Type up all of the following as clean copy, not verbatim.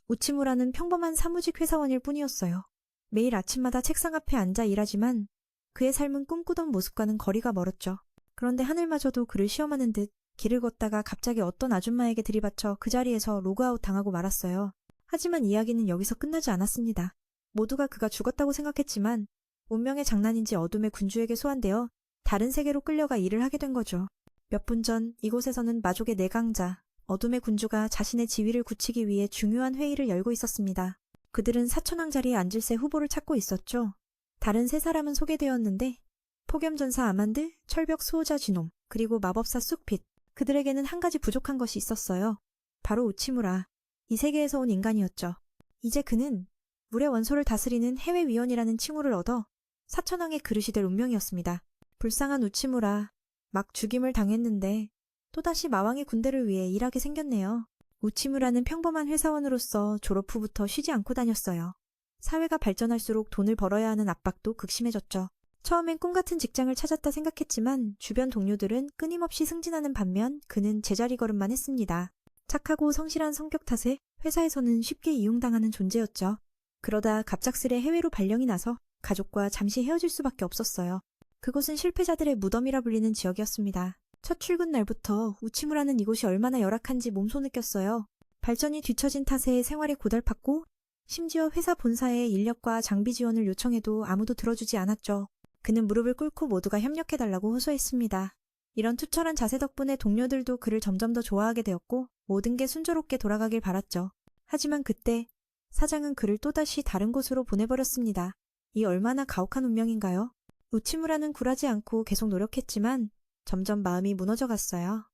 우치무라는 평범한 사무직 회사원일 뿐이었어요. 매일 아침마다 책상 앞에 앉아 일하지만 그의 삶은 꿈꾸던 모습과는 거리가 멀었죠. 그런데 하늘마저도 그를 시험하는 듯 길을 걷다가 갑자기 어떤 아줌마에게 들이받쳐 그 자리에서 로그아웃 당하고 말았어요. 하지만 이야기는 여기서 끝나지 않았습니다. 모두가 그가 죽었다고 생각했지만 운명의 장난인지 어둠의 군주에게 소환되어 다른 세계로 끌려가 일을 하게 된 거죠. 몇 분 전 이곳에서는 마족의 내강자, 어둠의 군주가 자신의 지위를 굳히기 위해 중요한 회의를 열고 있었습니다. 그들은 사천왕 자리에 앉을 새 후보를 찾고 있었죠. 다른 세 사람은 소개되었는데 폭염전사 아만드, 철벽 수호자 지놈, 그리고 마법사 쑥핏. 그들에게는 한 가지 부족한 것이 있었어요. 바로 우치무라. 이 세계에서 온 인간이었죠. 이제 그는 물의 원소를 다스리는 해외위원이라는 칭호를 얻어 사천왕의 그릇이 될 운명이었습니다. 불쌍한 우치무라. 막 죽임을 당했는데 또다시 마왕의 군대를 위해 일하게 생겼네요. 우치무라는 평범한 회사원으로서 졸업 후부터 쉬지 않고 다녔어요. 사회가 발전할수록 돈을 벌어야 하는 압박도 극심해졌죠. 처음엔 꿈같은 직장을 찾았다 생각했지만 주변 동료들은 끊임없이 승진하는 반면 그는 제자리 걸음만 했습니다. 착하고 성실한 성격 탓에 회사에서는 쉽게 이용당하는 존재였죠. 그러다 갑작스레 해외로 발령이 나서 가족과 잠시 헤어질 수밖에 없었어요. 그곳은 실패자들의 무덤이라 불리는 지역이었습니다. 첫 출근 날부터 우치무라는 이곳이 얼마나 열악한지 몸소 느꼈어요. 발전이 뒤처진 탓에 생활이 고달팠고 심지어 회사 본사에 인력과 장비 지원을 요청해도 아무도 들어주지 않았죠. 그는 무릎을 꿇고 모두가 협력해달라고 호소했습니다. 이런 투철한 자세 덕분에 동료들도 그를 점점 더 좋아하게 되었고 모든 게 순조롭게 돌아가길 바랐죠. 하지만 그때 사장은 그를 또다시 다른 곳으로 보내버렸습니다. 이 얼마나 가혹한 운명인가요? 우치무라는 굴하지 않고 계속 노력했지만 점점 마음이 무너져갔어요.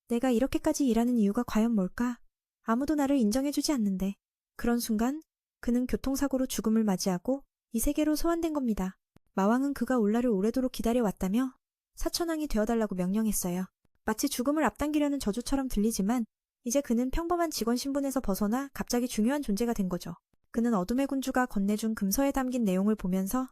내가 이렇게까지 일하는 이유가 과연 뭘까? 아무도 나를 인정해주지 않는데. 그런 순간 그는 교통사고로 죽음을 맞이하고 이 세계로 소환된 겁니다. 마왕은 그가 올라를 오래도록 기다려왔다며 사천왕이 되어달라고 명령했어요. 마치 죽음을 앞당기려는 저주처럼 들리지만 이제 그는 평범한 직원 신분에서 벗어나 갑자기 중요한 존재가 된 거죠. 그는 어둠의 군주가 건네준 금서에 담긴 내용을 보면서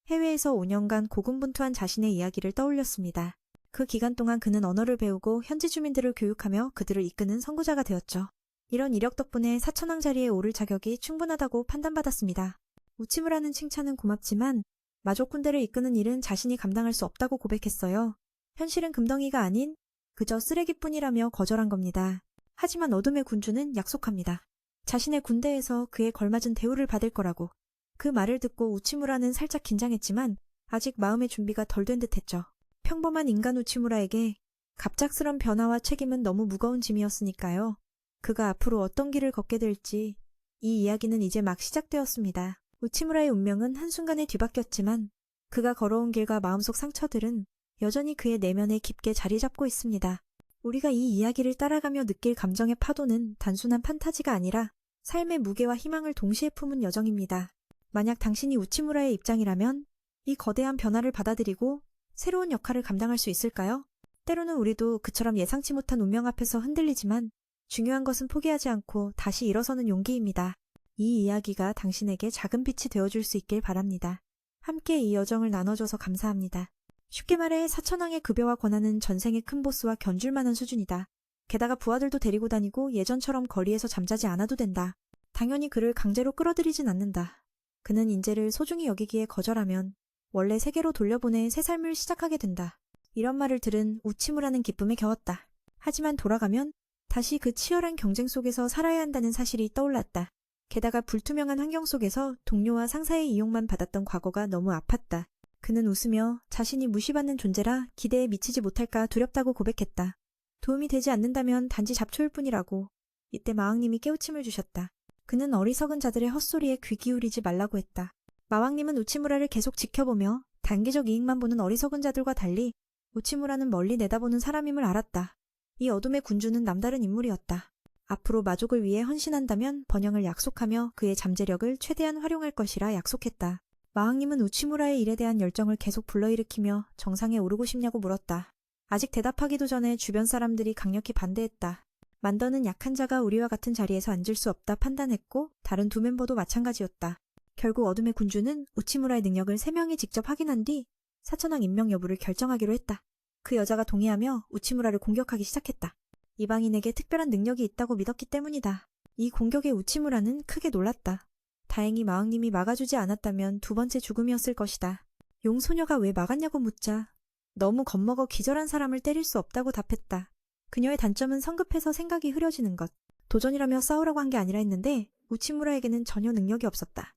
해외에서 5년간 고군분투한 자신의 이야기를 떠올렸습니다. 그 기간 동안 그는 언어를 배우고 현지 주민들을 교육하며 그들을 이끄는 선구자가 되었죠. 이런 이력 덕분에 사천왕 자리에 오를 자격이 충분하다고 판단받았습니다. 우치무라는 칭찬은 고맙지만 마족 군대를 이끄는 일은 자신이 감당할 수 없다고 고백했어요. 현실은 금덩이가 아닌 그저 쓰레기뿐이라며 거절한 겁니다. 하지만 어둠의 군주는 약속합니다. 자신의 군대에서 그에 걸맞은 대우를 받을 거라고. 그 말을 듣고 우치무라는 살짝 긴장했지만 아직 마음의 준비가 덜 된 듯했죠. 평범한 인간 우치무라에게 갑작스런 변화와 책임은 너무 무거운 짐이었으니까요. 그가 앞으로 어떤 길을 걷게 될지 이 이야기는 이제 막 시작되었습니다. 우치무라의 운명은 한순간에 뒤바뀌었지만 그가 걸어온 길과 마음속 상처들은 여전히 그의 내면에 깊게 자리 잡고 있습니다. 우리가 이 이야기를 따라가며 느낄 감정의 파도는 단순한 판타지가 아니라 삶의 무게와 희망을 동시에 품은 여정입니다. 만약 당신이 우치무라의 입장이라면 이 거대한 변화를 받아들이고 새로운 역할을 감당할 수 있을까요? 때로는 우리도 그처럼 예상치 못한 운명 앞에서 흔들리지만 중요한 것은 포기하지 않고 다시 일어서는 용기입니다. 이 이야기가 당신에게 작은 빛이 되어줄 수 있길 바랍니다. 함께 이 여정을 나눠줘서 감사합니다. 쉽게 말해 사천왕의 급여와 권한은 전생의 큰 보스와 견줄 만한 수준이다. 게다가 부하들도 데리고 다니고 예전처럼 거리에서 잠자지 않아도 된다. 당연히 그를 강제로 끌어들이진 않는다. 그는 인재를 소중히 여기기에 거절하면 원래 세계로 돌려보내 새 삶을 시작하게 된다. 이런 말을 들은 우치무라는 기쁨에 겨웠다. 하지만 돌아가면 다시 그 치열한 경쟁 속에서 살아야 한다는 사실이 떠올랐다. 게다가 불투명한 환경 속에서 동료와 상사의 이용만 받았던 과거가 너무 아팠다. 그는 웃으며 자신이 무시받는 존재라 기대에 미치지 못할까 두렵다고 고백했다. 도움이 되지 않는다면 단지 잡초일 뿐이라고. 이때 마왕님이 깨우침을 주셨다. 그는 어리석은 자들의 헛소리에 귀 기울이지 말라고 했다. 마왕님은 우치무라를 계속 지켜보며 단기적 이익만 보는 어리석은 자들과 달리 우치무라는 멀리 내다보는 사람임을 알았다. 이 어둠의 군주는 남다른 인물이었다. 앞으로 마족을 위해 헌신한다면 번영을 약속하며 그의 잠재력을 최대한 활용할 것이라 약속했다. 마왕님은 우치무라의 일에 대한 열정을 계속 불러일으키며 정상에 오르고 싶냐고 물었다. 아직 대답하기도 전에 주변 사람들이 강력히 반대했다. 만더는 약한 자가 우리와 같은 자리에서 앉을 수 없다 판단했고 다른 두 멤버도 마찬가지였다. 결국 어둠의 군주는 우치무라의 능력을 3명이 직접 확인한 뒤 사천왕 임명 여부를 결정하기로 했다. 그 여자가 동의하며 우치무라를 공격하기 시작했다. 이방인에게 특별한 능력이 있다고 믿었기 때문이다. 이 공격에 우치무라는 크게 놀랐다. 다행히 마왕님이 막아주지 않았다면 두 번째 죽음이었을 것이다. 용소녀가 왜 막았냐고 묻자 너무 겁먹어 기절한 사람을 때릴 수 없다고 답했다. 그녀의 단점은 성급해서 생각이 흐려지는 것. 도전이라며 싸우라고 한 게 아니라 했는데 우치무라에게는 전혀 능력이 없었다.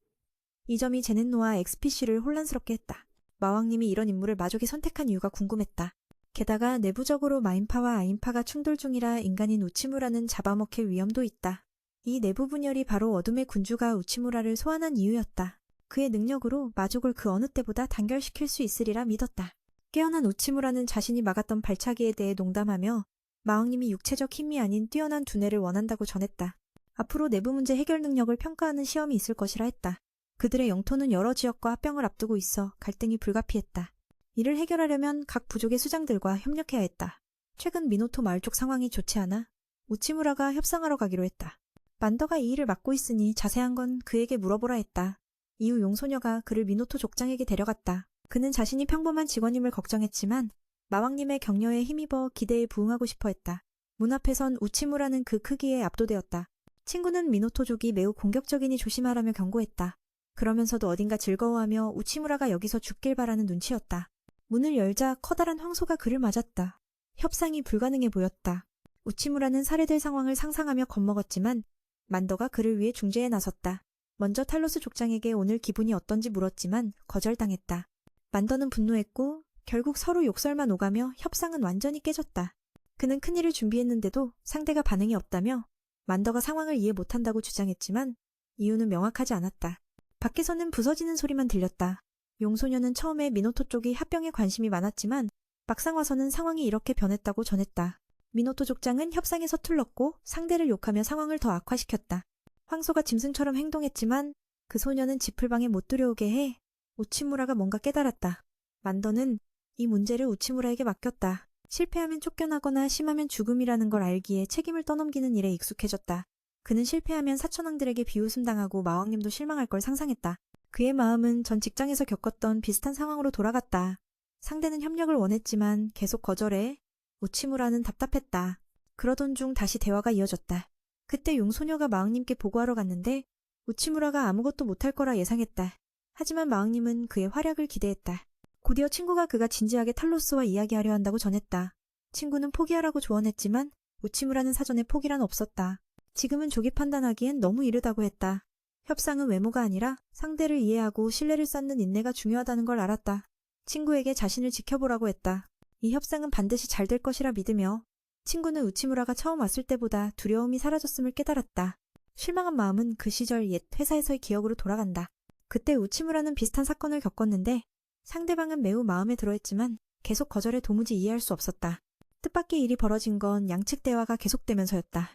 이 점이 제넨노와 XPC를 혼란스럽게 했다. 마왕님이 이런 인물을 마족에 선택한 이유가 궁금했다. 게다가 내부적으로 마인파와 아인파가 충돌 중이라 인간인 우치무라는 잡아먹힐 위험도 있다. 이 내부 분열이 바로 어둠의 군주가 우치무라를 소환한 이유였다. 그의 능력으로 마족을 그 어느 때보다 단결시킬 수 있으리라 믿었다. 깨어난 우치무라는 자신이 막았던 발차기에 대해 농담하며 마왕님이 육체적 힘이 아닌 뛰어난 두뇌를 원한다고 전했다. 앞으로 내부 문제 해결 능력을 평가하는 시험이 있을 것이라 했다. 그들의 영토는 여러 지역과 합병을 앞두고 있어 갈등이 불가피했다. 이를 해결하려면 각 부족의 수장들과 협력해야 했다. 최근 미노토 마을 쪽 상황이 좋지 않아 우치무라가 협상하러 가기로 했다. 만더가 이 일을 맡고 있으니 자세한 건 그에게 물어보라 했다. 이후 용소녀가 그를 미노토 족장에게 데려갔다. 그는 자신이 평범한 직원임을 걱정했지만 마왕님의 격려에 힘입어 기대에 부응하고 싶어 했다. 문 앞에선 우치무라는 그 크기에 압도되었다. 친구는 미노토족이 매우 공격적이니 조심하라며 경고했다. 그러면서도 어딘가 즐거워하며 우치무라가 여기서 죽길 바라는 눈치였다. 문을 열자 커다란 황소가 그를 맞았다. 협상이 불가능해 보였다. 우치무라는 살해될 상황을 상상하며 겁먹었지만 만더가 그를 위해 중재에 나섰다. 먼저 탈로스 족장에게 오늘 기분이 어떤지 물었지만 거절당했다. 만더는 분노했고 결국 서로 욕설만 오가며 협상은 완전히 깨졌다. 그는 큰일을 준비했는데도 상대가 반응이 없다며 만더가 상황을 이해 못한다고 주장했지만 이유는 명확하지 않았다. 밖에서는 부서지는 소리만 들렸다. 용소녀는 처음에 미노토 쪽이 합병에 관심이 많았지만 막상 와서는 상황이 이렇게 변했다고 전했다. 미노토 족장은 협상에 서툴렀고 상대를 욕하며 상황을 더 악화시켰다. 황소가 짐승처럼 행동했지만 그 소녀는 지풀방에 못 들여오게 해 우치무라가 뭔가 깨달았다. 만더는 이 문제를 우치무라에게 맡겼다. 실패하면 쫓겨나거나 심하면 죽음이라는 걸 알기에 책임을 떠넘기는 일에 익숙해졌다. 그는 실패하면 사천왕들에게 비웃음당하고 마왕님도 실망할 걸 상상했다. 그의 마음은 전 직장에서 겪었던 비슷한 상황으로 돌아갔다. 상대는 협력을 원했지만 계속 거절해 우치무라는 답답했다. 그러던 중 다시 대화가 이어졌다. 그때 용소녀가 마왕님께 보고하러 갔는데 우치무라가 아무것도 못할 거라 예상했다. 하지만 마왕님은 그의 활약을 기대했다. 곧이어 친구가 그가 진지하게 탈로스와 이야기하려 한다고 전했다. 친구는 포기하라고 조언했지만 우치무라는 사전에 포기란 없었다. 지금은 조기 판단하기엔 너무 이르다고 했다. 협상은 외모가 아니라 상대를 이해하고 신뢰를 쌓는 인내가 중요하다는 걸 알았다. 친구에게 자신을 지켜보라고 했다. 이 협상은 반드시 잘 될 것이라 믿으며 친구는 우치무라가 처음 왔을 때보다 두려움이 사라졌음을 깨달았다. 실망한 마음은 그 시절 옛 회사에서의 기억으로 돌아간다. 그때 우치무라는 비슷한 사건을 겪었는데 상대방은 매우 마음에 들어했지만 계속 거절해 도무지 이해할 수 없었다. 뜻밖의 일이 벌어진 건 양측 대화가 계속되면서였다.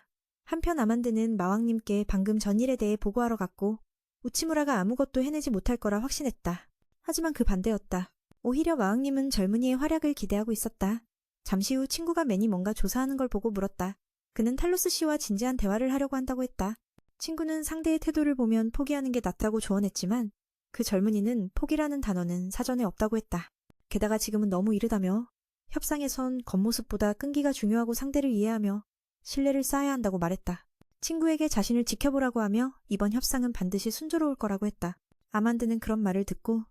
한편 아만드는 마왕님께 방금 전일에 대해 보고하러 갔고 우치무라가 아무것도 해내지 못할 거라 확신했다. 하지만 그 반대였다. 오히려 마왕님은 젊은이의 활약을 기대하고 있었다. 잠시 후 친구가 매니 뭔가 조사하는 걸 보고 물었다. 그는 탈로스 씨와 진지한 대화를 하려고 한다고 했다. 친구는 상대의 태도를 보면 포기하는 게 낫다고 조언했지만 그 젊은이는 포기라는 단어는 사전에 없다고 했다. 게다가 지금은 너무 이르다며 협상에선 겉모습보다 끈기가 중요하고 상대를 이해하며 신뢰를 쌓아야 한다고 말했다. 친구에게 자신을 지켜보라고 하며 이번 협상은 반드시 순조로울 거라고 했다. 아만드는 그런 말을 듣고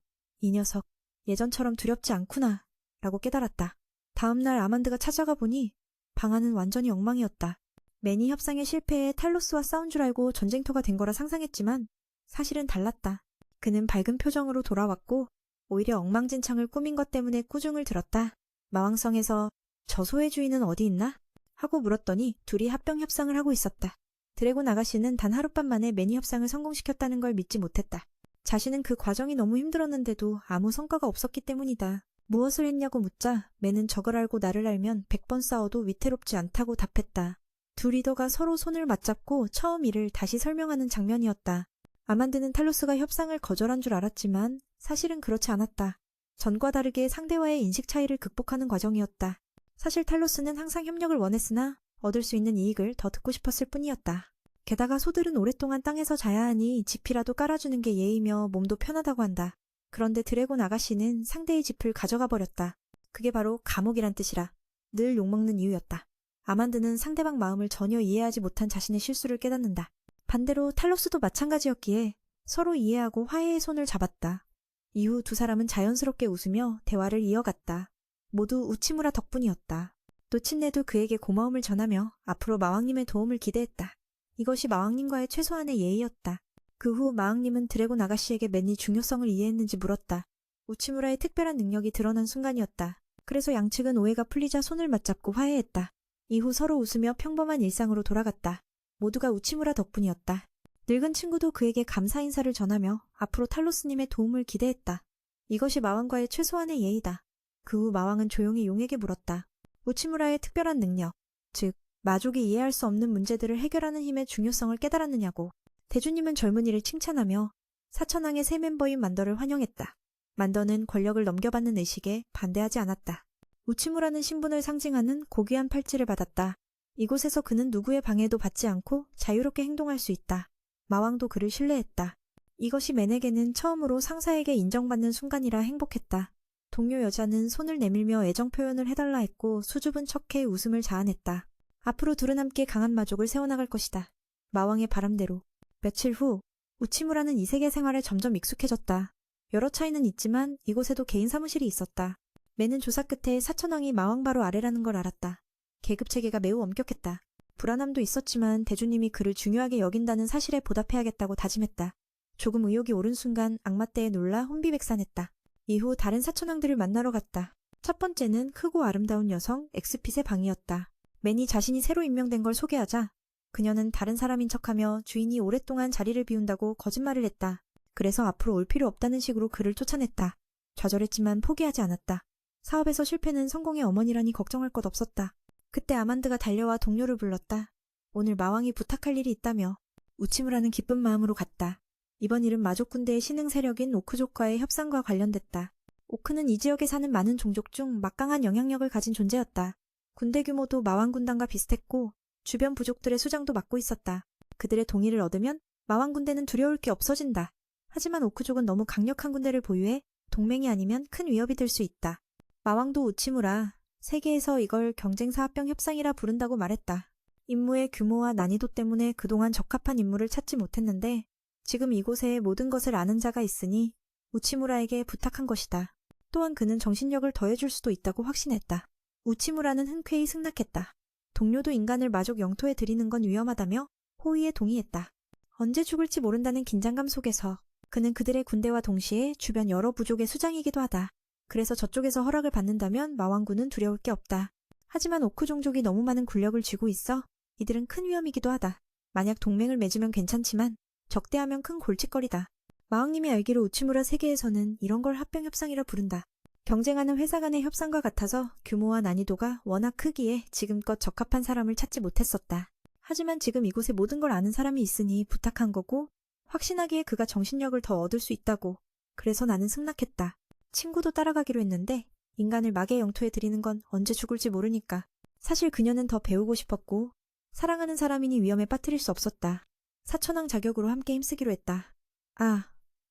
이 녀석 예전처럼 두렵지 않구나 라고 깨달았다. 다음날 아만드가 찾아가 보니 방안은 완전히 엉망이었다. 매니 협상에 실패해 탈로스와 싸운 줄 알고 전쟁터가 된 거라 상상했지만 사실은 달랐다. 그는 밝은 표정으로 돌아왔고 오히려 엉망진창을 꾸민 것 때문에 꾸중을 들었다. 마왕성에서 저 소의 주인은 어디 있나? 하고 물었더니 둘이 합병 협상을 하고 있었다. 드래곤 아가씨는 단 하룻밤 만에 매니 협상을 성공시켰다는 걸 믿지 못했다. 자신은 그 과정이 너무 힘들었는데도 아무 성과가 없었기 때문이다. 무엇을 했냐고 묻자 매는 저걸 알고 나를 알면 100번 싸워도 위태롭지 않다고 답했다. 두 리더가 서로 손을 맞잡고 처음 일을 다시 설명하는 장면이었다. 아만드는 탈로스가 협상을 거절한 줄 알았지만 사실은 그렇지 않았다. 전과 다르게 상대와의 인식 차이를 극복하는 과정이었다. 사실 탈로스는 항상 협력을 원했으나 얻을 수 있는 이익을 더 듣고 싶었을 뿐이었다. 게다가 소들은 오랫동안 땅에서 자야 하니 집이라도 깔아주는 게 예의며 몸도 편하다고 한다. 그런데 드래곤 아가씨는 상대의 집을 가져가 버렸다. 그게 바로 감옥이란 뜻이라 늘 욕먹는 이유였다. 아만드는 상대방 마음을 전혀 이해하지 못한 자신의 실수를 깨닫는다. 반대로 탈로스도 마찬가지였기에 서로 이해하고 화해의 손을 잡았다. 이후 두 사람은 자연스럽게 웃으며 대화를 이어갔다. 모두 우치무라 덕분이었다. 노친네도 그에게 고마움을 전하며 앞으로 마왕님의 도움을 기대했다. 이것이 마왕님과의 최소한의 예의였다. 그 후 마왕님은 드래곤 아가씨에게 맨이 중요성을 이해했는지 물었다. 우치무라의 특별한 능력이 드러난 순간이었다. 그래서 양측은 오해가 풀리자 손을 맞잡고 화해했다. 이후 서로 웃으며 평범한 일상으로 돌아갔다. 모두가 우치무라 덕분이었다. 늙은 친구도 그에게 감사 인사를 전하며 앞으로 탈로스님의 도움을 기대했다. 이것이 마왕과의 최소한의 예의다. 그 후 마왕은 조용히 용에게 물었다. 우치무라의 특별한 능력, 즉 마족이 이해할 수 없는 문제들을 해결하는 힘의 중요성을 깨달았느냐고. 대주님은 젊은이를 칭찬하며 사천왕의 새 멤버인 만더를 환영했다. 만더는 권력을 넘겨받는 의식에 반대하지 않았다. 우치무라는 신분을 상징하는 고귀한 팔찌를 받았다. 이곳에서 그는 누구의 방해도 받지 않고 자유롭게 행동할 수 있다. 마왕도 그를 신뢰했다. 이것이 맨에게는 처음으로 상사에게 인정받는 순간이라 행복했다. 동료 여자는 손을 내밀며 애정 표현을 해달라 했고 수줍은 척해 웃음을 자아냈다. 앞으로 둘은 함께 강한 마족을 세워나갈 것이다. 마왕의 바람대로. 며칠 후 우치무라는 이 세계 생활에 점점 익숙해졌다. 여러 차이는 있지만 이곳에도 개인 사무실이 있었다. 맨은 조사 끝에 사천왕이 마왕 바로 아래라는 걸 알았다. 계급체계가 매우 엄격했다. 불안함도 있었지만 대주님이 그를 중요하게 여긴다는 사실에 보답해야겠다고 다짐했다. 조금 의욕이 오른 순간 악마떼에 놀라 혼비백산했다. 이후 다른 사천왕들을 만나러 갔다. 첫 번째는 크고 아름다운 여성 엑스핏의 방이었다. 맨이 자신이 새로 임명된 걸 소개하자 그녀는 다른 사람인 척하며 주인이 오랫동안 자리를 비운다고 거짓말을 했다. 그래서 앞으로 올 필요 없다는 식으로 그를 쫓아냈다. 좌절했지만 포기하지 않았다. 사업에서 실패는 성공의 어머니라니 걱정할 것 없었다. 그때 아만드가 달려와 동료를 불렀다. 오늘 마왕이 부탁할 일이 있다며 우치무라는 기쁜 마음으로 갔다. 이번 일은 마족 군대의 신흥 세력인 오크족과의 협상과 관련됐다. 오크는 이 지역에 사는 많은 종족 중 막강한 영향력을 가진 존재였다. 군대 규모도 마왕 군단과 비슷했고 주변 부족들의 수장도 맡고 있었다. 그들의 동의를 얻으면 마왕 군대는 두려울 게 없어진다. 하지만 오크족은 너무 강력한 군대를 보유해 동맹이 아니면 큰 위협이 될 수 있다. 마왕도 우치무라, 세계에서 이걸 경쟁사합병 협상이라 부른다고 말했다. 임무의 규모와 난이도 때문에 그동안 적합한 인물을 찾지 못했는데 지금 이곳에 모든 것을 아는 자가 있으니 우치무라에게 부탁한 것이다. 또한 그는 정신력을 더해줄 수도 있다고 확신했다. 우치무라는 흔쾌히 승낙했다. 동료도 인간을 마족 영토에 들이는 건 위험하다며 호의에 동의했다. 언제 죽을지 모른다는 긴장감 속에서 그는 그들의 군대와 동시에 주변 여러 부족의 수장이기도 하다. 그래서 저쪽에서 허락을 받는다면 마왕군은 두려울 게 없다. 하지만 오크 종족이 너무 많은 군력을 쥐고 있어 이들은 큰 위험이기도 하다. 만약 동맹을 맺으면 괜찮지만 적대하면 큰 골칫거리다. 마왕님이 알기로 우치무라 세계에서는 이런 걸 합병협상이라 부른다. 경쟁하는 회사 간의 협상과 같아서 규모와 난이도가 워낙 크기에 지금껏 적합한 사람을 찾지 못했었다. 하지만 지금 이곳에 모든 걸 아는 사람이 있으니 부탁한 거고 확신하기에 그가 정신력을 더 얻을 수 있다고. 그래서 나는 승낙했다. 친구도 따라가기로 했는데 인간을 마계 영토에 들이는 건 언제 죽을지 모르니까. 사실 그녀는 더 배우고 싶었고 사랑하는 사람이니 위험에 빠뜨릴 수 없었다. 사천왕 자격으로 함께 힘쓰기로 했다. 아,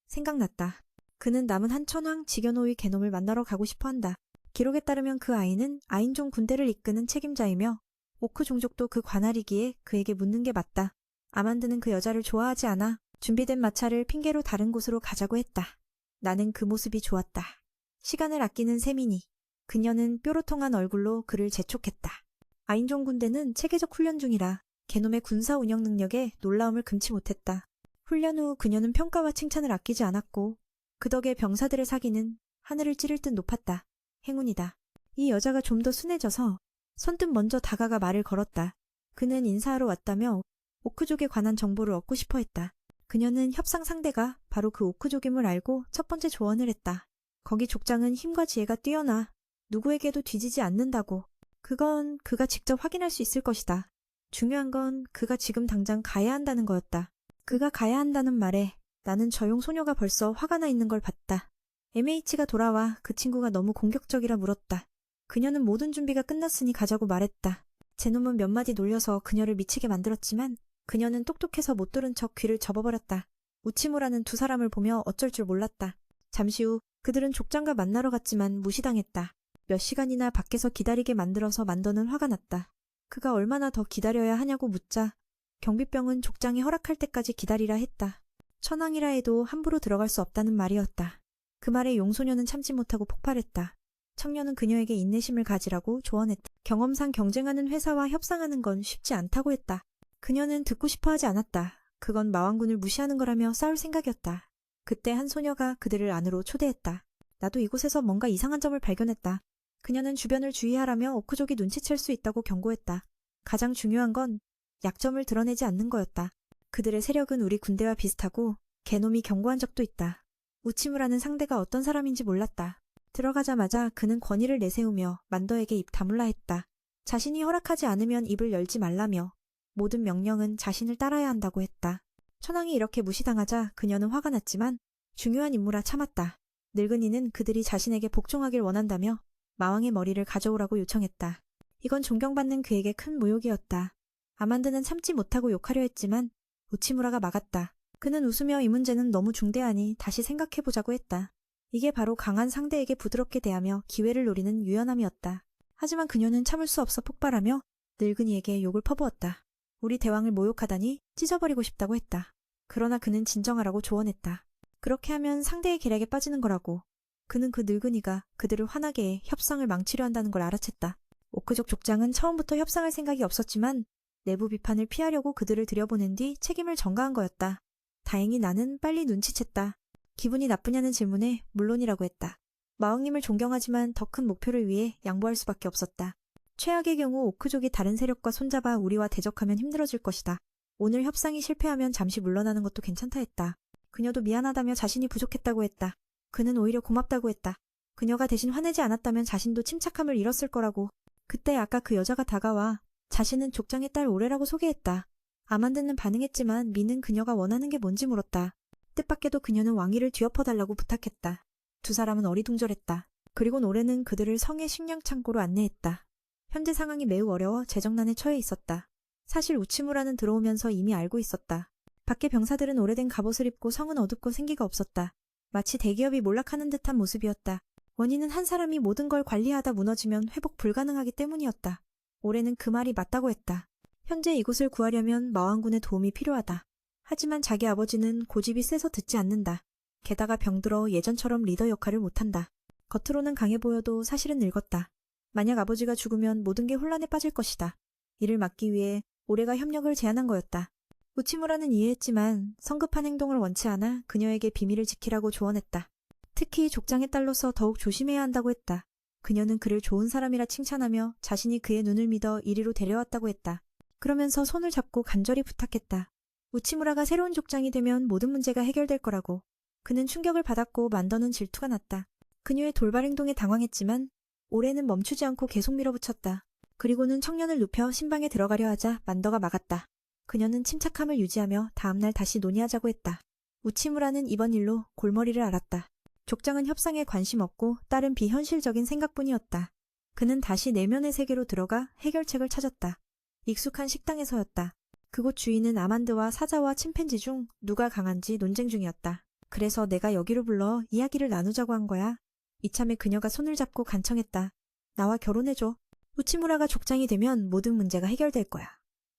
생각났다. 그는 남은 한천왕 직연호위 개놈을 만나러 가고 싶어한다. 기록에 따르면 그 아이는 아인종 군대를 이끄는 책임자이며 오크 종족도 그 관할이기에 그에게 묻는 게 맞다. 아만드는 그 여자를 좋아하지 않아 준비된 마차를 핑계로 다른 곳으로 가자고 했다. 나는 그 모습이 좋았다. 시간을 아끼는 세민이. 그녀는 뾰로통한 얼굴로 그를 재촉했다. 아인종 군대는 체계적 훈련 중이라 개놈의 군사 운영 능력에 놀라움을 금치 못했다. 훈련 후 그녀는 평가와 칭찬을 아끼지 않았고 그 덕에 병사들의 사기는 하늘을 찌를 듯 높았다. 행운이다. 이 여자가 좀 더 순해져서 선뜻 먼저 다가가 말을 걸었다. 그는 인사하러 왔다며 오크족에 관한 정보를 얻고 싶어 했다. 그녀는 협상 상대가 바로 그 오크족임을 알고 첫 번째 조언을 했다. 거기 족장은 힘과 지혜가 뛰어나 누구에게도 뒤지지 않는다고. 그건 그가 직접 확인할 수 있을 것이다. 중요한 건 그가 지금 당장 가야 한다는 거였다. 그가 가야 한다는 말에 나는 저용 소녀가 벌써 화가 나 있는 걸 봤다. MH가 돌아와 그 친구가 너무 공격적이라 물었다. 그녀는 모든 준비가 끝났으니 가자고 말했다. 제 놈은 몇 마디 놀려서 그녀를 미치게 만들었지만 그녀는 똑똑해서 못 들은 척 귀를 접어버렸다. 우치무라는 두 사람을 보며 어쩔 줄 몰랐다. 잠시 후 그들은 족장과 만나러 갔지만 무시당했다. 몇 시간이나 밖에서 기다리게 만들어서 만더는 화가 났다. 그가 얼마나 더 기다려야 하냐고 묻자 경비병은 족장이 허락할 때까지 기다리라 했다. 천황이라 해도 함부로 들어갈 수 없다는 말이었다. 그 말에 용소녀는 참지 못하고 폭발했다. 청년은 그녀에게 인내심을 가지라고 조언했다. 경험상 경쟁하는 회사와 협상하는 건 쉽지 않다고 했다. 그녀는 듣고 싶어 하지 않았다. 그건 마왕군을 무시하는 거라며 싸울 생각이었다. 그때 한 소녀가 그들을 안으로 초대했다. 나도 이곳에서 뭔가 이상한 점을 발견했다. 그녀는 주변을 주의하라며 오크족이 눈치챌 수 있다고 경고했다. 가장 중요한 건 약점을 드러내지 않는 거였다. 그들의 세력은 우리 군대와 비슷하고 개놈이 경고한 적도 있다. 우치무라는 상대가 어떤 사람인지 몰랐다. 들어가자마자 그는 권위를 내세우며 만더에게 입 다물라 했다. 자신이 허락하지 않으면 입을 열지 말라며 모든 명령은 자신을 따라야 한다고 했다. 천황이 이렇게 무시당하자 그녀는 화가 났지만 중요한 임무라 참았다. 늙은이는 그들이 자신에게 복종하길 원한다며 마왕의 머리를 가져오라고 요청했다. 이건 존경받는 그에게 큰 모욕이었다. 아만드는 참지 못하고 욕하려 했지만 우치무라가 막았다. 그는 웃으며 이 문제는 너무 중대하니 다시 생각해보자고 했다. 이게 바로 강한 상대에게 부드럽게 대하며 기회를 노리는 유연함이었다. 하지만 그녀는 참을 수 없어 폭발하며 늙은이에게 욕을 퍼부었다. 우리 대왕을 모욕하다니 찢어버리고 싶다고 했다. 그러나 그는 진정하라고 조언했다. 그렇게 하면 상대의 계략에 빠지는 거라고. 그는 그 늙은이가 그들을 화나게 해 협상을 망치려 한다는 걸 알아챘다. 오크족 족장은 처음부터 협상할 생각이 없었지만 내부 비판을 피하려고 그들을 들여보낸 뒤 책임을 전가한 거였다. 다행히 나는 빨리 눈치챘다. 기분이 나쁘냐는 질문에 물론이라고 했다. 마왕님을 존경하지만 더 큰 목표를 위해 양보할 수밖에 없었다. 최악의 경우 오크족이 다른 세력과 손잡아 우리와 대적하면 힘들어질 것이다. 오늘 협상이 실패하면 잠시 물러나는 것도 괜찮다 했다. 그녀도 미안하다며 자신이 부족했다고 했다. 그는 오히려 고맙다고 했다. 그녀가 대신 화내지 않았다면 자신도 침착함을 잃었을 거라고. 그때 아까 그 여자가 다가와 자신은 족장의 딸 오레라고 소개했다. 아만드는 반응했지만 미는 그녀가 원하는 게 뭔지 물었다. 뜻밖에도 그녀는 왕위를 뒤엎어달라고 부탁했다. 두 사람은 어리둥절했다. 그리곤 오레는 그들을 성의 식량 창고로 안내했다. 현재 상황이 매우 어려워 재정난에 처해 있었다. 사실 우치무라는 들어오면서 이미 알고 있었다. 밖에 병사들은 오래된 갑옷을 입고 성은 어둡고 생기가 없었다. 마치 대기업이 몰락하는 듯한 모습이었다. 원인은 한 사람이 모든 걸 관리하다 무너지면 회복 불가능하기 때문이었다. 오레는 그 말이 맞다고 했다. 현재 이곳을 구하려면 마왕군의 도움이 필요하다. 하지만 자기 아버지는 고집이 세서 듣지 않는다. 게다가 병들어 예전처럼 리더 역할을 못한다. 겉으로는 강해 보여도 사실은 늙었다. 만약 아버지가 죽으면 모든 게 혼란에 빠질 것이다. 이를 막기 위해 오레가 협력을 제안한 거였다. 우치무라는 이해했지만 성급한 행동을 원치 않아 그녀에게 비밀을 지키라고 조언했다. 특히 족장의 딸로서 더욱 조심해야 한다고 했다. 그녀는 그를 좋은 사람이라 칭찬하며 자신이 그의 눈을 믿어 이리로 데려왔다고 했다. 그러면서 손을 잡고 간절히 부탁했다. 우치무라가 새로운 족장이 되면 모든 문제가 해결될 거라고. 그는 충격을 받았고 만더는 질투가 났다. 그녀의 돌발 행동에 당황했지만 오레는 멈추지 않고 계속 밀어붙였다. 그리고는 청년을 눕혀 신방에 들어가려 하자 만더가 막았다. 그녀는 침착함을 유지하며 다음날 다시 논의하자고 했다. 우치무라는 이번 일로 골머리를 앓았다. 족장은 협상에 관심 없고 딸은 비현실적인 생각뿐이었다. 그는 다시 내면의 세계로 들어가 해결책을 찾았다. 익숙한 식당에서였다. 그곳 주인은 아만드와 사자와 침팬지 중 누가 강한지 논쟁 중이었다. 그래서 내가 여기로 불러 이야기를 나누자고 한 거야. 이참에 그녀가 손을 잡고 간청했다. 나와 결혼해줘. 우치무라가 족장이 되면 모든 문제가 해결될 거야.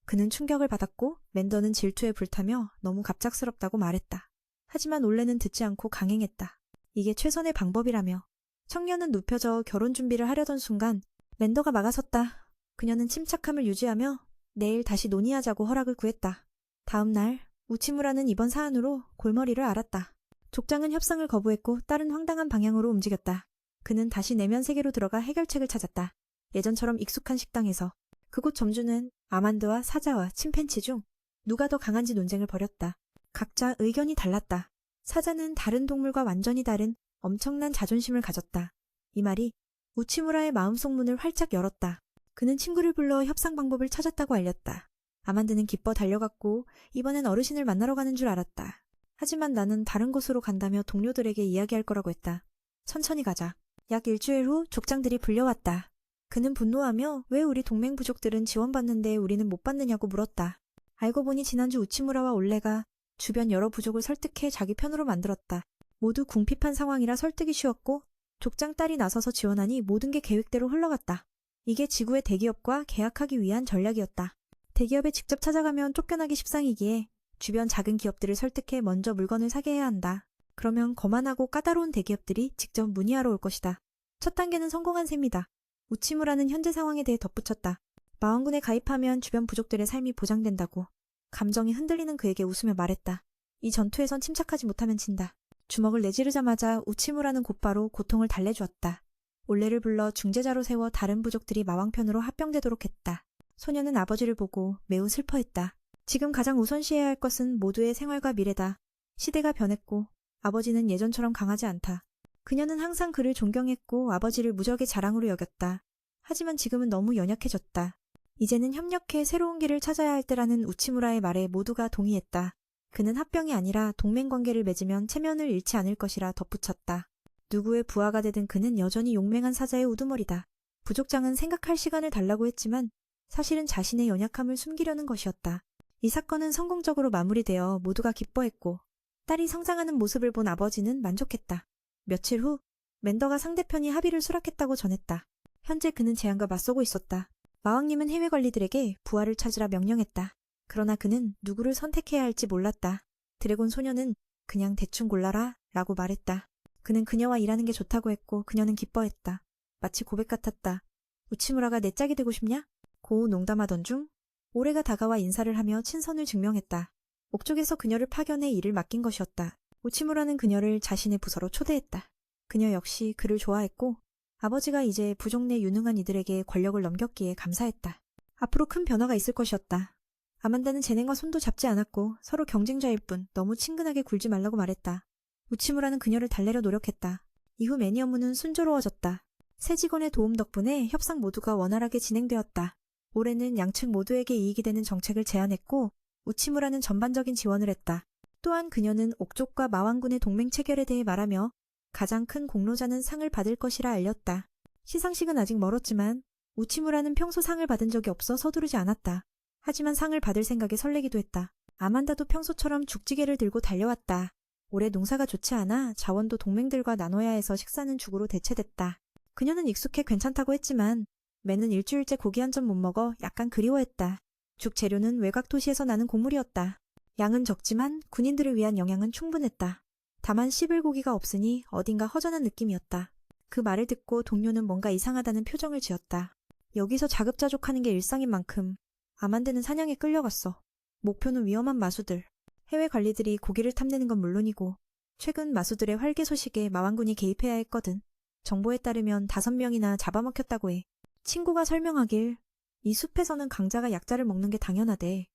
그는 충격을 받았고 맨더는 질투에 불타며 너무 갑작스럽다고 말했다. 하지만 올레는 듣지 않고 강행했다. 이게 최선의 방법이라며. 청년은 눕혀져 결혼 준비를 하려던 순간 맨더가 막아섰다. 그녀는 침착함을 유지하며 내일 다시 논의하자고 허락을 구했다. 다음 날 우치무라는 이번 사안으로 골머리를 앓았다. 족장은 협상을 거부했고 딸은 황당한 방향으로 움직였다. 그는 다시 내면 세계로 들어가 해결책을 찾았다. 예전처럼 익숙한 식당에서. 그곳 점주는 아만드와 사자와 침팬치 중 누가 더 강한지 논쟁을 벌였다. 각자 의견이 달랐다. 사자는 다른 동물과 완전히 다른 엄청난 자존심을 가졌다. 이 말이 우치무라의 마음속 문을 활짝 열었다. 그는 친구를 불러 협상 방법을 찾았다고 알렸다. 아만드는 기뻐 달려갔고 이번엔 어르신을 만나러 가는 줄 알았다. 하지만 나는 다른 곳으로 간다며 동료들에게 이야기할 거라고 했다. 천천히 가자. 약 일주일 후 족장들이 불려왔다. 그는 분노하며 왜 우리 동맹 부족들은 지원받는데 우리는 못 받느냐고 물었다. 알고 보니 지난주 우치무라와 올레가 주변 여러 부족을 설득해 자기 편으로 만들었다. 모두 궁핍한 상황이라 설득이 쉬웠고 족장 딸이 나서서 지원하니 모든 게 계획대로 흘러갔다. 이게 지구의 대기업과 계약하기 위한 전략이었다. 대기업에 직접 찾아가면 쫓겨나기 십상이기에 주변 작은 기업들을 설득해 먼저 물건을 사게 해야 한다. 그러면 거만하고 까다로운 대기업들이 직접 문의하러 올 것이다. 첫 단계는 성공한 셈이다. 우치무라는 현재 상황에 대해 덧붙였다. 마왕군에 가입하면 주변 부족들의 삶이 보장된다고. 감정이 흔들리는 그에게 웃으며 말했다. 이 전투에선 침착하지 못하면 진다. 주먹을 내지르자마자 우치무라는 곧바로 고통을 달래주었다. 올레를 불러 중재자로 세워 다른 부족들이 마왕편으로 합병되도록 했다. 소녀는 아버지를 보고 매우 슬퍼했다. 지금 가장 우선시해야 할 것은 모두의 생활과 미래다. 시대가 변했고 아버지는 예전처럼 강하지 않다. 그녀는 항상 그를 존경했고 아버지를 무적의 자랑으로 여겼다. 하지만 지금은 너무 연약해졌다. 이제는 협력해 새로운 길을 찾아야 할 때라는 우치무라의 말에 모두가 동의했다. 그는 합병이 아니라 동맹관계를 맺으면 체면을 잃지 않을 것이라 덧붙였다. 누구의 부하가 되든 그는 여전히 용맹한 사자의 우두머리다. 부족장은 생각할 시간을 달라고 했지만 사실은 자신의 연약함을 숨기려는 것이었다. 이 사건은 성공적으로 마무리되어 모두가 기뻐했고 딸이 성장하는 모습을 본 아버지는 만족했다. 며칠 후 맨더가 상대편이 합의를 수락했다고 전했다. 현재 그는 재앙과 맞서고 있었다. 마왕님은 해외 관리들에게 부하를 찾으라 명령했다. 그러나 그는 누구를 선택해야 할지 몰랐다. 드래곤 소녀는 그냥 대충 골라라 라고 말했다. 그는 그녀와 일하는 게 좋다고 했고 그녀는 기뻐했다. 마치 고백 같았다. 우치무라가 내 짝이 되고 싶냐? 고 농담하던 중 올해가 다가와 인사를 하며 친선을 증명했다. 옥쪽에서 그녀를 파견해 일을 맡긴 것이었다. 우치무라는 그녀를 자신의 부서로 초대했다. 그녀 역시 그를 좋아했고 아버지가 이제 부족 내 유능한 이들에게 권력을 넘겼기에 감사했다. 앞으로 큰 변화가 있을 것이었다. 아만다는 제넨과 손도 잡지 않았고 서로 경쟁자일 뿐 너무 친근하게 굴지 말라고 말했다. 우치무라는 그녀를 달래려 노력했다. 이후 매니 업무는 순조로워졌다. 새 직원의 도움 덕분에 협상 모두가 원활하게 진행되었다. 올해는 양측 모두에게 이익이 되는 정책을 제안했고 우치무라는 전반적인 지원을 했다. 또한 그녀는 옥족과 마왕군의 동맹 체결에 대해 말하며 가장 큰 공로자는 상을 받을 것이라 알렸다. 시상식은 아직 멀었지만 우치무라는 평소 상을 받은 적이 없어 서두르지 않았다. 하지만 상을 받을 생각에 설레기도 했다. 아만다도 평소처럼 죽지개를 들고 달려왔다. 올해 농사가 좋지 않아 자원도 동맹들과 나눠야 해서 식사는 죽으로 대체됐다. 그녀는 익숙해 괜찮다고 했지만 매는 일주일째 고기 한 점 못 먹어 약간 그리워했다. 죽 재료는 외곽 도시에서 나는 곡물이었다. 양은 적지만 군인들을 위한 영양은 충분했다. 다만 씹을 고기가 없으니 어딘가 허전한 느낌이었다. 그 말을 듣고 동료는 뭔가 이상하다는 표정을 지었다. 여기서 자급자족하는 게 일상인 만큼 아만드는 사냥에 끌려갔어. 목표는 위험한 마수들. 해외 관리들이 고기를 탐내는 건 물론이고 최근 마수들의 활개 소식에 마왕군이 개입해야 했거든. 정보에 따르면 5명이나 잡아먹혔다고 해. 친구가 설명하길 이 숲에서는 강자가 약자를 먹는 게 당연하대.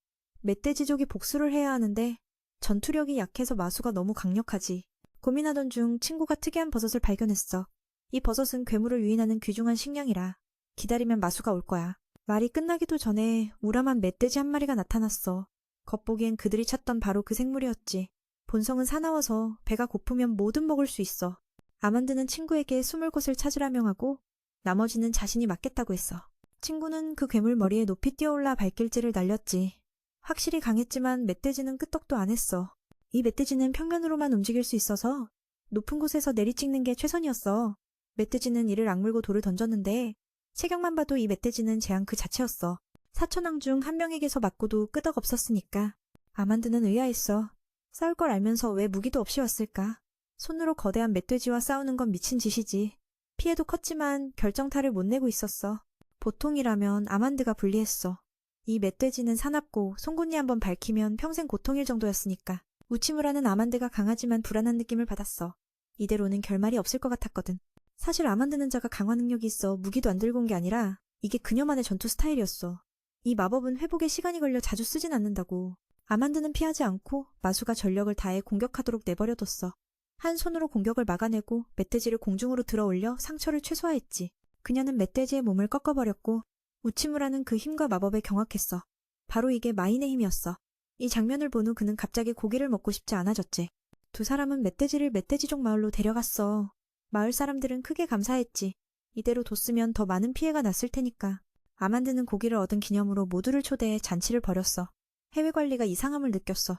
멧돼지족이 복수를 해야 하는데 전투력이 약해서 마수가 너무 강력하지. 고민하던 중 친구가 특이한 버섯을 발견했어. 이 버섯은 괴물을 유인하는 귀중한 식량이라 기다리면 마수가 올 거야. 말이 끝나기도 전에 우람한 멧돼지 한 마리가 나타났어. 겉보기엔 그들이 찾던 바로 그 생물이었지. 본성은 사나워서 배가 고프면 뭐든 먹을 수 있어. 아만드는 친구에게 숨을 곳을 찾으라 명하고 나머지는 자신이 맡겠다고 했어. 친구는 그 괴물 머리에 높이 뛰어올라 발길질을 날렸지. 확실히 강했지만 멧돼지는 끄떡도 안 했어. 이 멧돼지는 평면으로만 움직일 수 있어서 높은 곳에서 내리찍는 게 최선이었어. 멧돼지는 이를 악물고 돌을 던졌는데 체격만 봐도 이 멧돼지는 재앙 그 자체였어. 사천왕 중 한 명에게서 맞고도 끄떡없었으니까. 아만드는 의아했어. 싸울 걸 알면서 왜 무기도 없이 왔을까? 손으로 거대한 멧돼지와 싸우는 건 미친 짓이지. 피해도 컸지만 결정타를 못 내고 있었어. 보통이라면 아만드가 불리했어. 이 멧돼지는 사납고 송곳니 한번 밝히면 평생 고통일 정도였으니까. 우치무라는 아만드가 강하지만 불안한 느낌을 받았어. 이대로는 결말이 없을 것 같았거든. 사실 아만드는 자가 강화 능력이 있어 무기도 안 들고 온 게 아니라 이게 그녀만의 전투 스타일이었어. 이 마법은 회복에 시간이 걸려 자주 쓰진 않는다고. 아만드는 피하지 않고 마수가 전력을 다해 공격하도록 내버려뒀어. 한 손으로 공격을 막아내고 멧돼지를 공중으로 들어올려 상처를 최소화했지. 그녀는 멧돼지의 몸을 꺾어버렸고 우치무라는 그 힘과 마법에 경악했어. 바로 이게 마인의 힘이었어. 이 장면을 본 후 그는 갑자기 고기를 먹고 싶지 않아졌지. 두 사람은 멧돼지를 멧돼지족 마을로 데려갔어. 마을 사람들은 크게 감사했지. 이대로 뒀으면 더 많은 피해가 났을 테니까. 아만드는 고기를 얻은 기념으로 모두를 초대해 잔치를 벌였어. 해외 관리가 이상함을 느꼈어.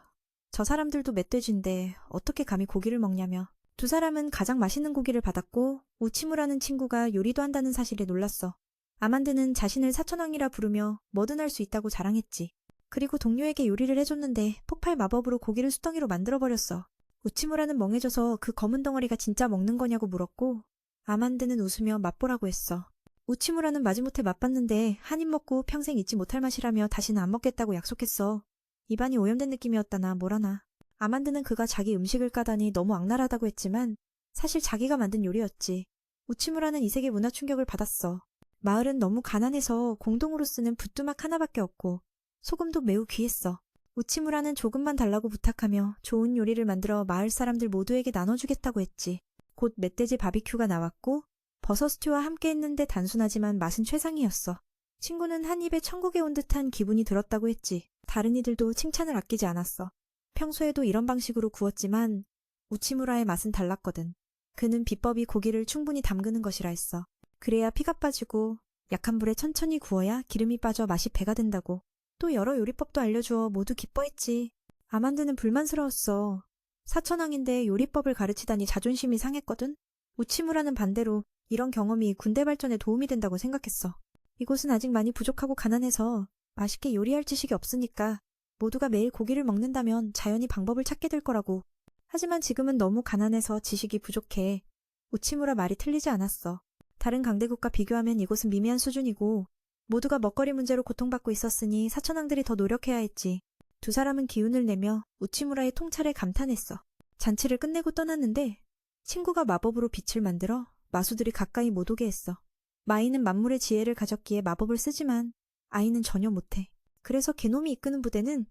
저 사람들도 멧돼지인데 어떻게 감히 고기를 먹냐며. 두 사람은 가장 맛있는 고기를 받았고 우치무라는 친구가 요리도 한다는 사실에 놀랐어. 아만드는 자신을 사천왕이라 부르며 뭐든 할 수 있다고 자랑했지. 그리고 동료에게 요리를 해줬는데 폭발 마법으로 고기를 수덩이로 만들어버렸어. 우치무라는 멍해져서 그 검은 덩어리가 진짜 먹는 거냐고 물었고 아만드는 웃으며 맛보라고 했어. 우치무라는 마지못해 맛봤는데 한 입 먹고 평생 잊지 못할 맛이라며 다시는 안 먹겠다고 약속했어. 입안이 오염된 느낌이었다나 뭐라나. 아만드는 그가 자기 음식을 까다니 너무 악랄하다고 했지만 사실 자기가 만든 요리였지. 우치무라는 이 세계 문화 충격을 받았어. 마을은 너무 가난해서 공동으로 쓰는 붓두막 하나밖에 없고 소금도 매우 귀했어. 우치무라는 조금만 달라고 부탁하며 좋은 요리를 만들어 마을 사람들 모두에게 나눠주겠다고 했지. 곧 멧돼지 바비큐가 나왔고 버섯 스튜와 함께 했는데 단순하지만 맛은 최상이었어. 친구는 한 입에 천국에 온 듯한 기분이 들었다고 했지. 다른 이들도 칭찬을 아끼지 않았어. 평소에도 이런 방식으로 구웠지만 우치무라의 맛은 달랐거든. 그는 비법이 고기를 충분히 담그는 것이라 했어. 그래야 피가 빠지고 약한 불에 천천히 구워야 기름이 빠져 맛이 배가 된다고. 또 여러 요리법도 알려주어 모두 기뻐했지. 아만드는 불만스러웠어. 사천왕인데 요리법을 가르치다니 자존심이 상했거든. 우치무라는 반대로 이런 경험이 군대 발전에 도움이 된다고 생각했어. 이곳은 아직 많이 부족하고 가난해서 맛있게 요리할 지식이 없으니까 모두가 매일 고기를 먹는다면 자연히 방법을 찾게 될 거라고. 하지만 지금은 너무 가난해서 지식이 부족해. 우치무라 말이 틀리지 않았어. 다른 강대국과 비교하면 이곳은 미미한 수준이고 모두가 먹거리 문제로 고통받고 있었으니 사천왕들이 더 노력해야 했지. 두 사람은 기운을 내며 우치무라의 통찰에 감탄했어. 잔치를 끝내고 떠났는데 친구가 마법으로 빛을 만들어 마수들이 가까이 못 오게 했어. 마이는 만물의 지혜를 가졌기에 마법을 쓰지만 아이는 전혀 못해. 그래서 개놈이 이끄는 부대는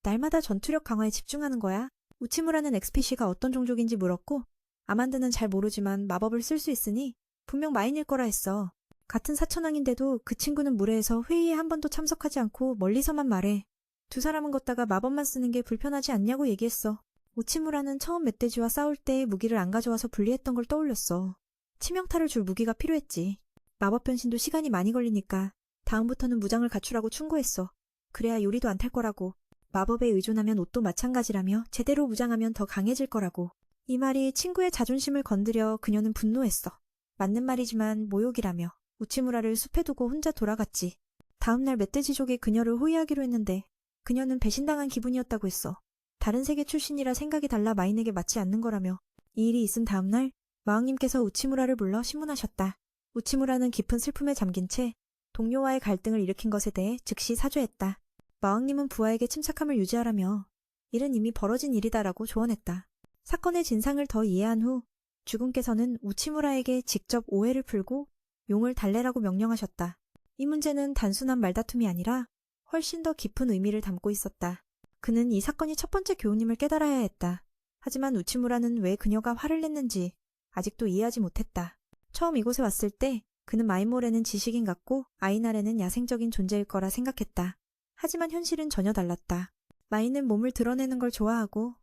날마다 전투력 강화에 집중하는 거야. 우치무라는 XPC가 어떤 종족인지 물었고 아만드는 잘 모르지만 마법을 쓸 수 있으니 분명 마인일 거라 했어. 같은 사천왕인데도 그 친구는 무례해서 회의에 한 번도 참석하지 않고 멀리서만 말해. 두 사람은 걷다가 마법만 쓰는 게 불편하지 않냐고 얘기했어. 우치무라는 처음 멧돼지와 싸울 때 무기를 안 가져와서 분리했던 걸 떠올렸어. 치명타를 줄 무기가 필요했지. 마법 변신도 시간이 많이 걸리니까 다음부터는 무장을 갖추라고 충고했어. 그래야 요리도 안 탈 거라고. 마법에 의존하면 옷도 마찬가지라며 제대로 무장하면 더 강해질 거라고. 이 말이 친구의 자존심을 건드려 그녀는 분노했어. 맞는 말이지만 모욕이라며 우치무라를 숲에 두고 혼자 돌아갔지. 다음날 멧돼지족이 그녀를 호위하기로 했는데 그녀는 배신당한 기분이었다고 했어. 다른 세계 출신이라 생각이 달라 마인에게 맞지 않는 거라며. 이 일이 있은 다음날 마왕님께서 우치무라를 불러 신문하셨다. 우치무라는 깊은 슬픔에 잠긴 채 동료와의 갈등을 일으킨 것에 대해 즉시 사죄했다. 마왕님은 부하에게 침착함을 유지하라며 일은 이미 벌어진 일이다라고 조언했다. 사건의 진상을 더 이해한 후 주군께서는 우치무라에게 직접 오해를 풀고 용을 달래라고 명령하셨다. 이 문제는 단순한 말다툼이 아니라 훨씬 더 깊은 의미를 담고 있었다. 그는 이 사건이 첫 번째 교훈임을 깨달아야 했다. 하지만 우치무라는 왜 그녀가 화를 냈는지 아직도 이해하지 못했다. 처음 이곳에 왔을 때 그는 마인몰에는 지식인 같고 아이날에는 야생적인 존재일 거라 생각했다. 하지만 현실은 전혀 달랐다. 마인은 몸을 드러내는 걸 좋아하고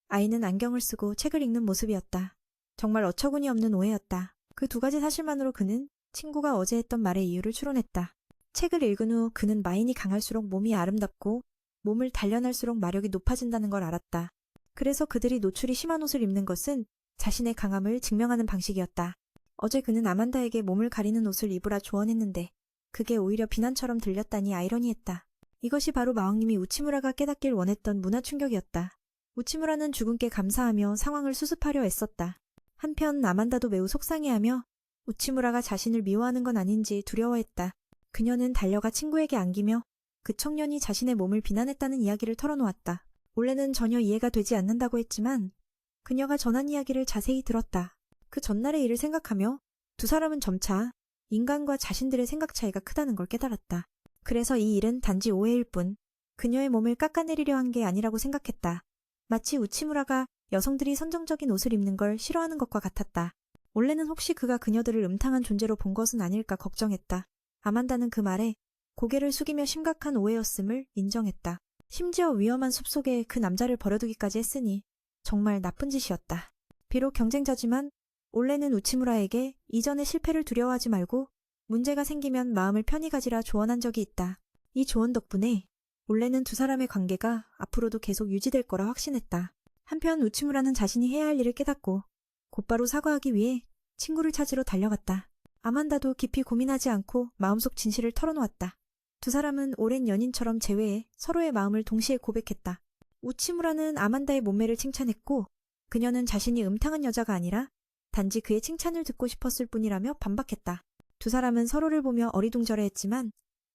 아이는 안경을 쓰고 책을 읽는 모습이었다. 정말 어처구니 없는 오해였다. 그 두 가지 사실만으로 그는 친구가 어제 했던 말의 이유를 추론했다. 책을 읽은 후 그는 마인이 강할수록 몸이 아름답고 몸을 단련할수록 마력이 높아진다는 걸 알았다. 그래서 그들이 노출이 심한 옷을 입는 것은 자신의 강함을 증명하는 방식이었다. 어제 그는 아만다에게 몸을 가리는 옷을 입으라 조언했는데 그게 오히려 비난처럼 들렸다니 아이러니했다. 이것이 바로 마왕님이 우치무라가 깨닫길 원했던 문화 충격이었다. 우치무라는 주군께 감사하며 상황을 수습하려 애썼다. 한편 아만다도 매우 속상해하며 우치무라가 자신을 미워하는 건 아닌지 두려워했다. 그녀는 달려가 친구에게 안기며 그 청년이 자신의 몸을 비난했다는 이야기를 털어놓았다. 원래는 전혀 이해가 되지 않는다고 했지만 그녀가 전한 이야기를 자세히 들었다. 그 전날의 일을 생각하며 두 사람은 점차 인간과 자신들의 생각 차이가 크다는 걸 깨달았다. 그래서 이 일은 단지 오해일 뿐 그녀의 몸을 깎아내리려 한 게 아니라고 생각했다. 마치 우치무라가 여성들이 선정적인 옷을 입는 걸 싫어하는 것과 같았다. 원래는 혹시 그가 그녀들을 음탕한 존재로 본 것은 아닐까 걱정했다. 아만다는 그 말에 고개를 숙이며 심각한 오해였음을 인정했다. 심지어 위험한 숲속에 그 남자를 버려두기까지 했으니 정말 나쁜 짓이었다. 비록 경쟁자지만 올레는 우치무라에게 이전의 실패를 두려워하지 말고 문제가 생기면 마음을 편히 가지라 조언한 적이 있다. 이 조언 덕분에 올레는 두 사람의 관계가 앞으로도 계속 유지될 거라 확신했다. 한편 우치무라는 자신이 해야 할 일을 깨닫고 곧바로 사과하기 위해 친구를 찾으러 달려갔다. 아만다도 깊이 고민하지 않고 마음속 진실을 털어놓았다. 두 사람은 오랜 연인처럼 재회해 서로의 마음을 동시에 고백했다. 우치무라는 아만다의 몸매를 칭찬했고 그녀는 자신이 음탕한 여자가 아니라 단지 그의 칭찬을 듣고 싶었을 뿐이라며 반박했다. 두 사람은 서로를 보며 어리둥절해했지만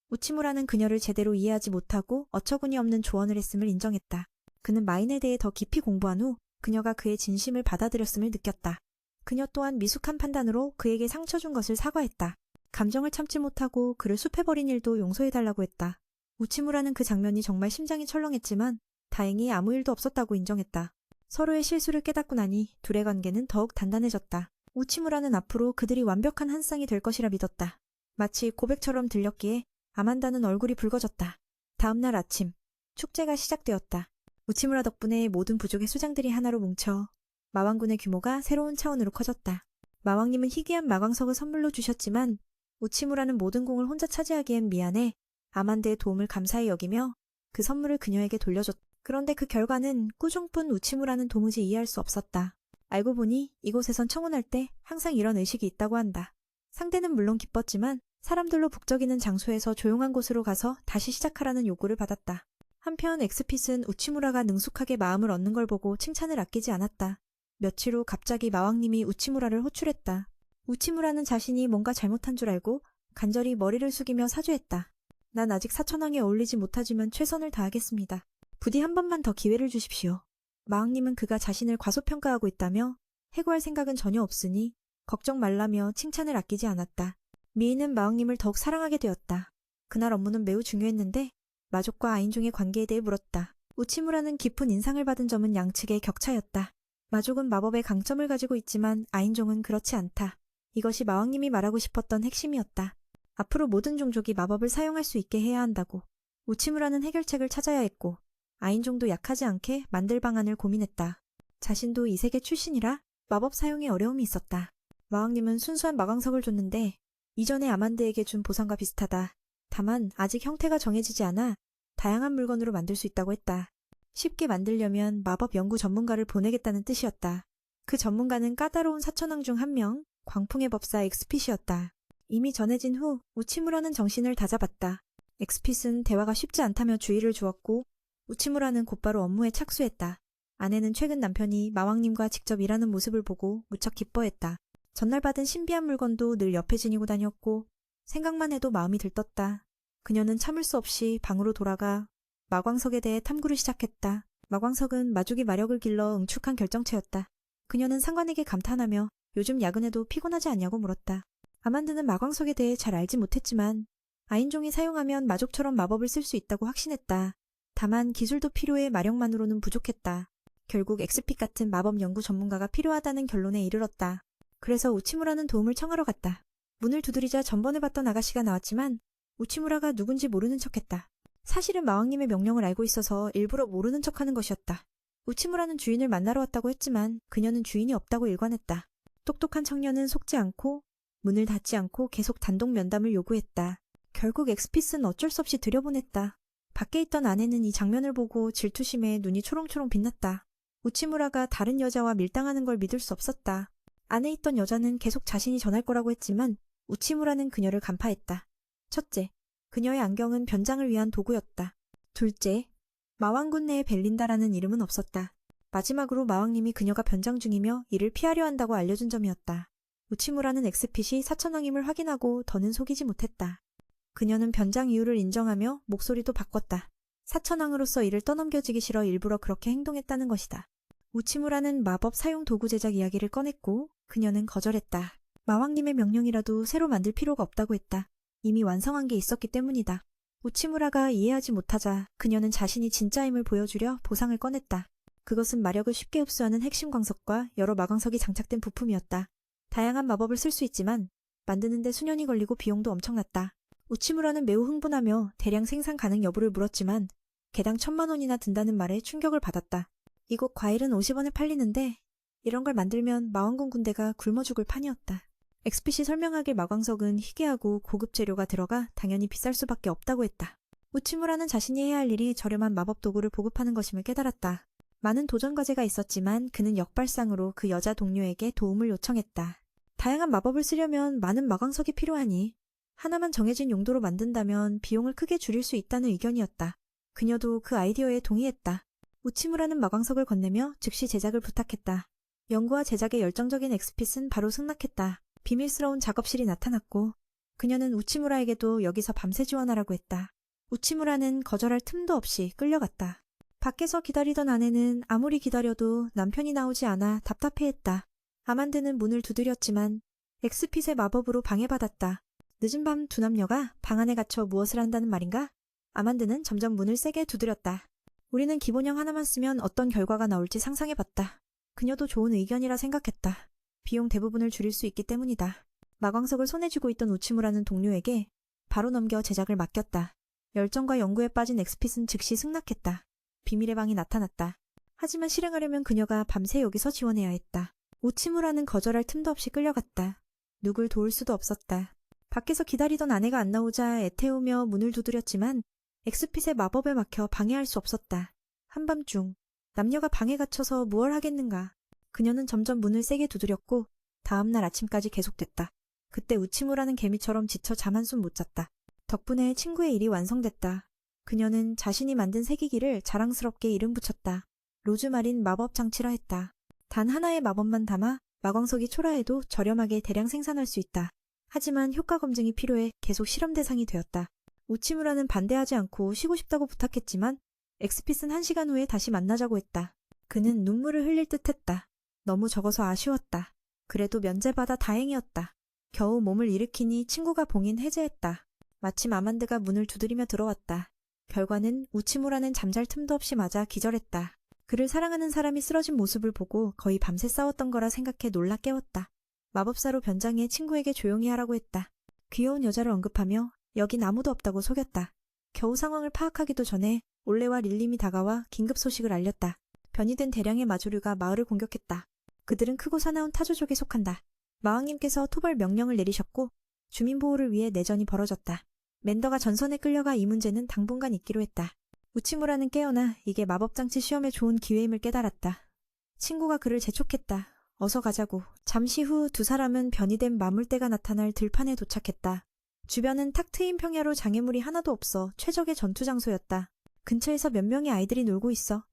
우치무라는 그녀를 제대로 이해하지 못하고 어처구니 없는 조언을 했음을 인정했다. 그는 마인에 대해 더 깊이 공부한 후 그녀가 그의 진심을 받아들였음을 느꼈다. 그녀 또한 미숙한 판단으로 그에게 상처 준 것을 사과했다. 감정을 참지 못하고 그를 숲해버린 일도 용서해달라고 했다. 우치무라는 그 장면이 정말 심장이 철렁했지만 다행히 아무 일도 없었다고 인정했다. 서로의 실수를 깨닫고 나니 둘의 관계는 더욱 단단해졌다. 우치무라는 앞으로 그들이 완벽한 한 쌍이 될 것이라 믿었다. 마치 고백처럼 들렸기에 아만다는 얼굴이 붉어졌다. 다음 날 아침, 축제가 시작되었다. 우치무라 덕분에 모든 부족의 수장들이 하나로 뭉쳐 마왕군의 규모가 새로운 차원으로 커졌다. 마왕님은 희귀한 마광석을 선물로 주셨지만 우치무라는 모든 공을 혼자 차지하기엔 미안해 아만드의 도움을 감사히 여기며 그 선물을 그녀에게 돌려줬다. 그런데 그 결과는 꾸중뿐 우치무라는 도무지 이해할 수 없었다. 알고 보니 이곳에선 청혼할 때 항상 이런 의식이 있다고 한다. 상대는 물론 기뻤지만 사람들로 북적이는 장소에서 조용한 곳으로 가서 다시 시작하라는 요구를 받았다. 한편 엑스핏은 우치무라가 능숙하게 마음을 얻는 걸 보고 칭찬을 아끼지 않았다. 며칠 후 갑자기 마왕님이 우치무라를 호출했다. 우치무라는 자신이 뭔가 잘못한 줄 알고 간절히 머리를 숙이며 사죄했다. 난 아직 사천왕에 어울리지 못하지만 최선을 다하겠습니다. 부디 한 번만 더 기회를 주십시오. 마왕님은 그가 자신을 과소평가하고 있다며 해고할 생각은 전혀 없으니 걱정 말라며 칭찬을 아끼지 않았다. 미인은 마왕님을 더욱 사랑하게 되었다. 그날 업무는 매우 중요했는데 마족과 아인종의 관계에 대해 물었다. 우치무라는 깊은 인상을 받은 점은 양측의 격차였다. 마족은 마법의 강점을 가지고 있지만 아인종은 그렇지 않다. 이것이 마왕님이 말하고 싶었던 핵심이었다. 앞으로 모든 종족이 마법을 사용할 수 있게 해야 한다고. 우치무라는 해결책을 찾아야 했고 아인종도 약하지 않게 만들 방안을 고민했다. 자신도 이 세계 출신이라 마법 사용에 어려움이 있었다. 마왕님은 순수한 마광석을 줬는데 이전에 아만드에게 준 보상과 비슷하다. 다만 아직 형태가 정해지지 않아 다양한 물건으로 만들 수 있다고 했다. 쉽게 만들려면 마법 연구 전문가를 보내겠다는 뜻이었다. 그 전문가는 까다로운 사천왕 중 한 명, 광풍의 법사 엑스핏이었다. 이미 전해진 후 우치무라는 정신을 다잡았다. 엑스핏은 대화가 쉽지 않다며 주의를 주었고 우치무라는 곧바로 업무에 착수했다. 아내는 최근 남편이 마왕님과 직접 일하는 모습을 보고 무척 기뻐했다. 전날 받은 신비한 물건도 늘 옆에 지니고 다녔고 생각만 해도 마음이 들떴다. 그녀는 참을 수 없이 방으로 돌아가 마광석에 대해 탐구를 시작했다. 마광석은 마족이 마력을 길러 응축한 결정체였다. 그녀는 상관에게 감탄하며 요즘 야근해도 피곤하지 않냐고 물었다. 아만드는 마광석에 대해 잘 알지 못했지만 아인종이 사용하면 마족처럼 마법을 쓸 수 있다고 확신했다. 다만 기술도 필요해 마력만으로는 부족했다. 결국 엑스핏 같은 마법 연구 전문가가 필요하다는 결론에 이르렀다. 그래서 우치무라는 도움을 청하러 갔다. 문을 두드리자 전번에 봤던 아가씨가 나왔지만 우치무라가 누군지 모르는 척했다. 사실은 마왕님의 명령을 알고 있어서 일부러 모르는 척하는 것이었다. 우치무라는 주인을 만나러 왔다고 했지만 그녀는 주인이 없다고 일관했다. 똑똑한 청년은 속지 않고 문을 닫지 않고 계속 단독 면담을 요구했다. 결국 엑스핏은 어쩔 수 없이 들여보냈다. 밖에 있던 아내는 이 장면을 보고 질투심에 눈이 초롱초롱 빛났다. 우치무라가 다른 여자와 밀당하는 걸 믿을 수 없었다. 안에 있던 여자는 계속 자신이 전할 거라고 했지만 우치무라는 그녀를 간파했다. 첫째, 그녀의 안경은 변장을 위한 도구였다. 둘째, 마왕군 내에 벨린다라는 이름은 없었다. 마지막으로 마왕님이 그녀가 변장 중이며 이를 피하려 한다고 알려준 점이었다. 우치무라는 엑스핏이 사천왕임을 확인하고 더는 속이지 못했다. 그녀는 변장 이유를 인정하며 목소리도 바꿨다. 사천왕으로서 이를 떠넘겨지기 싫어 일부러 그렇게 행동했다는 것이다. 우치무라는 마법 사용 도구 제작 이야기를 꺼냈고 그녀는 거절했다. 마왕님의 명령이라도 새로 만들 필요가 없다고 했다. 이미 완성한 게 있었기 때문이다. 우치무라가 이해하지 못하자 그녀는 자신이 진짜임을 보여주려 보상을 꺼냈다. 그것은 마력을 쉽게 흡수하는 핵심 광석과 여러 마광석이 장착된 부품이었다. 다양한 마법을 쓸 수 있지만 만드는데 수년이 걸리고 비용도 엄청났다. 우치무라는 매우 흥분하며 대량 생산 가능 여부를 물었지만 개당 1,000만 원이나 든다는 말에 충격을 받았다. 이곳 과일은 50원에 팔리는데 이런 걸 만들면 마왕군 군대가 굶어 죽을 판이었다. 엑스핏이 설명하길 마광석은 희귀하고 고급 재료가 들어가 당연히 비쌀 수밖에 없다고 했다. 우치무라는 자신이 해야 할 일이 저렴한 마법 도구를 보급하는 것임을 깨달았다. 많은 도전 과제가 있었지만 그는 역발상으로 그 여자 동료에게 도움을 요청했다. 다양한 마법을 쓰려면 많은 마광석이 필요하니 하나만 정해진 용도로 만든다면 비용을 크게 줄일 수 있다는 의견이었다. 그녀도 그 아이디어에 동의했다. 우치무라는 마광석을 건네며 즉시 제작을 부탁했다. 연구와 제작에 열정적인 엑스핏은 바로 승낙했다. 비밀스러운 작업실이 나타났고 그녀는 우치무라에게도 여기서 밤새 지원하라고 했다. 우치무라는 거절할 틈도 없이 끌려갔다. 밖에서 기다리던 아내는 아무리 기다려도 남편이 나오지 않아 답답해했다. 아만드는 문을 두드렸지만 엑스핏의 마법으로 방해받았다. 늦은 밤 두 남녀가 방 안에 갇혀 무엇을 한다는 말인가? 아만드는 점점 문을 세게 두드렸다. 우리는 기본형 하나만 쓰면 어떤 결과가 나올지 상상해봤다. 그녀도 좋은 의견이라 생각했다. 비용 대부분을 줄일 수 있기 때문이다. 마광석을 손에 쥐고 있던 우치무라는 동료에게 바로 넘겨 제작을 맡겼다. 열정과 연구에 빠진 엑스핏은 즉시 승낙했다. 비밀의 방이 나타났다. 하지만 실행하려면 그녀가 밤새 여기서 지원해야 했다. 우치무라는 거절할 틈도 없이 끌려갔다. 누굴 도울 수도 없었다. 밖에서 기다리던 아내가 안 나오자 애태우며 문을 두드렸지만 엑스핏의 마법에 막혀 방해할 수 없었다. 한밤중 남녀가 방에 갇혀서 무얼 하겠는가. 그녀는 점점 문을 세게 두드렸고 다음날 아침까지 계속됐다. 그때 우치무라는 개미처럼 지쳐 잠 한숨 못 잤다. 덕분에 친구의 일이 완성됐다. 그녀는 자신이 만든 새기기를 자랑스럽게 이름 붙였다. 로즈마린 마법 장치라 했다. 단 하나의 마법만 담아 마광석이 초라해도 저렴하게 대량 생산할 수 있다. 하지만 효과 검증이 필요해 계속 실험 대상이 되었다. 우치무라는 반대하지 않고 쉬고 싶다고 부탁했지만 엑스핏은 1시간 후에 다시 만나자고 했다. 그는 눈물을 흘릴 듯했다. 너무 적어서 아쉬웠다. 그래도 면제받아 다행이었다. 겨우 몸을 일으키니 친구가 봉인 해제했다. 마침 아만드가 문을 두드리며 들어왔다. 결과는 우치무라는 잠잘 틈도 없이 맞아 기절했다. 그를 사랑하는 사람이 쓰러진 모습을 보고 거의 밤새 싸웠던 거라 생각해 놀라 깨웠다. 마법사로 변장해 친구에게 조용히 하라고 했다. 귀여운 여자를 언급하며 여긴 아무도 없다고 속였다. 겨우 상황을 파악하기도 전에 올레와 릴림이 다가와 긴급 소식을 알렸다. 변이된 대량의 마조류가 마을을 공격했다. 그들은 크고 사나운 타조족에 속한다. 마왕님께서 토벌 명령을 내리셨고 주민 보호를 위해 내전이 벌어졌다. 맨더가 전선에 끌려가 이 문제는 당분간 있기로 했다. 우치무라는 깨어나 이게 마법장치 시험에 좋은 기회임을 깨달았다. 친구가 그를 재촉했다. 어서 가자고. 잠시 후 두 사람은 변이된 마물대가 나타날 들판에 도착했다. 주변은 탁 트인 평야로 장애물이 하나도 없어 최적의 전투 장소였다. 근처에서 몇 명의 아이들이 놀고 있어.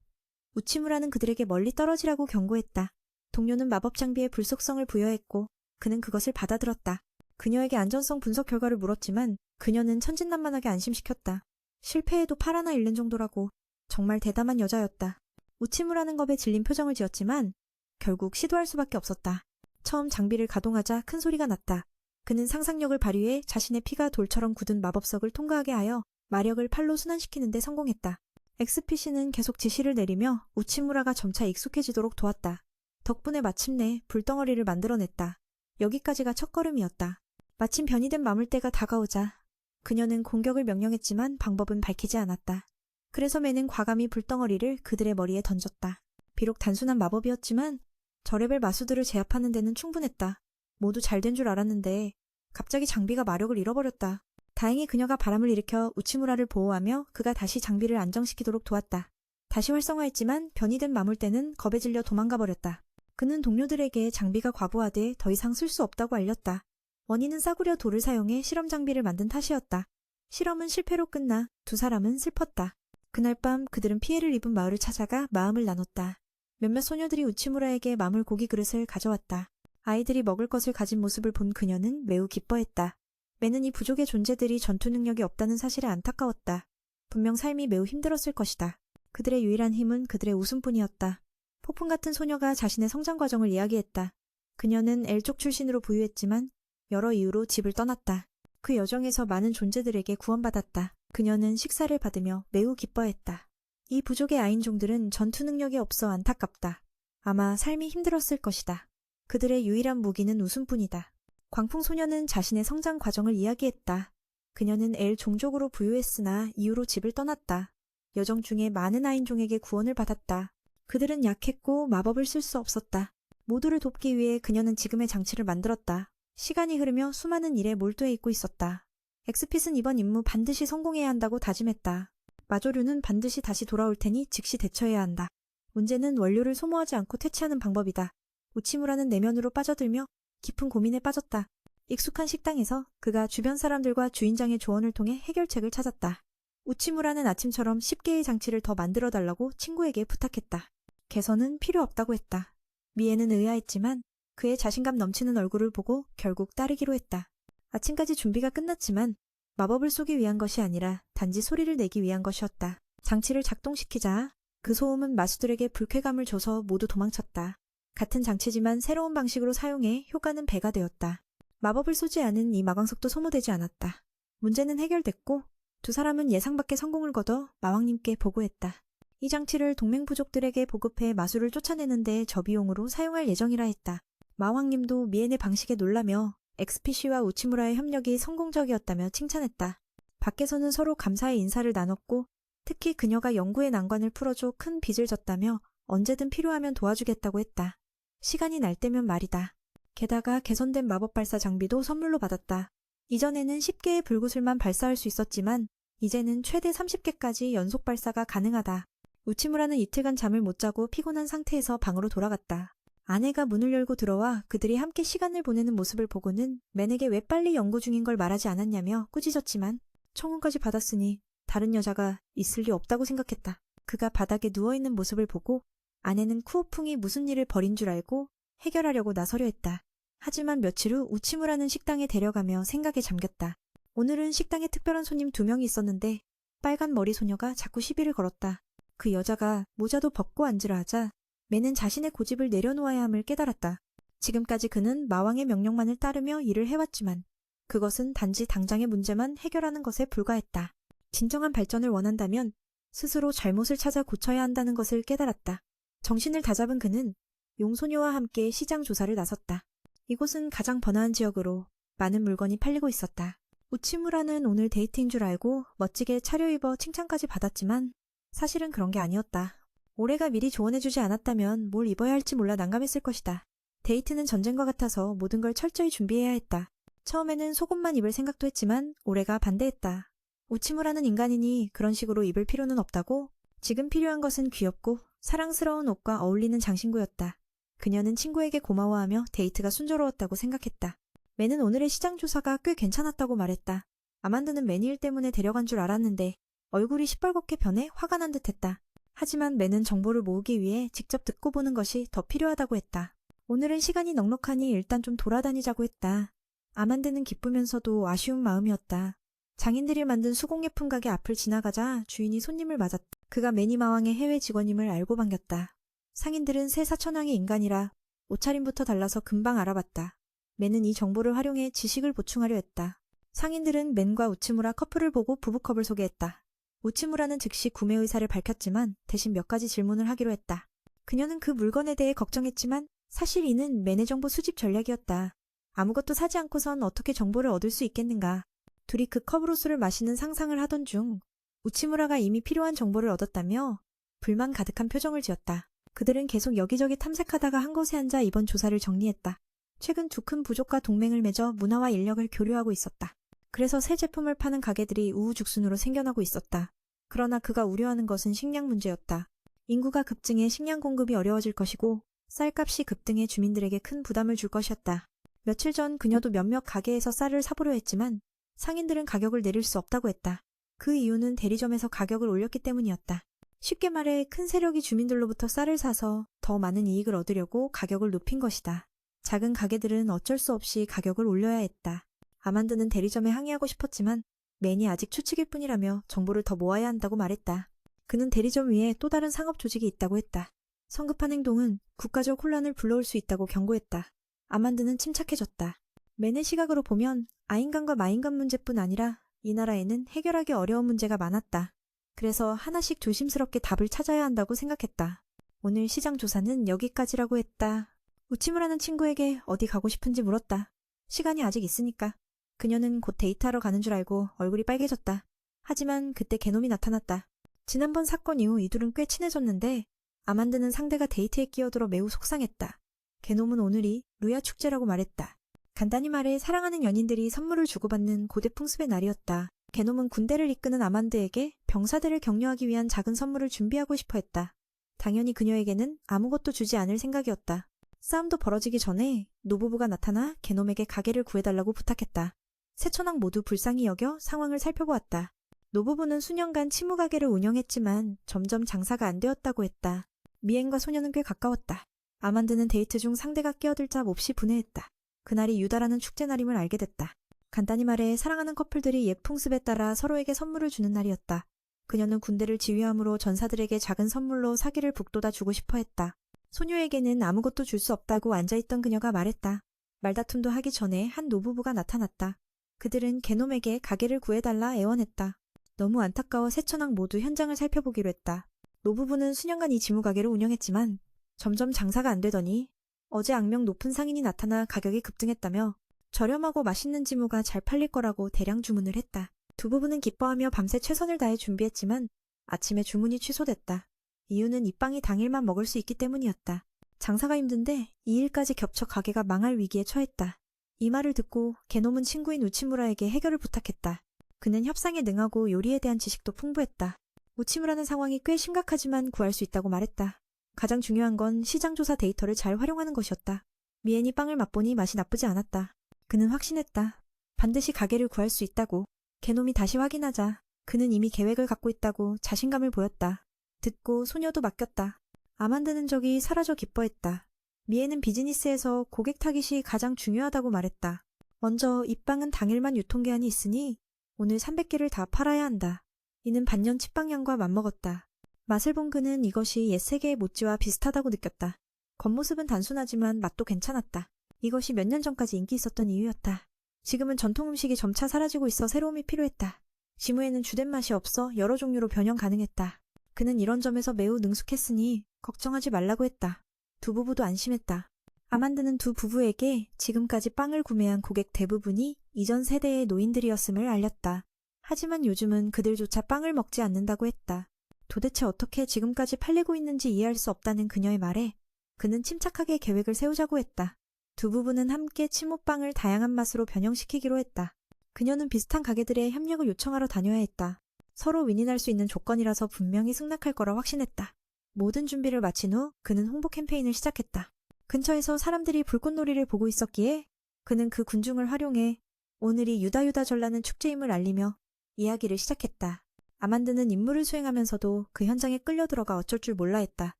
우치무라는 그들에게 멀리 떨어지라고 경고했다. 동료는 마법 장비에 불속성을 부여했고 그는 그것을 받아들었다. 그녀에게 안전성 분석 결과를 물었지만 그녀는 천진난만하게 안심시켰다. 실패해도 팔 하나 잃는 정도라고. 정말 대담한 여자였다. 우치무라는 겁에 질린 표정을 지었지만 결국 시도할 수밖에 없었다. 처음 장비를 가동하자 큰 소리가 났다. 그는 상상력을 발휘해 자신의 피가 돌처럼 굳은 마법석을 통과하게 하여 마력을 팔로 순환시키는 데 성공했다. 엑스피시는 계속 지시를 내리며 우치무라가 점차 익숙해지도록 도왔다. 덕분에 마침내 불덩어리를 만들어냈다. 여기까지가 첫걸음이었다. 마침 변이된 마물대가 다가오자 그녀는 공격을 명령했지만 방법은 밝히지 않았다. 그래서 매는 과감히 불덩어리를 그들의 머리에 던졌다. 비록 단순한 마법이었지만 저레벨 마수들을 제압하는 데는 충분했다. 모두 잘 된 줄 알았는데 갑자기 장비가 마력을 잃어버렸다. 다행히 그녀가 바람을 일으켜 우치무라를 보호하며 그가 다시 장비를 안정시키도록 도왔다. 다시 활성화했지만 변이된 마물대는 겁에 질려 도망가 버렸다. 그는 동료들에게 장비가 과부하돼 더 이상 쓸 수 없다고 알렸다. 원인은 싸구려 돌을 사용해 실험 장비를 만든 탓이었다. 실험은 실패로 끝나 두 사람은 슬펐다. 그날 밤 그들은 피해를 입은 마을을 찾아가 마음을 나눴다. 몇몇 소녀들이 우치무라에게 마물 고기 그릇을 가져왔다. 아이들이 먹을 것을 가진 모습을 본 그녀는 매우 기뻐했다. 매는 이 부족의 존재들이 전투 능력이 없다는 사실에 안타까웠다. 분명 삶이 매우 힘들었을 것이다. 그들의 유일한 힘은 그들의 웃음뿐이었다. 폭풍 같은 소녀가 자신의 성장 과정을 이야기했다. 그녀는 엘족 출신으로 부유했지만 여러 이유로 집을 떠났다. 그 여정에서 많은 존재들에게 구원받았다. 그녀는 식사를 받으며 매우 기뻐했다. 이 부족의 아인종들은 전투 능력이 없어 안타깝다. 아마 삶이 힘들었을 것이다. 그들의 유일한 무기는 웃음뿐이다. 광풍소녀는 자신의 성장 과정을 이야기했다. 그녀는 엘 종족으로 부유했으나 이후로 집을 떠났다. 여정 중에 많은 아인종에게 구원을 받았다. 그들은 약했고 마법을 쓸 수 없었다. 모두를 돕기 위해 그녀는 지금의 장치를 만들었다. 시간이 흐르며 수많은 일에 몰두해 있고 있었다. 엑스핏은 이번 임무 반드시 성공해야 한다고 다짐했다. 마조류는 반드시 다시 돌아올 테니 즉시 대처해야 한다. 문제는 원료를 소모하지 않고 퇴치하는 방법이다. 우치무라는 내면으로 빠져들며 깊은 고민에 빠졌다. 익숙한 식당에서 그가 주변 사람들과 주인장의 조언을 통해 해결책을 찾았다. 우치무라는 아침처럼 10개의 장치를 더 만들어달라고 친구에게 부탁했다. 개선은 필요 없다고 했다. 미에는 의아했지만 그의 자신감 넘치는 얼굴을 보고 결국 따르기로 했다. 아침까지 준비가 끝났지만 마법을 쏘기 위한 것이 아니라 단지 소리를 내기 위한 것이었다. 장치를 작동시키자 그 소음은 마수들에게 불쾌감을 줘서 모두 도망쳤다. 같은 장치지만 새로운 방식으로 사용해 효과는 배가 되었다. 마법을 쏘지 않은 이 마광석도 소모되지 않았다. 문제는 해결됐고 두 사람은 예상 밖의 성공을 거둬 마왕님께 보고했다. 이 장치를 동맹 부족들에게 보급해 마수를 쫓아내는 데 저비용으로 사용할 예정이라 했다. 마왕님도 미엔의 방식에 놀라며 XPC와 우치무라의 협력이 성공적이었다며 칭찬했다. 밖에서는 서로 감사의 인사를 나눴고 특히 그녀가 연구의 난관을 풀어줘 큰 빚을 졌다며 언제든 필요하면 도와주겠다고 했다. 시간이 날 때면 말이다. 게다가 개선된 마법 발사 장비도 선물로 받았다. 이전에는 10개의 불구슬만 발사할 수 있었지만 이제는 최대 30개까지 연속 발사가 가능하다. 우치무라는 이틀간 잠을 못 자고 피곤한 상태에서 방으로 돌아갔다. 아내가 문을 열고 들어와 그들이 함께 시간을 보내는 모습을 보고는 맨에게 왜 빨리 연구 중인 걸 말하지 않았냐며 꾸짖었지만 청혼까지 받았으니 다른 여자가 있을 리 없다고 생각했다. 그가 바닥에 누워있는 모습을 보고 아내는 쿠오풍이 무슨 일을 벌인 줄 알고 해결하려고 나서려 했다. 하지만 며칠 후 우치무라는 식당에 데려가며 생각에 잠겼다. 오늘은 식당에 특별한 손님 2명이 있었는데 빨간 머리 소녀가 자꾸 시비를 걸었다. 그 여자가 모자도 벗고 앉으라 하자 맨은 자신의 고집을 내려놓아야 함을 깨달았다. 지금까지 그는 마왕의 명령만을 따르며 일을 해왔지만 그것은 단지 당장의 문제만 해결하는 것에 불과했다. 진정한 발전을 원한다면 스스로 잘못을 찾아 고쳐야 한다는 것을 깨달았다. 정신을 다잡은 그는 용소녀와 함께 시장 조사를 나섰다. 이곳은 가장 번화한 지역으로 많은 물건이 팔리고 있었다. 우치무라는 오늘 데이트인 줄 알고 멋지게 차려입어 칭찬까지 받았지만 사실은 그런 게 아니었다. 올해가 미리 조언해주지 않았다면 뭘 입어야 할지 몰라 난감했을 것이다. 데이트는 전쟁과 같아서 모든 걸 철저히 준비해야 했다. 처음에는 속옷만 입을 생각도 했지만 올해가 반대했다. 우치무라는 인간이니 그런 식으로 입을 필요는 없다고 지금 필요한 것은 귀엽고 사랑스러운 옷과 어울리는 장신구였다. 그녀는 친구에게 고마워하며 데이트가 순조로웠다고 생각했다. 맨은 오늘의 시장 조사가 꽤 괜찮았다고 말했다. 아만드는 맨이 일 때문에 데려간 줄 알았는데 얼굴이 시뻘겋게 변해 화가 난 듯했다. 하지만 맨은 정보를 모으기 위해 직접 듣고 보는 것이 더 필요하다고 했다. 오늘은 시간이 넉넉하니 일단 좀 돌아다니자고 했다. 아만드는 기쁘면서도 아쉬운 마음이었다. 장인들이 만든 수공예품 가게 앞을 지나가자 주인이 손님을 맞았다. 그가 매니마왕의 해외 직원임을 알고 반겼다. 상인들은 새 사천왕의 인간이라 옷차림부터 달라서 금방 알아봤다. 맨은 이 정보를 활용해 지식을 보충하려 했다. 상인들은 맨과 우치무라 커플을 보고 부부컵을 소개했다. 우치무라는 즉시 구매 의사를 밝혔지만 대신 몇 가지 질문을 하기로 했다. 그녀는 그 물건에 대해 걱정했지만 사실 이는 맨의 정보 수집 전략이었다. 아무것도 사지 않고선 어떻게 정보를 얻을 수 있겠는가. 둘이 그 컵으로 술을 마시는 상상을 하던 중 우치무라가 이미 필요한 정보를 얻었다며 불만 가득한 표정을 지었다. 그들은 계속 여기저기 탐색하다가 한 곳에 앉아 이번 조사를 정리했다. 최근 두 큰 부족과 동맹을 맺어 문화와 인력을 교류하고 있었다. 그래서 새 제품을 파는 가게들이 우후죽순으로 생겨나고 있었다. 그러나 그가 우려하는 것은 식량 문제였다. 인구가 급증해 식량 공급이 어려워질 것이고 쌀값이 급등해 주민들에게 큰 부담을 줄 것이었다. 며칠 전 그녀도 몇몇 가게에서 쌀을 사보려 했지만 상인들은 가격을 내릴 수 없다고 했다. 그 이유는 대리점에서 가격을 올렸기 때문이었다. 쉽게 말해 큰 세력이 주민들로부터 쌀을 사서 더 많은 이익을 얻으려고 가격을 높인 것이다. 작은 가게들은 어쩔 수 없이 가격을 올려야 했다. 아만드는 대리점에 항의하고 싶었지만 맨이 아직 추측일 뿐이라며 정보를 더 모아야 한다고 말했다. 그는 대리점 위에 또 다른 상업 조직이 있다고 했다. 성급한 행동은 국가적 혼란을 불러올 수 있다고 경고했다. 아만드는 침착해졌다. 맨의 시각으로 보면 아인간과 마인간 문제뿐 아니라 이 나라에는 해결하기 어려운 문제가 많았다. 그래서 하나씩 조심스럽게 답을 찾아야 한다고 생각했다. 오늘 시장 조사는 여기까지라고 했다. 우치무라는 친구에게 어디 가고 싶은지 물었다. 시간이 아직 있으니까. 그녀는 곧 데이트하러 가는 줄 알고 얼굴이 빨개졌다. 하지만 그때 개놈이 나타났다. 지난번 사건 이후 이 둘은 꽤 친해졌는데 아만드는 상대가 데이트에 끼어들어 매우 속상했다. 개놈은 오늘이 루야 축제라고 말했다. 간단히 말해 사랑하는 연인들이 선물을 주고받는 고대 풍습의 날이었다. 개놈은 군대를 이끄는 아만드에게 병사들을 격려하기 위한 작은 선물을 준비하고 싶어 했다. 당연히 그녀에게는 아무것도 주지 않을 생각이었다. 싸움도 벌어지기 전에 노부부가 나타나 개놈에게 가게를 구해달라고 부탁했다. 세천왕 모두 불쌍히 여겨 상황을 살펴보았다. 노부부는 수년간 치무 가게를 운영했지만 점점 장사가 안 되었다고 했다. 미행과 소녀는 꽤 가까웠다. 아만드는 데이트 중 상대가 끼어들 자 몹시 분해했다. 그날이 유다라는 축제날임을 알게 됐다. 간단히 말해 사랑하는 커플들이 옛 풍습에 따라 서로에게 선물을 주는 날이었다. 그녀는 군대를 지휘함으로 전사들에게 작은 선물로 사기를 북돋아 주고 싶어 했다. 소녀에게는 아무것도 줄 수 없다고 앉아있던 그녀가 말했다. 말다툼도 하기 전에 한 노부부가 나타났다. 그들은 개놈에게 가게를 구해달라 애원했다. 너무 안타까워 세천왕 모두 현장을 살펴보기로 했다. 노부부는 수년간 이 지무가게를 운영했지만 점점 장사가 안 되더니 어제 악명 높은 상인이 나타나 가격이 급등했다며 저렴하고 맛있는 지무가 잘 팔릴 거라고 대량 주문을 했다. 두 부부는 기뻐하며 밤새 최선을 다해 준비했지만 아침에 주문이 취소됐다. 이유는 이 빵이 당일만 먹을 수 있기 때문이었다. 장사가 힘든데 이 일까지 겹쳐 가게가 망할 위기에 처했다. 이 말을 듣고 개놈은 친구인 우치무라에게 해결을 부탁했다. 그는 협상에 능하고 요리에 대한 지식도 풍부했다. 우치무라는 상황이 꽤 심각하지만 구할 수 있다고 말했다. 가장 중요한 건 시장 조사 데이터를 잘 활용하는 것이었다. 미엔이 빵을 맛보니 맛이 나쁘지 않았다. 그는 확신했다. 반드시 가게를 구할 수 있다고. 개놈이 다시 확인하자 그는 이미 계획을 갖고 있다고 자신감을 보였다. 듣고 소녀도 맡겼다. 아만드는 적이 사라져 기뻐했다. 미에는 비즈니스에서 고객 타깃이 가장 중요하다고 말했다. 먼저 이 빵은 당일만 유통기한이 있으니 오늘 300개를 다 팔아야 한다. 이는 반년 칩빵량과 맞먹었다. 맛을 본 그는 이것이 옛 세계의 모찌와 비슷하다고 느꼈다. 겉모습은 단순하지만 맛도 괜찮았다. 이것이 몇 년 전까지 인기 있었던 이유였다. 지금은 전통 음식이 점차 사라지고 있어 새로움이 필요했다. 지무에는 주된 맛이 없어 여러 종류로 변형 가능했다. 그는 이런 점에서 매우 능숙했으니 걱정하지 말라고 했다. 두 부부도 안심했다. 아만드는 두 부부에게 지금까지 빵을 구매한 고객 대부분이 이전 세대의 노인들이었음을 알렸다. 하지만 요즘은 그들조차 빵을 먹지 않는다고 했다. 도대체 어떻게 지금까지 팔리고 있는지 이해할 수 없다는 그녀의 말에 그는 침착하게 계획을 세우자고 했다. 두 부부는 함께 치무빵을 다양한 맛으로 변형시키기로 했다. 그녀는 비슷한 가게들의 협력을 요청하러 다녀야 했다. 서로 윈윈할 수 있는 조건이라서 분명히 승낙할 거라 확신했다. 모든 준비를 마친 후 그는 홍보 캠페인을 시작했다. 근처에서 사람들이 불꽃놀이를 보고 있었기에 그는 그 군중을 활용해 오늘이 유다전라는 축제임을 알리며 이야기를 시작했다. 아만드는 임무를 수행하면서도 그 현장에 끌려 들어가 어쩔 줄 몰라 했다.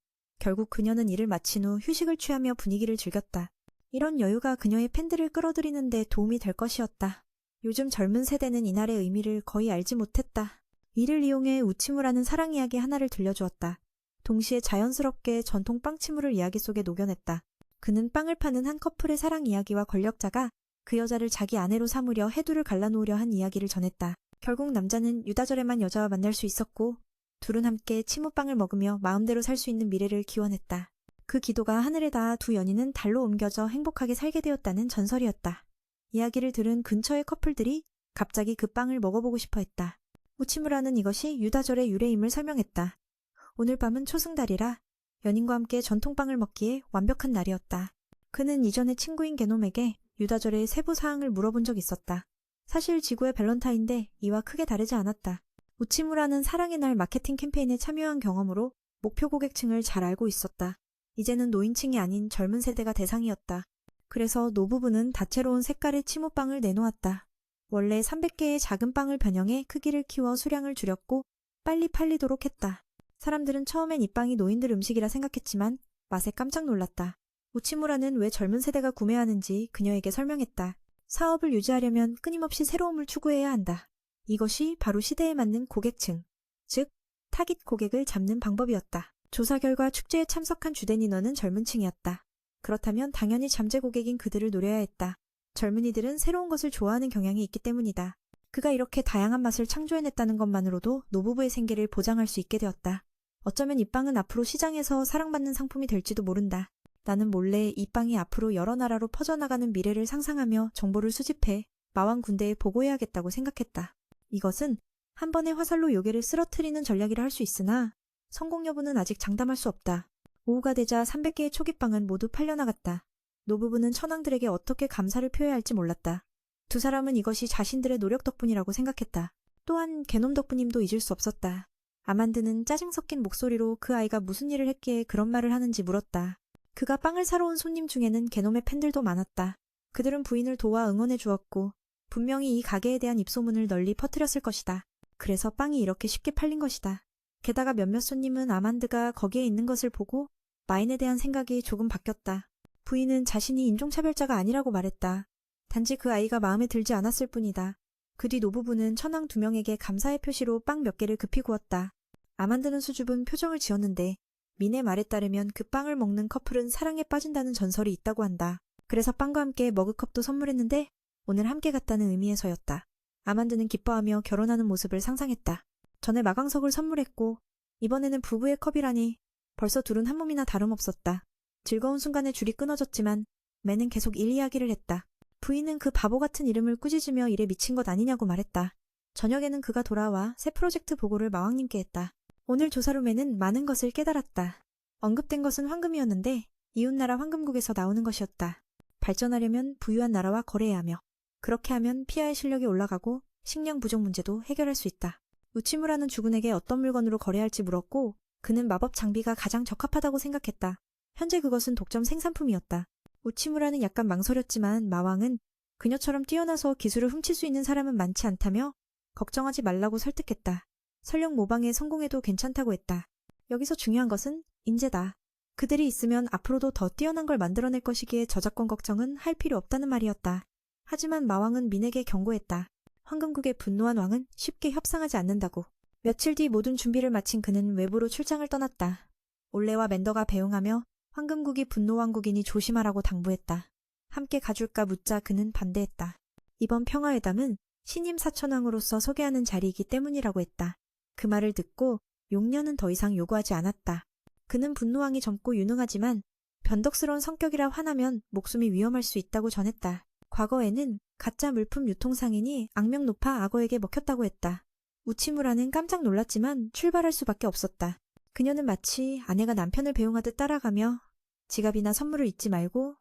결국 그녀는 일을 마친 후 휴식을 취하며 분위기를 즐겼다. 이런 여유가 그녀의 팬들을 끌어들이는 데 도움이 될 것이었다. 요즘 젊은 세대는 이날의 의미를 거의 알지 못했다. 이를 이용해 우치무라는 사랑 이야기 하나를 들려주었다. 동시에 자연스럽게 전통 빵치무를 이야기 속에 녹여냈다. 그는 빵을 파는 한 커플의 사랑 이야기와 권력자가 그 여자를 자기 아내로 삼으려 해두를 갈라놓으려 한 이야기를 전했다. 결국 남자는 유다절에만 여자와 만날 수 있었고 둘은 함께 치무빵을 먹으며 마음대로 살 수 있는 미래를 기원했다. 그 기도가 하늘에 닿아 두 연인은 달로 옮겨져 행복하게 살게 되었다는 전설이었다. 이야기를 들은 근처의 커플들이 갑자기 그 빵을 먹어보고 싶어 했다. 우치무라는 이것이 유다절의 유래임을 설명했다. 오늘 밤은 초승달이라 연인과 함께 전통빵을 먹기에 완벽한 날이었다. 그는 이전에 친구인 게놈에게 유다절의 세부 사항을 물어본 적 있었다. 사실 지구의 밸런타인데 이와 크게 다르지 않았다. 우치무라는 사랑의 날 마케팅 캠페인에 참여한 경험으로 목표 고객층을 잘 알고 있었다. 이제는 노인층이 아닌 젊은 세대가 대상이었다. 그래서 노부부는 다채로운 색깔의 치무빵을 내놓았다. 원래 300개의 작은 빵을 변형해 크기를 키워 수량을 줄였고 빨리 팔리도록 했다. 사람들은 처음엔 이 빵이 노인들 음식이라 생각했지만 맛에 깜짝 놀랐다. 우치무라는 왜 젊은 세대가 구매하는지 그녀에게 설명했다. 사업을 유지하려면 끊임없이 새로움을 추구해야 한다. 이것이 바로 시대에 맞는 고객층, 즉 타깃 고객을 잡는 방법이었다. 조사 결과 축제에 참석한 주된 인원은 젊은 층이었다. 그렇다면 당연히 잠재 고객인 그들을 노려야 했다. 젊은이들은 새로운 것을 좋아하는 경향이 있기 때문이다. 그가 이렇게 다양한 맛을 창조해냈다는 것만으로도 노부부의 생계를 보장할 수 있게 되었다. 어쩌면 이 빵은 앞으로 시장에서 사랑받는 상품이 될지도 모른다. 나는 몰래 이 빵이 앞으로 여러 나라로 퍼져나가는 미래를 상상하며 정보를 수집해 마왕 군대에 보고해야겠다고 생각했다. 이것은 한 번의 화살로 요괴를 쓰러뜨리는 전략이라 할 수 있으나 성공 여부는 아직 장담할 수 없다. 오후가 되자 300개의 초기빵은 모두 팔려나갔다. 노부부는 천황들에게 어떻게 감사를 표해야 할지 몰랐다. 두 사람은 이것이 자신들의 노력 덕분이라고 생각했다. 또한 개놈 덕분임도 잊을 수 없었다. 아만드는 짜증 섞인 목소리로 그 아이가 무슨 일을 했기에 그런 말을 하는지 물었다. 그가 빵을 사러 온 손님 중에는 개놈의 팬들도 많았다. 그들은 부인을 도와 응원해 주었고 분명히 이 가게에 대한 입소문을 널리 퍼뜨렸을 것이다. 그래서 빵이 이렇게 쉽게 팔린 것이다. 게다가 몇몇 손님은 아만드가 거기에 있는 것을 보고 마인에 대한 생각이 조금 바뀌었다. 부인은 자신이 인종차별자가 아니라고 말했다. 단지 그 아이가 마음에 들지 않았을 뿐이다. 그 뒤 노부부는 천황 2명에게 감사의 표시로 빵 몇 개를 급히 구웠다. 아만드는 수줍은 표정을 지었는데 민의 말에 따르면 그 빵을 먹는 커플은 사랑에 빠진다는 전설이 있다고 한다. 그래서 빵과 함께 머그컵도 선물했는데 오늘 함께 갔다는 의미에서였다. 아만드는 기뻐하며 결혼하는 모습을 상상했다. 전에 마강석을 선물했고 이번에는 부부의 컵이라니 벌써 둘은 한 몸이나 다름없었다. 즐거운 순간에 줄이 끊어졌지만 매는 계속 일 이야기를 했다. 부인은 그 바보 같은 이름을 꾸짖으며 일에 미친 것 아니냐고 말했다. 저녁에는 그가 돌아와 새 프로젝트 보고를 마왕님께 했다. 오늘 조사로 매는 많은 것을 깨달았다. 언급된 것은 황금이었는데 이웃나라 황금국에서 나오는 것이었다. 발전하려면 부유한 나라와 거래해야 하며 그렇게 하면 피아의 실력이 올라가고 식량 부족 문제도 해결할 수 있다. 우치무라는 주군에게 어떤 물건으로 거래할지 물었고 그는 마법 장비가 가장 적합하다고 생각했다. 현재 그것은 독점 생산품이었다. 우치무라는 약간 망설였지만 마왕은 그녀처럼 뛰어나서 기술을 훔칠 수 있는 사람은 많지 않다며 걱정하지 말라고 설득했다. 설령 모방에 성공해도 괜찮다고 했다. 여기서 중요한 것은 인재다. 그들이 있으면 앞으로도 더 뛰어난 걸 만들어낼 것이기에 저작권 걱정은 할 필요 없다는 말이었다. 하지만 마왕은 민에게 경고했다. 황금국의 분노한 왕은 쉽게 협상하지 않는다고. 며칠 뒤 모든 준비를 마친 그는 외부로 출장을 떠났다. 올레와 맨더가 배웅하며 황금국이 분노왕국이니 조심하라고 당부했다. 함께 가줄까 묻자 그는 반대했다. 이번 평화회담은 신임 사천왕으로서 소개하는 자리이기 때문이라고 했다. 그 말을 듣고 용녀는 더 이상 요구하지 않았다. 그는 분노왕이 젊고 유능하지만 변덕스러운 성격이라 화나면 목숨이 위험할 수 있다고 전했다. 과거에는 가짜 물품 유통상인이 악명 높아 악어에게 먹혔다고 했다. 우치무라는 깜짝 놀랐지만 출발할 수밖에 없었다. 그녀는 마치 아내가 남편을 배웅하듯 따라가며 지갑이나 선물을 잊지 말고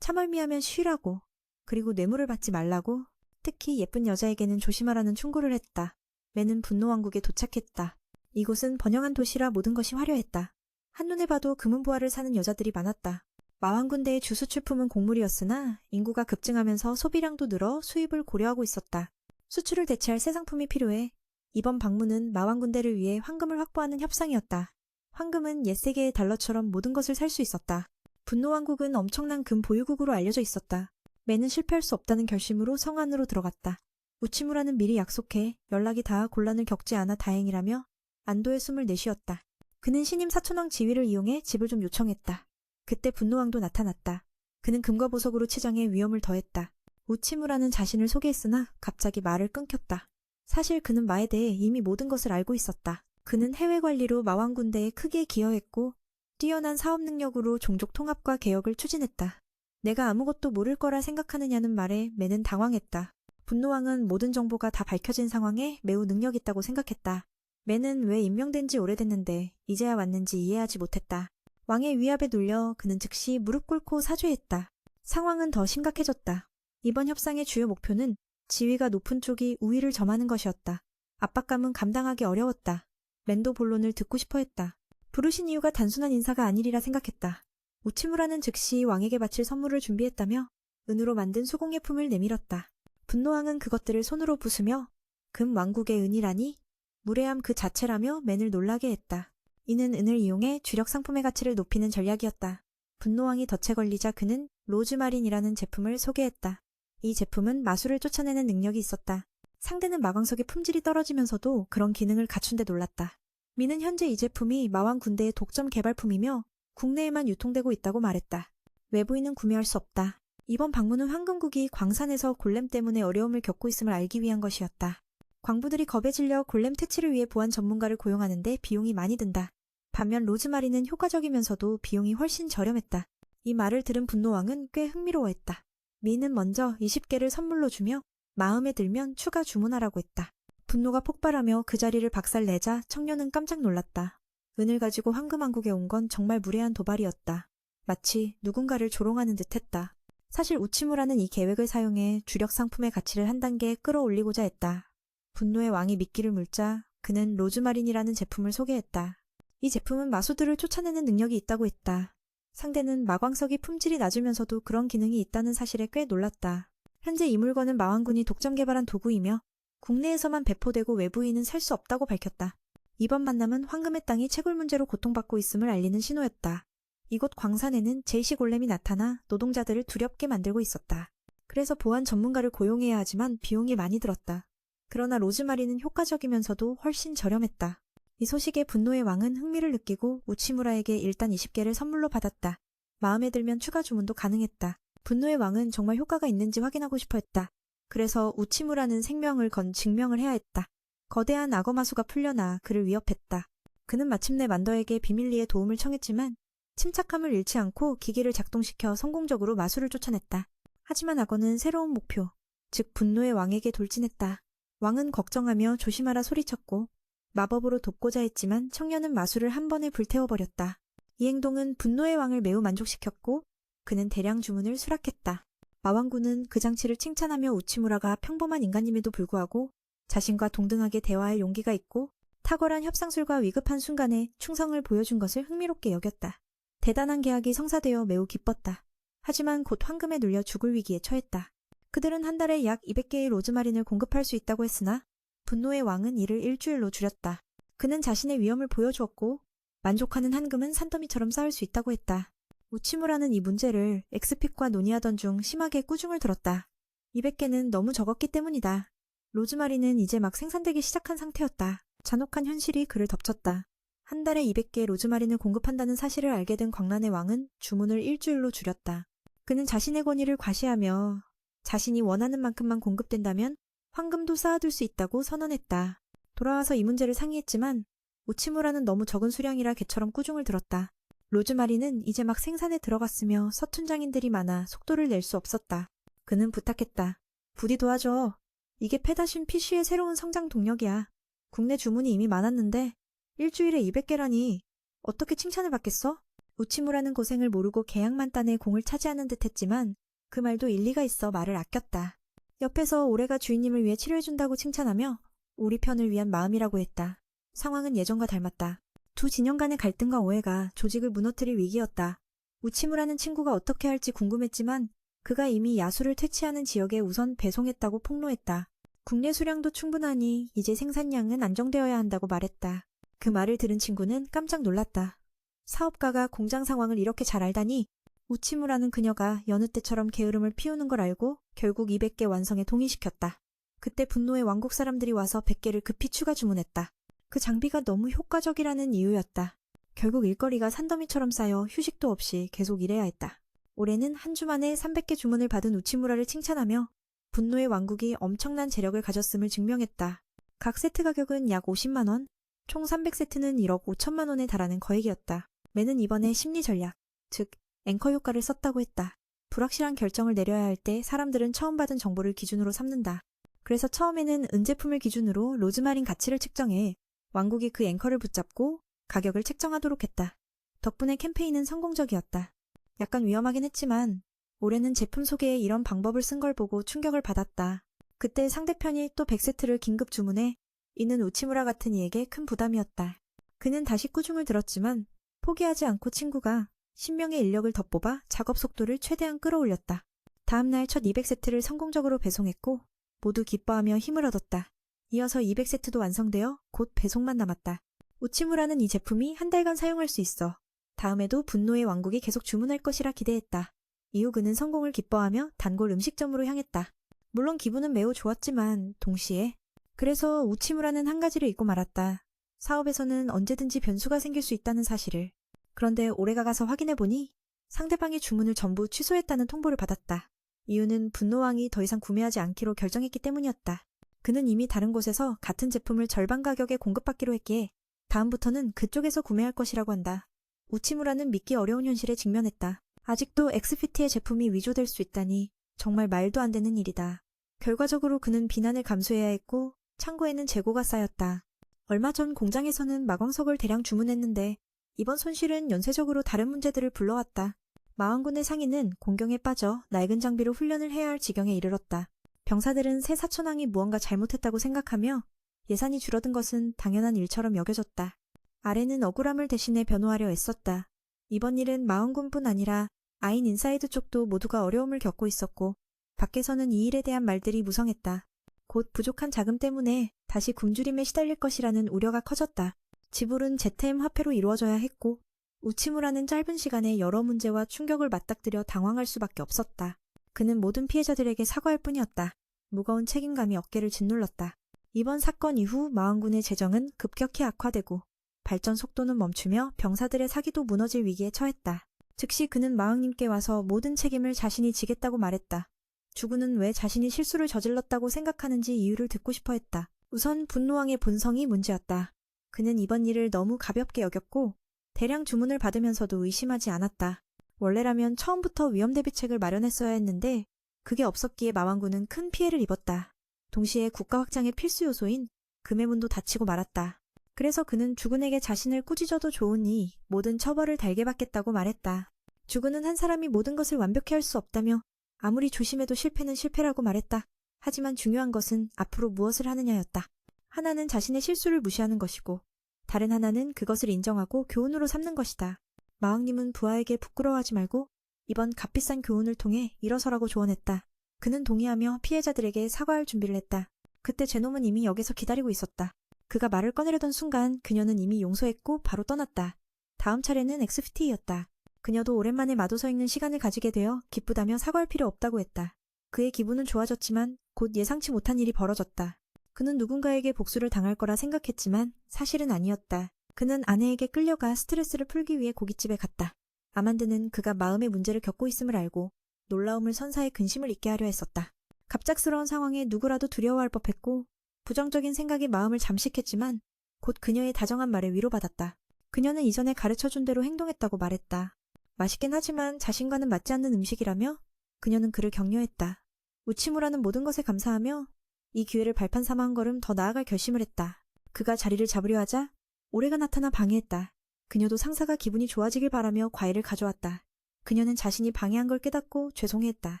참을미하면 쉬라고 그리고 뇌물을 받지 말라고 특히 예쁜 여자에게는 조심하라는 충고를 했다. 매는 분노왕국에 도착했다. 이곳은 번영한 도시라 모든 것이 화려했다. 한눈에 봐도 금은보화를 사는 여자들이 많았다. 마왕군대의 주 수출품은 곡물이었으나 인구가 급증하면서 소비량도 늘어 수입을 고려하고 있었다. 수출을 대체할 새 상품이 필요해 이번 방문은 마왕군대를 위해 황금을 확보하는 협상이었다. 황금은 옛 세계의 달러처럼 모든 것을 살 수 있었다. 분노왕국은 엄청난 금 보유국으로 알려져 있었다. 매는 실패할 수 없다는 결심으로 성 안으로 들어갔다. 우치무라는 미리 약속해 연락이 닿아 곤란을 겪지 않아 다행이라며 안도의 숨을 내쉬었다. 그는 신임 사천왕 지위를 이용해 집을 좀 요청했다. 그때 분노왕도 나타났다. 그는 금과 보석으로 치장해 위험을 더했다. 우치무라는 자신을 소개했으나 갑자기 말을 끊겼다. 사실 그는 마에 대해 이미 모든 것을 알고 있었다. 그는 해외 관리로 마왕군대에 크게 기여했고 뛰어난 사업 능력으로 종족 통합과 개혁을 추진했다. 내가 아무것도 모를 거라 생각하느냐는 말에 매는 당황했다. 분노왕은 모든 정보가 다 밝혀진 상황에 매우 능력 있다고 생각했다. 매는 왜 임명된 지 오래됐는데 이제야 왔는지 이해하지 못했다. 왕의 위압에 눌려 그는 즉시 무릎 꿇고 사죄했다. 상황은 더 심각해졌다. 이번 협상의 주요 목표는 지위가 높은 쪽이 우위를 점하는 것이었다. 압박감은 감당하기 어려웠다. 맨도 본론을 듣고 싶어 했다. 부르신 이유가 단순한 인사가 아니리라 생각했다. 우치무라는 즉시 왕에게 바칠 선물을 준비했다며 은으로 만든 수공예품을 내밀었다. 분노왕은 그것들을 손으로 부수며 금 왕국의 은이라니 무례함 그 자체라며 맨을 놀라게 했다. 이는 은을 이용해 주력 상품의 가치를 높이는 전략이었다. 분노왕이 덫에 걸리자 그는 로즈마린이라는 제품을 소개했다. 이 제품은 마술을 쫓아내는 능력이 있었다. 상대는 마광석의 품질이 떨어지면서도 그런 기능을 갖춘 데 놀랐다. 미는 현재 이 제품이 마왕 군대의 독점 개발품이며 국내에만 유통되고 있다고 말했다. 외부인은 구매할 수 없다. 이번 방문은 황금국이 광산에서 골렘 때문에 어려움을 겪고 있음을 알기 위한 것이었다. 광부들이 겁에 질려 골렘 퇴치를 위해 보안 전문가를 고용하는데 비용이 많이 든다. 반면 로즈마리는 효과적이면서도 비용이 훨씬 저렴했다. 이 말을 들은 분노왕은 꽤 흥미로워했다. 미는 먼저 20개를 선물로 주며 마음에 들면 추가 주문하라고 했다. 분노가 폭발하며 그 자리를 박살내자 청년은 깜짝 놀랐다. 은을 가지고 황금왕국에 온 건 정말 무례한 도발이었다. 마치 누군가를 조롱하는 듯했다. 사실 우치무라는 이 계획을 사용해 주력 상품의 가치를 한 단계 끌어올리고자 했다. 분노의 왕이 미끼를 물자 그는 로즈마린이라는 제품을 소개했다. 이 제품은 마수들을 쫓아내는 능력이 있다고 했다. 상대는 마광석이 품질이 낮으면서도 그런 기능이 있다는 사실에 꽤 놀랐다. 현재 이 물건은 마왕군이 독점 개발한 도구이며 국내에서만 배포되고 외부인은 살 수 없다고 밝혔다. 이번 만남은 황금의 땅이 채굴 문제로 고통받고 있음을 알리는 신호였다. 이곳 광산에는 제이시 골렘이 나타나 노동자들을 두렵게 만들고 있었다. 그래서 보안 전문가를 고용해야 하지만 비용이 많이 들었다. 그러나 로즈마리는 효과적이면서도 훨씬 저렴했다. 이 소식에 분노의 왕은 흥미를 느끼고 우치무라에게 일단 20개를 선물로 받았다. 마음에 들면 추가 주문도 가능했다. 분노의 왕은 정말 효과가 있는지 확인하고 싶어 했다. 그래서 우치무라는 생명을 건 증명을 해야 했다. 거대한 악어 마수가 풀려나 그를 위협했다. 그는 마침내 만더에게 비밀리에 도움을 청했지만 침착함을 잃지 않고 기기를 작동시켜 성공적으로 마수를 쫓아냈다. 하지만 악어는 새로운 목표, 즉 분노의 왕에게 돌진했다. 왕은 걱정하며 조심하라 소리쳤고 마법으로 돕고자 했지만 청년은 마수를 한 번에 불태워버렸다. 이 행동은 분노의 왕을 매우 만족시켰고 그는 대량 주문을 수락했다. 마왕군은 그 장치를 칭찬하며 우치무라가 평범한 인간임에도 불구하고 자신과 동등하게 대화할 용기가 있고 탁월한 협상술과 위급한 순간에 충성을 보여준 것을 흥미롭게 여겼다. 대단한 계약이 성사되어 매우 기뻤다. 하지만 곧 황금에 눌려 죽을 위기에 처했다. 그들은 한 달에 약 200개의 로즈마린을 공급할 수 있다고 했으나 분노의 왕은 이를 일주일로 줄였다. 그는 자신의 위엄을 보여주었고 만족하는 황금은 산더미처럼 쌓을 수 있다고 했다. 우치무라는 이 문제를 엑스핏과 논의하던 중 심하게 꾸중을 들었다. 200개는 너무 적었기 때문이다. 로즈마리는 이제 막 생산되기 시작한 상태였다. 잔혹한 현실이 그를 덮쳤다. 한 달에 200개 로즈마린을 공급한다는 사실을 알게 된 광란의 왕은 주문을 일주일로 줄였다. 그는 자신의 권위를 과시하며 자신이 원하는 만큼만 공급된다면 황금도 쌓아둘 수 있다고 선언했다. 돌아와서 이 문제를 상의했지만 우치무라는 너무 적은 수량이라 개처럼 꾸중을 들었다. 로즈마리는 이제 막 생산에 들어갔으며 서툰 장인들이 많아 속도를 낼 수 없었다. 그는 부탁했다. 부디 도와줘. 이게 페다신 PC의 새로운 성장 동력이야. 국내 주문이 이미 많았는데 일주일에 200개라니 어떻게 칭찬을 받겠어? 우치무라는 고생을 모르고 계약만 따내 공을 차지하는 듯 했지만 그 말도 일리가 있어 말을 아꼈다. 옆에서 올해가 주인님을 위해 치료해준다고 칭찬하며 우리 편을 위한 마음이라고 했다. 상황은 예전과 닮았다. 두 진영 간의 갈등과 오해가 조직을 무너뜨릴 위기였다. 우치무라는 친구가 어떻게 할지 궁금했지만 그가 이미 야수를 퇴치하는 지역에 우선 배송했다고 폭로했다. 국내 수량도 충분하니 이제 생산량은 안정되어야 한다고 말했다. 그 말을 들은 친구는 깜짝 놀랐다. 사업가가 공장 상황을 이렇게 잘 알다니. 우치무라는 그녀가 여느 때처럼 게으름을 피우는 걸 알고 결국 200개 완성에 동의시켰다. 그때 분노의 왕국 사람들이 와서 100개를 급히 추가 주문했다. 그 장비가 너무 효과적이라는 이유였다. 결국 일거리가 산더미처럼 쌓여 휴식도 없이 계속 일해야 했다. 올해는 한 주 만에 300개 주문을 받은 우치무라를 칭찬하며 분노의 왕국이 엄청난 재력을 가졌음을 증명했다. 각 세트 가격은 약 50만 원, 총 300세트는 1억 5천만 원에 달하는 거액이었다. 매는 이번에 심리 전략, 즉 앵커 효과를 썼다고 했다. 불확실한 결정을 내려야 할 때 사람들은 처음 받은 정보를 기준으로 삼는다. 그래서 처음에는 은제품을 기준으로 로즈마린 가치를 측정해 왕국이 그 앵커를 붙잡고 가격을 책정하도록 했다. 덕분에 캠페인은 성공적이었다. 약간 위험하긴 했지만 올해는 제품 소개에 이런 방법을 쓴 걸 보고 충격을 받았다. 그때 상대편이 또 100세트를 긴급 주문해 이는 우치무라 같은 이에게 큰 부담이었다. 그는 다시 꾸중을 들었지만 포기하지 않고 친구가 신명의 인력을 더 뽑아 작업 속도를 최대한 끌어올렸다. 다음날 첫 200세트를 성공적으로 배송했고 모두 기뻐하며 힘을 얻었다. 이어서 200세트도 완성되어 곧 배송만 남았다. 우치무라는 이 제품이 한 달간 사용할 수 있어 다음에도 분노의 왕국이 계속 주문할 것이라 기대했다. 이후 그는 성공을 기뻐하며 단골 음식점으로 향했다. 물론 기분은 매우 좋았지만 동시에 그래서 우치무라는 한 가지를 잊고 말았다. 사업에서는 언제든지 변수가 생길 수 있다는 사실을. 그런데 올해가 가서 확인해보니 상대방의 주문을 전부 취소했다는 통보를 받았다. 이유는 분노왕이 더 이상 구매하지 않기로 결정했기 때문이었다. 그는 이미 다른 곳에서 같은 제품을 절반 가격에 공급받기로 했기에 다음부터는 그쪽에서 구매할 것이라고 한다. 우치무라는 믿기 어려운 현실에 직면했다. 아직도 엑스피티의 제품이 위조될 수 있다니 정말 말도 안 되는 일이다. 결과적으로 그는 비난을 감수해야 했고 창고에는 재고가 쌓였다. 얼마 전 공장에서는 마광석을 대량 주문했는데 이번 손실은 연쇄적으로 다른 문제들을 불러왔다. 마왕군의 상인은 공경에 빠져 낡은 장비로 훈련을 해야 할 지경에 이르렀다. 병사들은 새 사천왕이 무언가 잘못했다고 생각하며 예산이 줄어든 것은 당연한 일처럼 여겨졌다. 아래는 억울함을 대신해 변호하려 애썼다. 이번 일은 마왕군뿐 아니라 아인 인사이드 쪽도 모두가 어려움을 겪고 있었고 밖에서는 이 일에 대한 말들이 무성했다. 곧 부족한 자금 때문에 다시 굶주림에 시달릴 것이라는 우려가 커졌다. 지불은 ZM 화폐로 이루어져야 했고 우치무라는 짧은 시간에 여러 문제와 충격을 맞닥뜨려 당황할 수밖에 없었다. 그는 모든 피해자들에게 사과할 뿐이었다. 무거운 책임감이 어깨를 짓눌렀다. 이번 사건 이후 마왕군의 재정은 급격히 악화되고 발전 속도는 멈추며 병사들의 사기도 무너질 위기에 처했다. 즉시 그는 마왕님께 와서 모든 책임을 자신이 지겠다고 말했다. 주군은 왜 자신이 실수를 저질렀다고 생각하는지 이유를 듣고 싶어 했다. 우선 분노왕의 본성이 문제였다. 그는 이번 일을 너무 가볍게 여겼고 대량 주문을 받으면서도 의심하지 않았다. 원래라면 처음부터 위험 대비책을 마련했어야 했는데 그게 없었기에 마왕군은 큰 피해를 입었다. 동시에 국가 확장의 필수 요소인 금해문도 닫히고 말았다. 그래서 그는 주군에게 자신을 꾸짖어도 좋으니 모든 처벌을 달게 받겠다고 말했다. 주군은 한 사람이 모든 것을 완벽히 할 수 없다며 아무리 조심해도 실패는 실패라고 말했다. 하지만 중요한 것은 앞으로 무엇을 하느냐였다. 하나는 자신의 실수를 무시하는 것이고 다른 하나는 그것을 인정하고 교훈으로 삼는 것이다. 마왕님은 부하에게 부끄러워하지 말고 이번 값비싼 교훈을 통해 일어서라고 조언했다. 그는 동의하며 피해자들에게 사과할 준비를 했다. 그때 제놈은 이미 역에서 기다리고 있었다. 그가 말을 꺼내려던 순간 그녀는 이미 용서했고 바로 떠났다. 다음 차례는 엑스피티였다. 그녀도 오랜만에 마도서 읽는 시간을 가지게 되어 기쁘다며 사과할 필요 없다고 했다. 그의 기분은 좋아졌지만 곧 예상치 못한 일이 벌어졌다. 그는 누군가에게 복수를 당할 거라 생각했지만 사실은 아니었다. 그는 아내에게 끌려가 스트레스를 풀기 위해 고깃집에 갔다. 아만드는 그가 마음의 문제를 겪고 있음을 알고 놀라움을 선사해 근심을 잊게 하려 했었다. 갑작스러운 상황에 누구라도 두려워할 법했고 부정적인 생각이 마음을 잠식했지만 곧 그녀의 다정한 말에 위로받았다. 그녀는 이전에 가르쳐준 대로 행동했다고 말했다. 맛있긴 하지만 자신과는 맞지 않는 음식이라며 그녀는 그를 격려했다. 우치무라는 모든 것에 감사하며 이 기회를 발판 삼아 한 걸음 더 나아갈 결심을 했다. 그가 자리를 잡으려 하자 오레가 나타나 방해했다. 그녀도 상사가 기분이 좋아지길 바라며 과일을 가져왔다. 그녀는 자신이 방해한 걸 깨닫고 죄송해했다.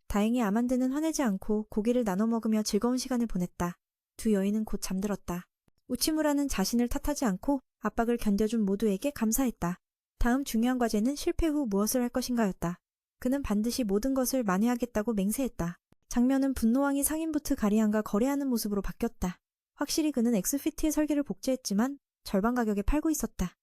다행히 아만드는 화내지 않고 고기를 나눠 먹으며 즐거운 시간을 보냈다. 두 여인은 곧 잠들었다. 우치무라는 자신을 탓하지 않고 압박을 견뎌준 모두에게 감사했다. 다음 중요한 과제는 실패 후 무엇을 할 것인가였다. 그는 반드시 모든 것을 만회하겠다고 맹세했다. 장면은 분노왕이 상인부트 가리안과 거래하는 모습으로 바뀌었다. 확실히 그는 엑스피티의 설계를 복제했지만 절반 가격에 팔고 있었다.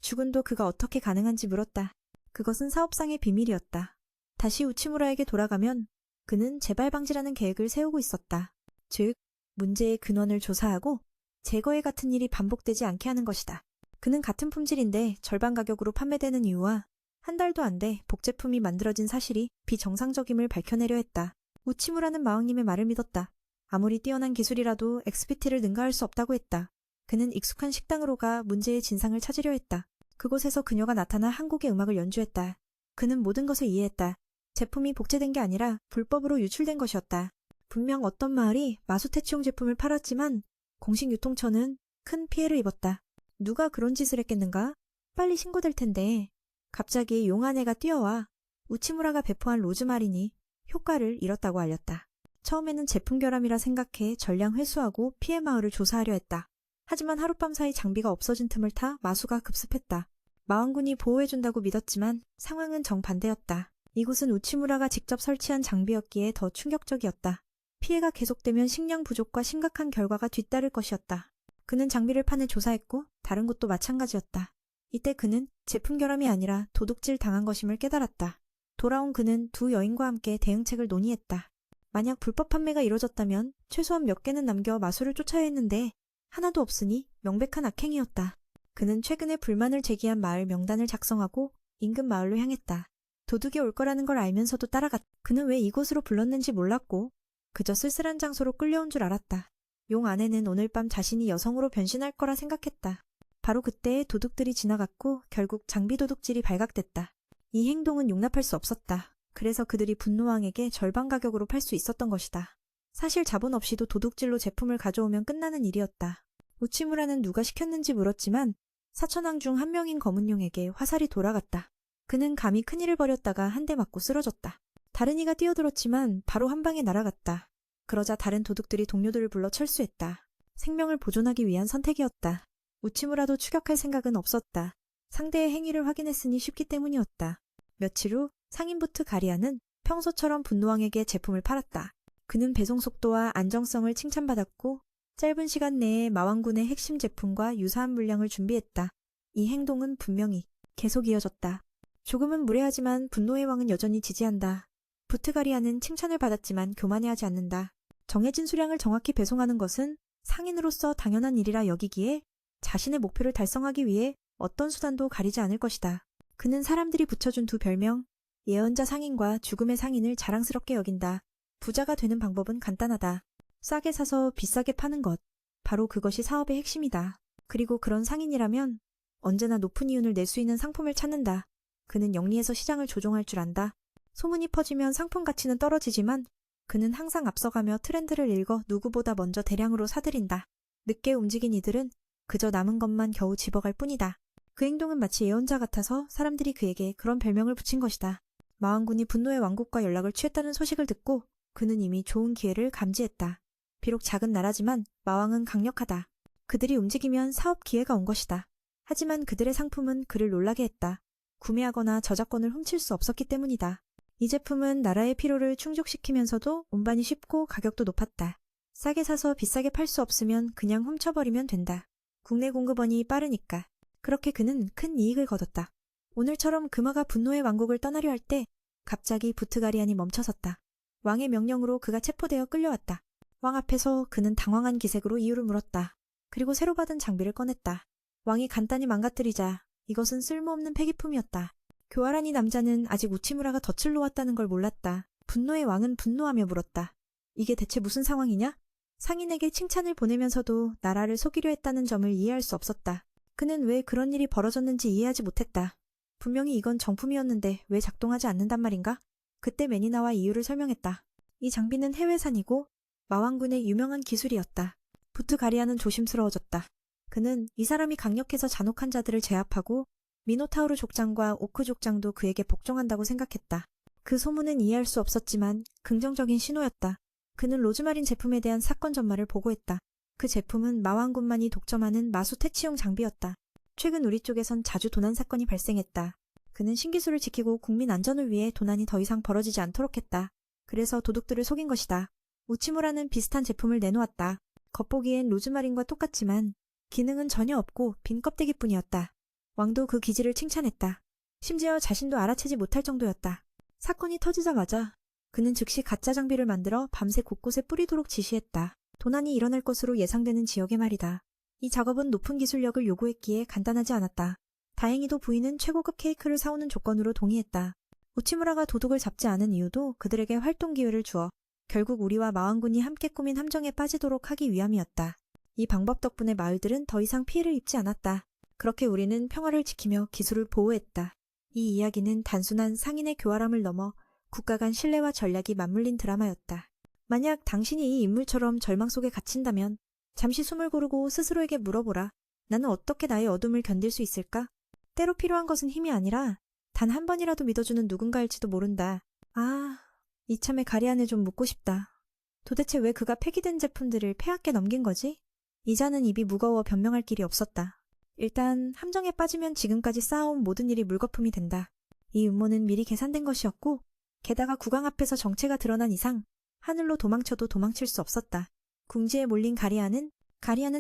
주군도 그가 어떻게 가능한지 물었다. 그것은 사업상의 비밀이었다. 다시 우치무라에게 돌아가면 그는 재발 방지라는 계획을 세우고 있었다. 즉, 문제의 근원을 조사하고 제거에 같은 일이 반복되지 않게 하는 것이다. 그는 같은 품질인데 절반 가격으로 판매되는 이유와 한 달도 안 돼 복제품이 만들어진 사실이 비정상적임을 밝혀내려 했다. 우치무라는 마왕님의 말을 믿었다. 아무리 뛰어난 기술이라도 엑스피티를 능가할 수 없다고 했다. 그는 익숙한 식당으로 가 문제의 진상을 찾으려 했다. 그곳에서 그녀가 나타나 한 곡의 음악을 연주했다. 그는 모든 것을 이해했다. 제품이 복제된 게 아니라 불법으로 유출된 것이었다. 분명 어떤 마을이 마수태치용 제품을 팔았지만 공식 유통처는 큰 피해를 입었다. 누가 그런 짓을 했겠는가? 빨리 신고될 텐데. 갑자기 용아내가 뛰어와 우치무라가 배포한 로즈마린이 효과를 잃었다고 알렸다. 처음에는 제품 결함이라 생각해 전량 회수하고 피해 마을을 조사하려 했다. 하지만 하룻밤 사이 장비가 없어진 틈을 타 마수가 급습했다. 마왕군이 보호해준다고 믿었지만 상황은 정반대였다. 이곳은 우치무라가 직접 설치한 장비였기에 더 충격적이었다. 피해가 계속되면 식량 부족과 심각한 결과가 뒤따를 것이었다. 그는 장비를 파내 조사했고 다른 곳도 마찬가지였다. 이때 그는 제품 결함이 아니라 도둑질 당한 것임을 깨달았다. 돌아온 그는 두 여인과 함께 대응책을 논의했다. 만약 불법 판매가 이뤄졌다면 최소한 몇 개는 남겨 마수를 쫓아야 했는데 하나도 없으니 명백한 악행이었다. 그는 최근에 불만을 제기한 마을 명단을 작성하고 인근 마을로 향했다. 도둑이 올 거라는 걸 알면서도 따라갔다. 그는 왜 이곳으로 불렀는지 몰랐고 그저 쓸쓸한 장소로 끌려온 줄 알았다. 용 아내는 오늘 밤 자신이 여성으로 변신할 거라 생각했다. 바로 그때 도둑들이 지나갔고 결국 장비 도둑질이 발각됐다. 이 행동은 용납할 수 없었다. 그래서 그들이 분노왕에게 절반 가격으로 팔 수 있었던 것이다. 사실 자본 없이도 도둑질로 제품을 가져오면 끝나는 일이었다. 우치무라는 누가 시켰는지 물었지만 사천왕 중 한 명인 검은용에게 화살이 돌아갔다. 그는 감히 큰일을 벌였다가 한 대 맞고 쓰러졌다. 다른 이가 뛰어들었지만 바로 한 방에 날아갔다. 그러자 다른 도둑들이 동료들을 불러 철수했다. 생명을 보존하기 위한 선택이었다. 우치무라도 추격할 생각은 없었다. 상대의 행위를 확인했으니 쉽기 때문이었다. 며칠 후 상인부트 가리아는 평소처럼 분노왕에게 제품을 팔았다. 그는 배송 속도와 안정성을 칭찬받았고 짧은 시간 내에 마왕군의 핵심 제품과 유사한 물량을 준비했다. 이 행동은 분명히 계속 이어졌다. 조금은 무례하지만 분노의 왕은 여전히 지지한다. 부트가리아는 칭찬을 받았지만 교만해하지 않는다. 정해진 수량을 정확히 배송하는 것은 상인으로서 당연한 일이라 여기기에 자신의 목표를 달성하기 위해 어떤 수단도 가리지 않을 것이다. 그는 사람들이 붙여준 두 별명, 예언자 상인과 죽음의 상인을 자랑스럽게 여긴다. 부자가 되는 방법은 간단하다. 싸게 사서 비싸게 파는 것. 바로 그것이 사업의 핵심이다. 그리고 그런 상인이라면 언제나 높은 이윤을 낼 수 있는 상품을 찾는다. 그는 영리해서 시장을 조종할 줄 안다. 소문이 퍼지면 상품 가치는 떨어지지만 그는 항상 앞서가며 트렌드를 읽어 누구보다 먼저 대량으로 사들인다. 늦게 움직인 이들은 그저 남은 것만 겨우 집어갈 뿐이다. 그 행동은 마치 예언자 같아서 사람들이 그에게 그런 별명을 붙인 것이다. 마왕군이 분노의 왕국과 연락을 취했다는 소식을 듣고 그는 이미 좋은 기회를 감지했다. 비록 작은 나라지만 마왕은 강력하다. 그들이 움직이면 사업 기회가 온 것이다. 하지만 그들의 상품은 그를 놀라게 했다. 구매하거나 저작권을 훔칠 수 없었기 때문이다. 이 제품은 나라의 필요를 충족시키면서도 운반이 쉽고 가격도 높았다. 싸게 사서 비싸게 팔 수 없으면 그냥 훔쳐버리면 된다. 국내 공급원이 빠르니까. 그렇게 그는 큰 이익을 거뒀다. 오늘처럼 금화가 분노의 왕국을 떠나려 할 때 갑자기 부트가리안이 멈춰섰다. 왕의 명령으로 그가 체포되어 끌려왔다. 왕 앞에서 그는 당황한 기색으로 이유를 물었다. 그리고 새로 받은 장비를 꺼냈다. 왕이 간단히 망가뜨리자 이것은 쓸모없는 폐기품이었다. 교활한 이 남자는 아직 우치무라가 덫을 놓았다는 걸 몰랐다. 분노의 왕은 분노하며 물었다. 이게 대체 무슨 상황이냐? 상인에게 칭찬을 보내면서도 나라를 속이려 했다는 점을 이해할 수 없었다. 그는 왜 그런 일이 벌어졌는지 이해하지 못했다. 분명히 이건 정품이었는데 왜 작동하지 않는단 말인가? 그때 맨이 나와 이유를 설명했다. 이 장비는 해외산이고 마왕군의 유명한 기술이었다. 부트가리아는 조심스러워졌다. 그는 이 사람이 강력해서 잔혹한 자들을 제압하고 미노타우르 족장과 오크 족장도 그에게 복종한다고 생각했다. 그 소문은 이해할 수 없었지만 긍정적인 신호였다. 그는 로즈마린 제품에 대한 사건 전말을 보고했다. 그 제품은 마왕군만이 독점하는 마수 퇴치용 장비였다. 최근 우리 쪽에선 자주 도난 사건이 발생했다. 그는 신기술을 지키고 국민 안전을 위해 도난이 더 이상 벌어지지 않도록 했다. 그래서 도둑들을 속인 것이다. 우치무라는 비슷한 제품을 내놓았다. 겉보기엔 로즈마린과 똑같지만 기능은 전혀 없고 빈 껍데기뿐이었다. 왕도 그 기질을 칭찬했다. 심지어 자신도 알아채지 못할 정도였다. 사건이 터지자마자 그는 즉시 가짜 장비를 만들어 밤새 곳곳에 뿌리도록 지시했다. 도난이 일어날 것으로 예상되는 지역에 말이다. 이 작업은 높은 기술력을 요구했기에 간단하지 않았다. 다행히도 부인은 최고급 케이크를 사오는 조건으로 동의했다. 우치무라가 도둑을 잡지 않은 이유도 그들에게 활동 기회를 주어 결국 우리와 마왕군이 함께 꾸민 함정에 빠지도록 하기 위함이었다. 이 방법 덕분에 마을들은 더 이상 피해를 입지 않았다. 그렇게 우리는 평화를 지키며 기술을 보호했다. 이 이야기는 단순한 상인의 교활함을 넘어 국가 간 신뢰와 전략이 맞물린 드라마였다. 만약 당신이 이 인물처럼 절망 속에 갇힌다면 잠시 숨을 고르고 스스로에게 물어보라. 나는 어떻게 나의 어둠을 견딜 수 있을까? 때로 필요한 것은 힘이 아니라 단 한 번이라도 믿어주는 누군가일지도 모른다. 아, 이참에 가리안을 좀 묻고 싶다. 도대체 왜 그가 폐기된 제품들을 폐하께 넘긴 거지? 이자는 입이 무거워 변명할 길이 없었다. 일단 함정에 빠지면 지금까지 쌓아온 모든 일이 물거품이 된다. 이 음모는 미리 계산된 것이었고 게다가 국왕 앞에서 정체가 드러난 이상 하늘로 도망쳐도 도망칠 수 없었다. 궁지에 몰린 가리아는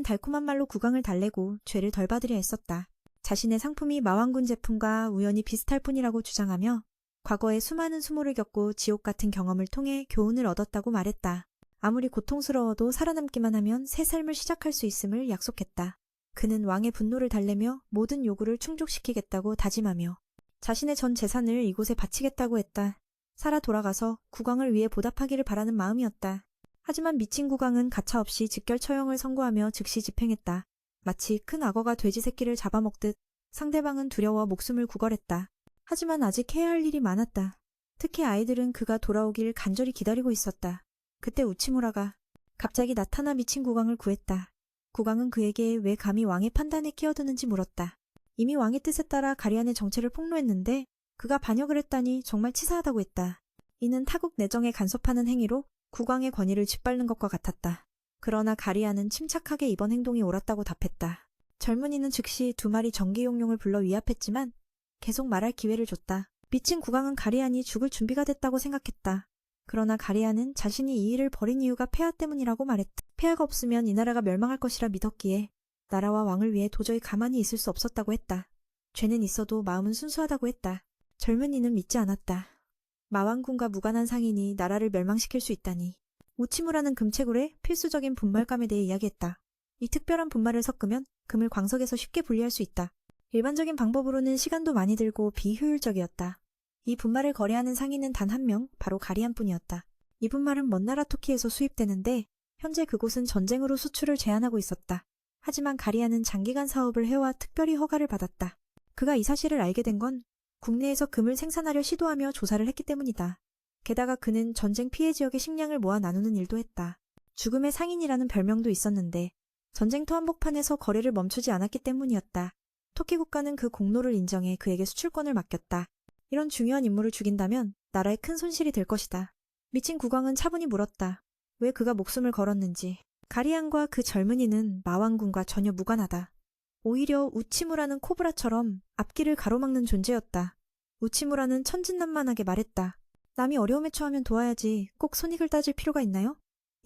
달콤한 말로 국왕을 달래고 죄를 덜 받으려 했었다. 자신의 상품이 마왕군 제품과 우연히 비슷할 뿐이라고 주장하며 과거에 수많은 수모를 겪고 지옥 같은 경험을 통해 교훈을 얻었다고 말했다. 아무리 고통스러워도 살아남기만 하면 새 삶을 시작할 수 있음을 약속했다. 그는 왕의 분노를 달래며 모든 요구를 충족시키겠다고 다짐하며 자신의 전 재산을 이곳에 바치겠다고 했다. 살아 돌아가서 국왕을 위해 보답하기를 바라는 마음이었다. 하지만 미친 국왕은 가차없이 직결 처형을 선고하며 즉시 집행했다. 마치 큰 악어가 돼지 새끼를 잡아먹듯 상대방은 두려워 목숨을 구걸했다. 하지만 아직 해야 할 일이 많았다. 특히 아이들은 그가 돌아오길 간절히 기다리고 있었다. 그때 우치무라가 갑자기 나타나 미친 국왕을 구했다. 국왕은 그에게 왜 감히 왕의 판단에 끼어드는지 물었다. 이미 왕의 뜻에 따라 가리안의 정체를 폭로했는데 그가 반역을 했다니 정말 치사하다고 했다. 이는 타국 내정에 간섭하는 행위로 국왕의 권위를 짓밟는 것과 같았다. 그러나 가리안은 침착하게 이번 행동이 옳았다고 답했다. 젊은이는 즉시 두 마리 전기용룡을 불러 위압했지만 계속 말할 기회를 줬다. 미친 국왕은 가리안이 죽을 준비가 됐다고 생각했다. 그러나 가리안은 자신이 이 일을 벌인 이유가 폐하 때문이라고 말했다. 폐하가 없으면 이 나라가 멸망할 것이라 믿었기에 나라와 왕을 위해 도저히 가만히 있을 수 없었다고 했다. 죄는 있어도 마음은 순수하다고 했다. 젊은이는 믿지 않았다. 마왕군과 무관한 상인이 나라를 멸망시킬 수 있다니. 우치무라는 금채굴의 필수적인 분말감에 대해 이야기했다. 이 특별한 분말을 섞으면 금을 광석에서 쉽게 분리할 수 있다. 일반적인 방법으로는 시간도 많이 들고 비효율적이었다. 이 분말을 거래하는 상인은 단 한 명, 바로 가리안뿐이었다. 이 분말은 먼 나라 토키에서 수입되는데 현재 그곳은 전쟁으로 수출을 제한하고 있었다. 하지만 가리안은 장기간 사업을 해와 특별히 허가를 받았다. 그가 이 사실을 알게 된 건 국내에서 금을 생산하려 시도하며 조사를 했기 때문이다. 게다가 그는 전쟁 피해 지역의 식량을 모아 나누는 일도 했다. 죽음의 상인이라는 별명도 있었는데 전쟁터 한복판에서 거래를 멈추지 않았기 때문이었다. 토키 국가는 그 공로를 인정해 그에게 수출권을 맡겼다. 이런 중요한 인물을 죽인다면 나라에 큰 손실이 될 것이다. 미친 국왕은 차분히 물었다. 왜 그가 목숨을 걸었는지. 가리안과 그 젊은이는 마왕군과 전혀 무관하다. 오히려 우치무라는 코브라처럼 앞길을 가로막는 존재였다. 우치무라는 천진난만하게 말했다. 남이 어려움에 처하면 도와야지 꼭 손익을 따질 필요가 있나요?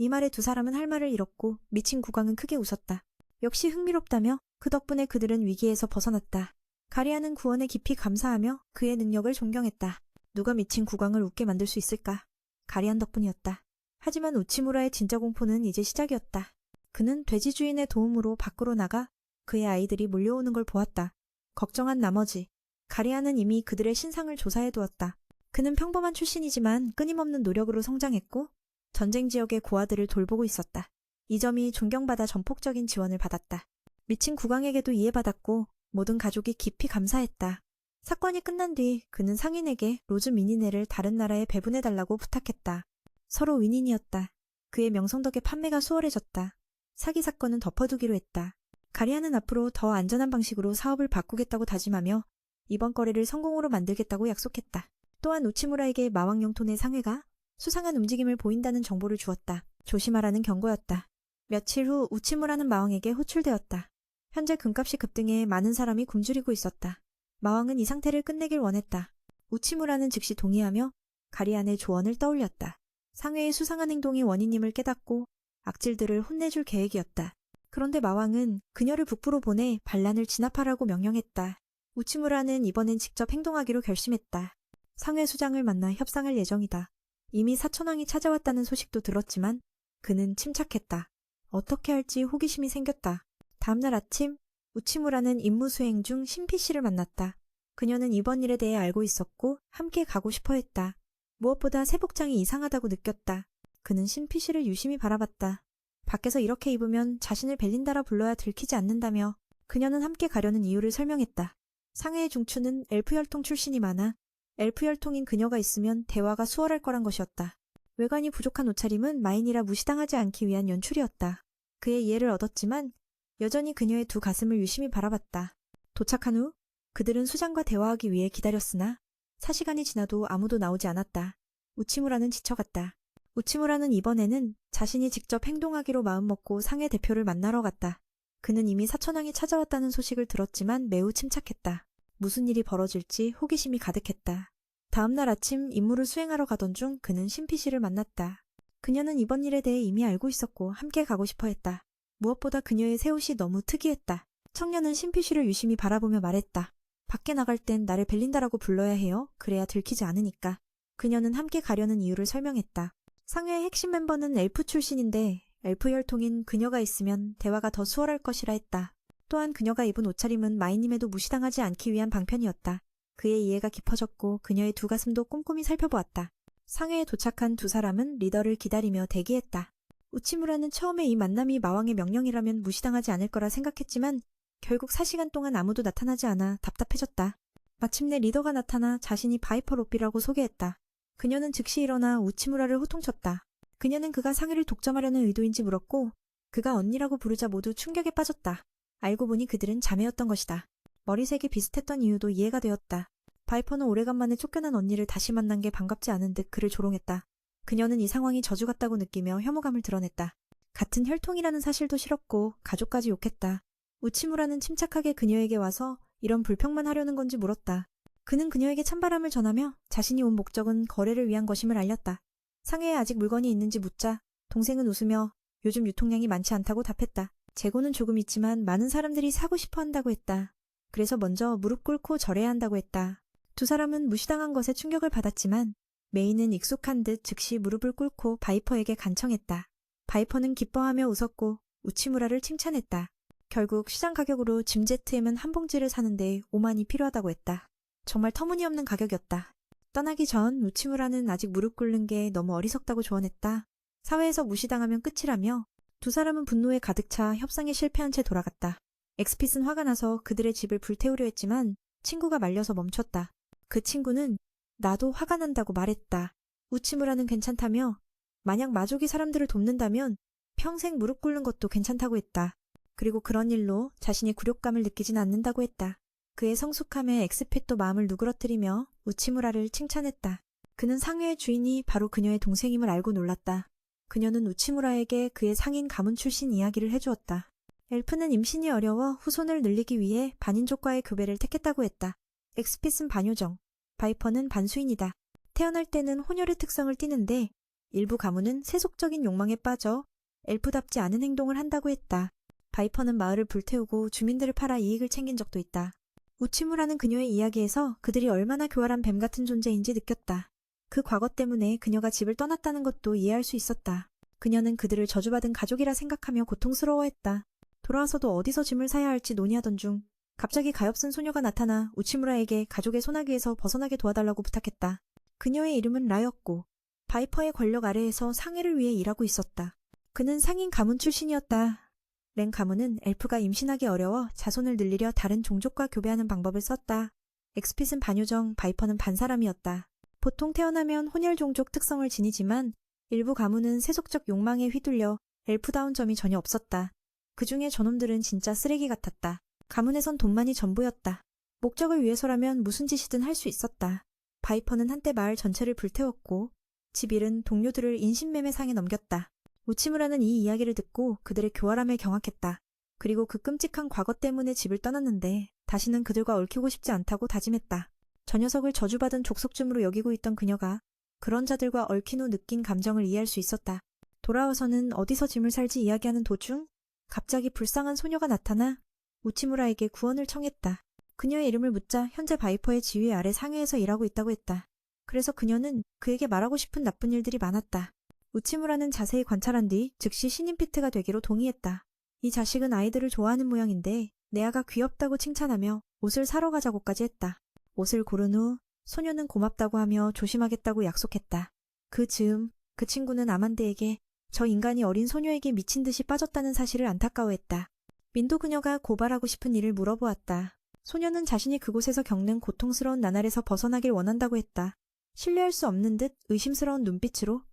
이 말에 두 사람은 할 말을 잃었고 미친 국왕은 크게 웃었다. 역시 흥미롭다며 그 덕분에 그들은 위기에서 벗어났다. 가리안은 구원에 깊이 감사하며 그의 능력을 존경했다. 누가 미친 국왕을 웃게 만들 수 있을까? 가리안 덕분이었다. 하지만 우치무라의 진짜 공포는 이제 시작이었다. 그는 돼지 주인의 도움으로 밖으로 나가 그의 아이들이 몰려오는 걸 보았다. 걱정한 나머지 가리안은 이미 그들의 신상을 조사해두었다. 그는 평범한 출신이지만 끊임없는 노력으로 성장했고 전쟁 지역의 고아들을 돌보고 있었다. 이 점이 존경받아 전폭적인 지원을 받았다. 미친 국왕에게도 이해받았고 모든 가족이 깊이 감사했다. 사건이 끝난 뒤 그는 상인에게 로즈 미니네를 다른 나라에 배분해달라고 부탁했다. 서로 윈윈이었다. 그의 명성 덕에 판매가 수월해졌다. 사기 사건은 덮어두기로 했다. 가리안은 앞으로 더 안전한 방식으로 사업을 바꾸겠다고 다짐하며 이번 거래를 성공으로 만들겠다고 약속했다. 또한 우치무라에게 마왕영톤의 상회가 수상한 움직임을 보인다는 정보를 주었다. 조심하라는 경고였다. 며칠 후 우치무라는 마왕에게 호출되었다. 현재 금값이 급등해 많은 사람이 굶주리고 있었다. 마왕은 이 상태를 끝내길 원했다. 우치무라는 즉시 동의하며 가리안의 조언을 떠올렸다. 상회의 수상한 행동이 원인임을 깨닫고 악질들을 혼내줄 계획이었다. 그런데 마왕은 그녀를 북부로 보내 반란을 진압하라고 명령했다. 우치무라는 이번엔 직접 행동하기로 결심했다. 상회 수장을 만나 협상할 예정이다. 이미 사천왕이 찾아왔다는 소식도 들었지만 그는 침착했다. 어떻게 할지 호기심이 생겼다. 다음날 아침 우치무라는 임무 수행 중 신피씨를 만났다. 그녀는 이번 일에 대해 알고 있었고 함께 가고 싶어 했다. 무엇보다 새 복장이 이상하다고 느꼈다. 그는 신피씨를 유심히 바라봤다. 밖에서 이렇게 입으면 자신을 벨린다라 불러야 들키지 않는다며 그녀는 함께 가려는 이유를 설명했다. 상해의 중추는 엘프 혈통 출신이 많아 엘프 혈통인 그녀가 있으면 대화가 수월할 거란 것이었다. 외관이 부족한 옷차림은 마인이라 무시당하지 않기 위한 연출이었다. 그의 이해를 얻었지만 여전히 그녀의 두 가슴을 유심히 바라봤다. 도착한 후 그들은 수장과 대화하기 위해 기다렸으나 4시간이 지나도 아무도 나오지 않았다. 우치무라는 지쳐갔다. 우치무라는 이번에는 자신이 직접 행동하기로 마음먹고 상해 대표를 만나러 갔다. 그는 이미 사천왕이 찾아왔다는 소식을 들었지만 매우 침착했다. 무슨 일이 벌어질지 호기심이 가득했다. 다음날 아침 임무를 수행하러 가던 중 그는 신피씨를 만났다. 그녀는 이번 일에 대해 이미 알고 있었고 함께 가고 싶어 했다. 무엇보다 그녀의 새 옷이 너무 특이했다. 청년은 신피씨를 유심히 바라보며 말했다. 밖에 나갈 땐 나를 벨린다라고 불러야 해요. 그래야 들키지 않으니까. 그녀는 함께 가려는 이유를 설명했다. 상회의 핵심 멤버는 엘프 출신인데 엘프 혈통인 그녀가 있으면 대화가 더 수월할 것이라 했다. 또한 그녀가 입은 옷차림은 마이님에도 무시당하지 않기 위한 방편이었다. 그의 이해가 깊어졌고 그녀의 두 가슴도 꼼꼼히 살펴보았다. 상해에 도착한 두 사람은 리더를 기다리며 대기했다. 우치무라는 처음에 이 만남이 마왕의 명령이라면 무시당하지 않을 거라 생각했지만 결국 4시간 동안 아무도 나타나지 않아 답답해졌다. 마침내 리더가 나타나 자신이 바이퍼 로비라고 소개했다. 그녀는 즉시 일어나 우치무라를 호통쳤다. 그녀는 그가 상해를 독점하려는 의도인지 물었고 그가 언니라고 부르자 모두 충격에 빠졌다. 알고 보니 그들은 자매였던 것이다. 머리색이 비슷했던 이유도 이해가 되었다. 바이퍼는 오래간만에 쫓겨난 언니를 다시 만난 게 반갑지 않은 듯 그를 조롱했다. 그녀는 이 상황이 저주 같다고 느끼며 혐오감을 드러냈다. 같은 혈통이라는 사실도 싫었고 가족까지 욕했다. 우치무라는 침착하게 그녀에게 와서 이런 불평만 하려는 건지 물었다. 그는 그녀에게 찬바람을 전하며 자신이 온 목적은 거래를 위한 것임을 알렸다. 상해에 아직 물건이 있는지 묻자 동생은 웃으며 요즘 유통량이 많지 않다고 답했다. 재고는 조금 있지만 많은 사람들이 사고 싶어 한다고 했다. 그래서 먼저 무릎 꿇고 절해야 한다고 했다. 두 사람은 무시당한 것에 충격을 받았지만 메이는 익숙한 듯 즉시 무릎을 꿇고 바이퍼에게 간청했다. 바이퍼는 기뻐하며 웃었고 우치무라를 칭찬했다. 결국 시장 가격으로 짐 ZM은 한 봉지를 사는데 5만이 필요하다고 했다. 정말 터무니없는 가격이었다. 떠나기 전 우치무라는 아직 무릎 꿇는 게 너무 어리석다고 조언했다. 사회에서 무시당하면 끝이라며 두 사람은 분노에 가득 차 협상에 실패한 채 돌아갔다. 엑스핏은 화가 나서 그들의 집을 불태우려 했지만 친구가 말려서 멈췄다. 그 친구는 나도 화가 난다고 말했다. 우치무라는 괜찮다며 만약 마족이 사람들을 돕는다면 평생 무릎 꿇는 것도 괜찮다고 했다. 그리고 그런 일로 자신이 굴욕감을 느끼진 않는다고 했다. 그의 성숙함에 엑스핏도 마음을 누그러뜨리며 우치무라를 칭찬했다. 그는 상회의 주인이 바로 그녀의 동생임을 알고 놀랐다. 그녀는 우치무라에게 그의 상인 가문 출신 이야기를 해주었다. 엘프는 임신이 어려워 후손을 늘리기 위해 반인족과의 교배를 택했다고 했다. 엑스핏은 반요정, 바이퍼는 반수인이다. 태어날 때는 혼혈의 특성을 띠는데 일부 가문은 세속적인 욕망에 빠져 엘프답지 않은 행동을 한다고 했다. 바이퍼는 마을을 불태우고 주민들을 팔아 이익을 챙긴 적도 있다. 우치무라는 그녀의 이야기에서 그들이 얼마나 교활한 뱀 같은 존재인지 느꼈다. 그 과거 때문에 그녀가 집을 떠났다는 것도 이해할 수 있었다. 그녀는 그들을 저주받은 가족이라 생각하며 고통스러워했다. 돌아와서도 어디서 짐을 사야 할지 논의하던 중 갑자기 가엾은 소녀가 나타나 우치무라에게 가족의 소나기에서 벗어나게 도와달라고 부탁했다. 그녀의 이름은 라였고 바이퍼의 권력 아래에서 상해를 위해 일하고 있었다. 그는 상인 가문 출신이었다. 렌 가문은 엘프가 임신하기 어려워 자손을 늘리려 다른 종족과 교배하는 방법을 썼다. 엑스핏은 반요정, 바이퍼는 반사람이었다. 보통 태어나면 혼혈 종족 특성을 지니지만 일부 가문은 세속적 욕망에 휘둘려 엘프다운 점이 전혀 없었다. 그 중에 저놈들은 진짜 쓰레기 같았다. 가문에선 돈만이 전부였다. 목적을 위해서라면 무슨 짓이든 할 수 있었다. 바이퍼는 한때 마을 전체를 불태웠고 집 잃은 동료들을 인신매매상에 넘겼다. 우치무라는 이 이야기를 듣고 그들의 교활함에 경악했다. 그리고 그 끔찍한 과거 때문에 집을 떠났는데 다시는 그들과 얽히고 싶지 않다고 다짐했다. 저 녀석을 저주받은 족속쯤으로 여기고 있던 그녀가 그런 자들과 얽힌 후 느낀 감정을 이해할 수 있었다. 돌아와서는 어디서 짐을 살지 이야기하는 도중 갑자기 불쌍한 소녀가 나타나 우치무라에게 구원을 청했다. 그녀의 이름을 묻자 현재 바이퍼의 지휘 아래 상해에서 일하고 있다고 했다. 그래서 그녀는 그에게 말하고 싶은 나쁜 일들이 많았다. 우치무라는 자세히 관찰한 뒤 즉시 신인 피트가 되기로 동의했다. 이 자식은 아이들을 좋아하는 모양인데 내 아가 귀엽다고 칭찬하며 옷을 사러 가자고까지 했다. 옷을 고른 후 소녀는 고맙다고 하며 조심하겠다고 약속했다. 그 즈음 그 친구는 아만드에게 저 인간이 어린 소녀에게 미친 듯이 빠졌다는 사실을 안타까워했다. 민도 그녀가 고발하고 싶은 일을 물어보았다. 소녀는 자신이 그곳에서 겪는 고통스러운 나날에서 벗어나길 원한다고 했다. 신뢰할 수 없는 듯 의심스러운 눈빛으로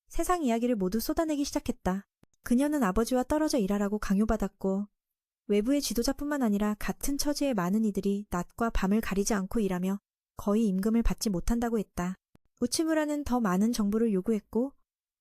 세상 이야기를 모두 쏟아내기 시작했다. 그녀는 아버지와 떨어져 일하라고 강요받았고 외부의 지도자뿐만 아니라 같은 처지의 많은 이들이 낮과 밤을 가리지 않고 일하며 거의 임금을 받지 못한다고 했다. 우치무라는 더 많은 정보를 요구했고